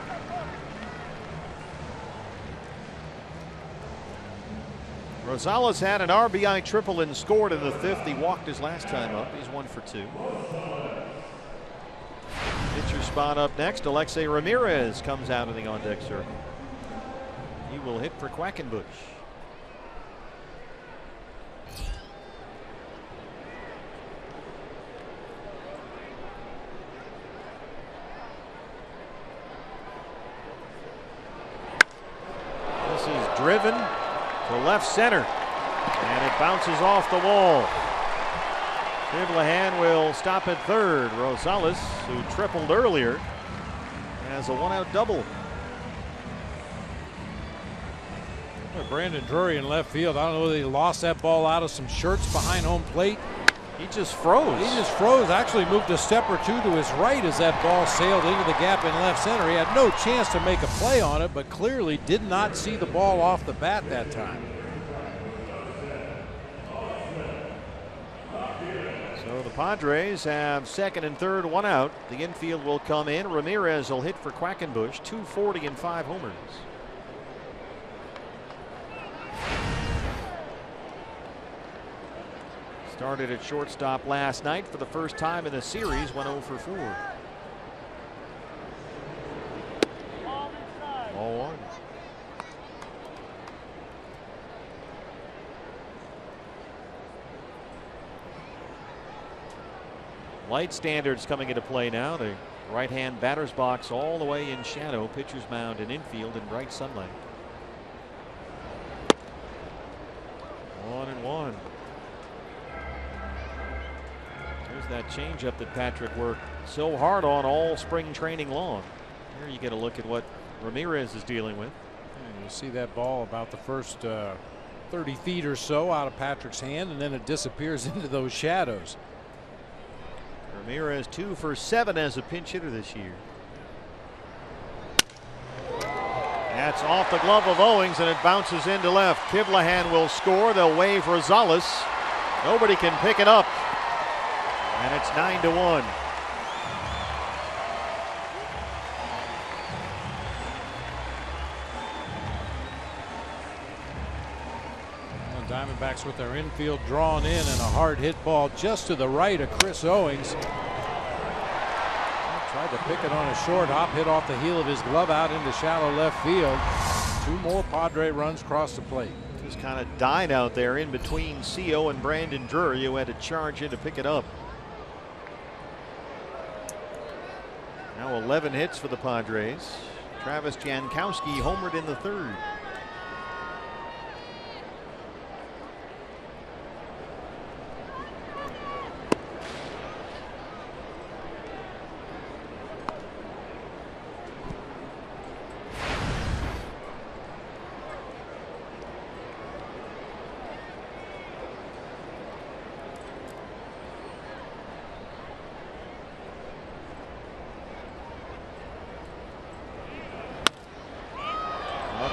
Rosales had an RBI triple and scored in the 5th. He walked his last time up. He's 1 for 2. Pitcher spot up next. Alexei Ramirez comes out in the on-deck circle. He will hit for Quackenbush. This is driven to left center, and it bounces off the wall. Kivlehan will stop at 3rd. Rosales, who tripled earlier, has a 1-out double. Brandon Drury in left field. I don't know whether he lost that ball out of some shirts behind home plate. He just froze. He just froze. Actually moved a step or two to his right as that ball sailed into the gap in left center. He had no chance to make a play on it, but clearly did not see the ball off the bat that time. So the Padres have second and third, one out. The infield will come in. Ramirez will hit for Quackenbush, 240 and 5 homers. Started at shortstop last night for the first time in the series, went 0 for 4. Ball one. Light standards coming into play now. The right-hand batter's box all the way in shadow. Pitcher's mound and infield in bright sunlight. 1-1. There's that changeup that Patrick worked so hard on all spring training long. Here you get a look at what Ramirez is dealing with. And you see that ball about the first 30 feet or so out of Patrick's hand, and then it disappears into those shadows. Ramirez 2 for 7 as a pinch hitter this year. That's off the glove of Owings, and it bounces into left. Kivlahan will score. They'll wave Rosales. Nobody can pick it up. And it's 9-1. The Diamondbacks with their infield drawn in, and a hard hit ball just to the right of Chris Owings. Tried to pick it on a short hop, hit off the heel of his glove out into shallow left field. 2 more Padre runs across the plate. Just kind of died out there in between CO and Brandon Drury, who had to charge in to pick it up. Now 11 hits for the Padres. Travis Jankowski homered in the third.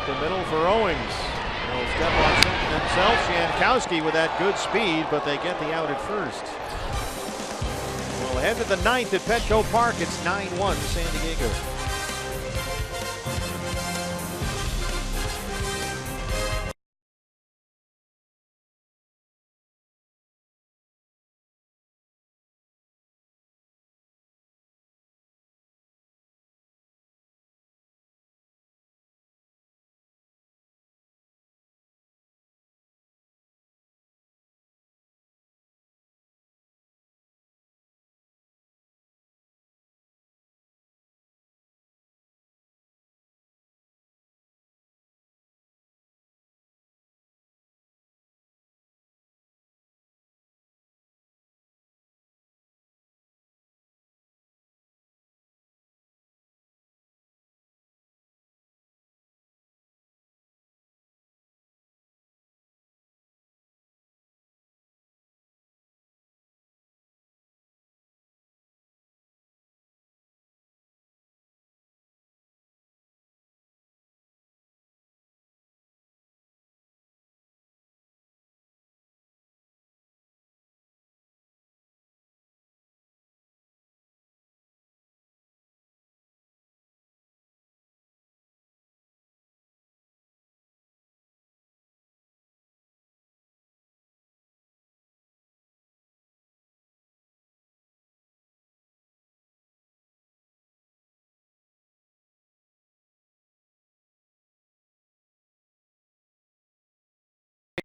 The middle for Owings. He'll step on something himself. Jankowski with that good speed, but they get the out at first. We'll head to the 9th at Petco Park. It's 9-1 San Diego.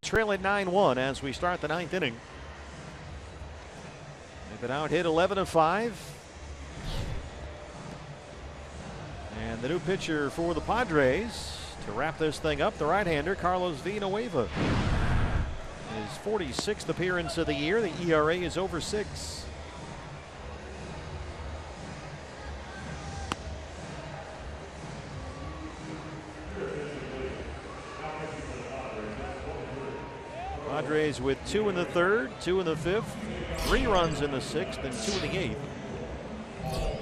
Trailing 9-1 as we start the 9th inning. They've been out hit 11 of 5. And the new pitcher for the Padres to wrap this thing up, the right-hander Carlos Villanueva. His 46th appearance of the year. The ERA is over 6. Padres with 2 in the 3rd, 2 in the 5th, 3 runs in the 6th, and 2 in the 8th.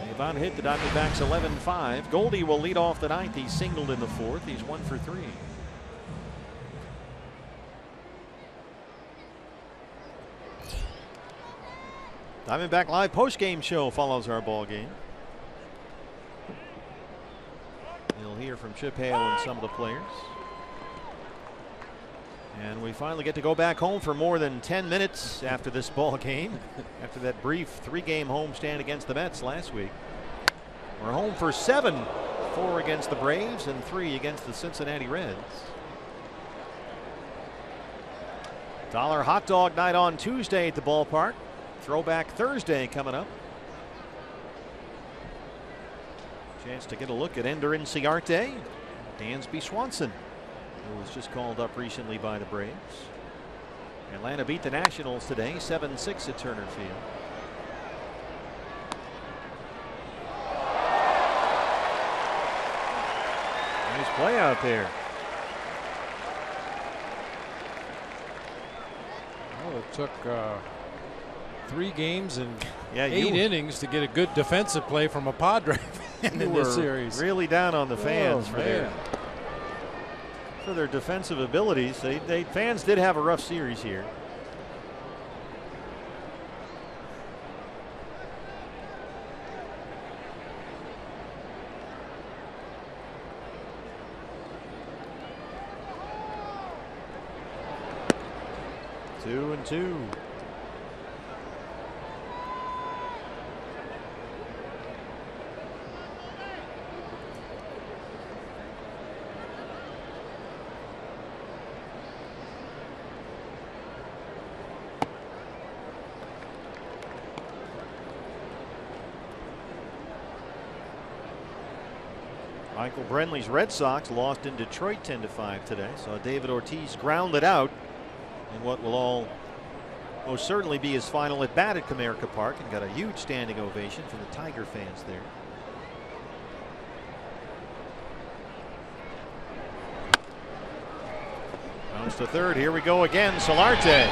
They about hit the Diamondbacks 11-5. Goldie will lead off the 9th. He singled in the 4th. He's 1 for 3. Diamondback Live postgame show follows our ball game. You'll hear from Chip Hale and some of the players. And we finally get to go back home for more than 10 minutes after this ball game, after that brief 3-game homestand against the Mets last week. We're home for 7, 4 against the Braves and 3 against the Cincinnati Reds. Dollar hot dog night on Tuesday at the ballpark. Throwback Thursday coming up. Chance to get a look at Ender Inciarte, Dansby Swanson, who was just called up recently by the Braves. Atlanta beat the Nationals today, 7-6 at Turner Field. Nice play out there. Well, it took 3 games and Yeah, 8 innings to get a good defensive play from a Padre in this series. Really down on the fans Oh, for man. their defensive abilities. Fans did have a rough series here. Two and two. Michael Brenly's Red Sox lost in Detroit 10-5 today. So David Ortiz grounded out in what will all most certainly be his final at bat at Comerica Park, and got a huge standing ovation from the Tiger fans there. Rounds to third. Here we go again. Solarte.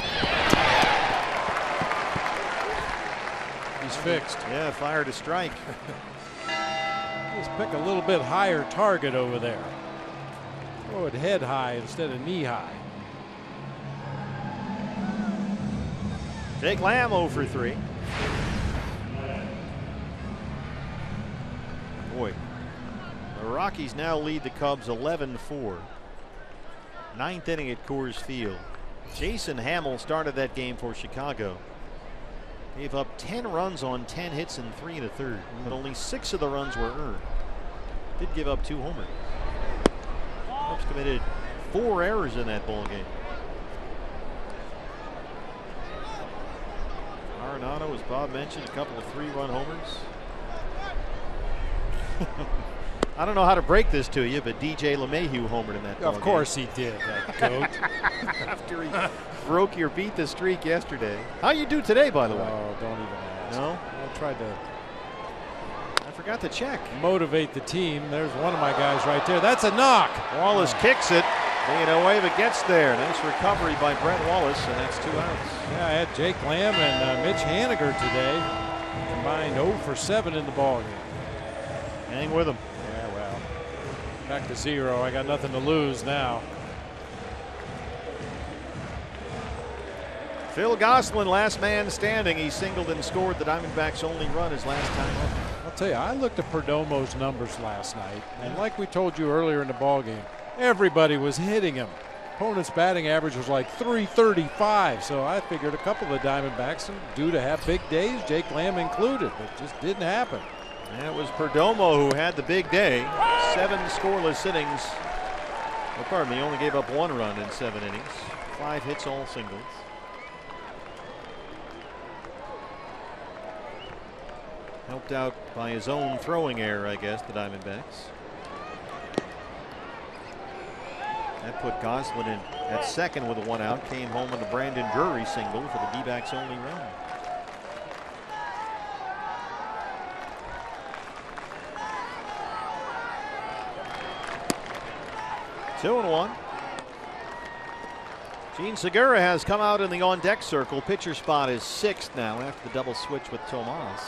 He's fixed. Yeah, fired a strike. Just pick a little bit higher target over there. Throw it head high instead of knee high. Jake Lamb 0 for 3. Boy, the Rockies now lead the Cubs 11-4. 9th inning at Coors Field. Jason Hamill started that game for Chicago. Gave up 10 runs on 10 hits and 3 1/3, but only 6 of the runs were earned. Did give up 2 homers. Cubs committed 4 errors in that ball game. Arenado, as Bob mentioned, a couple of 3-run homers. I don't know how to break this to you, but DJ LeMahieu homered in that ball Of course he did, that goat. After he beat the streak yesterday. How you do today, by the way? Oh, don't even ask. No? I tried to Forgot to check. motivate the team. There's one of my guys right there. That's a knock. Wallace kicks it. Villanueva gets there. Nice recovery by Brett Wallace, and that's 2 outs. Yeah, I had Jake Lamb and Mitch Haniger today. Combined 0 for 7 in the ball game. Hang with him. Yeah, well, back to 0. I got nothing to lose now. Phil Gosselin, last man standing. He singled and scored the Diamondbacks' only run his last time up. I'll tell you, I looked at Perdomo's numbers last night, and like we told you earlier in the ball game, everybody was hitting him. Opponent's batting average was like 335, so I figured a couple of the Diamondbacks due to have big days, Jake Lamb included, but it just didn't happen. That was Perdomo who had the big day. 7 scoreless innings. Oh, pardon me, he only gave up 1 run in 7 innings. 5 hits, all singles. Helped out by his own throwing error, I guess, the Diamondbacks. That put Gosselin in at second with a 1 out. Came home on the Brandon Drury single for the D-backs' only run. Two and 1. Gene Segura has come out in the on-deck circle. Pitcher spot is 6th now after the double switch with Tomas.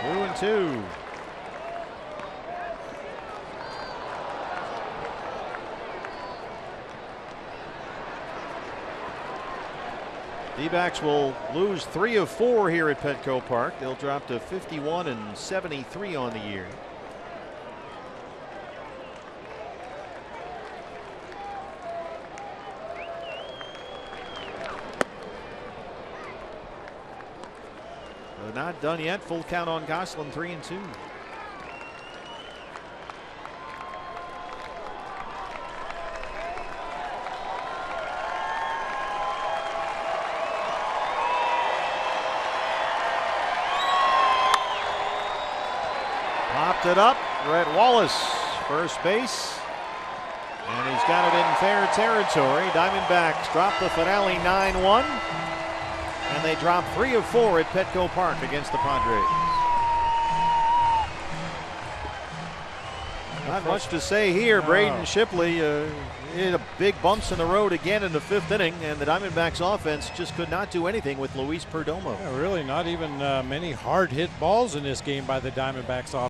Two and two. D-backs will lose 3 of 4 here at Petco Park. They'll drop to 51 and 73 on the year. They're not done yet. Full count on Gosselin, 3 and 2. Popped it up. Brett Wallace, first base. And he's got it in fair territory. Diamondbacks drop the finale 9-1. And they drop 3 of 4 at Petco Park against the Padres. Not much to say here. Braden Shipley hit a big bumps in the road again in the 5th inning, and the Diamondbacks offense just could not do anything with Luis Perdomo. Yeah, really not even many hard hit balls in this game by the Diamondbacks offense.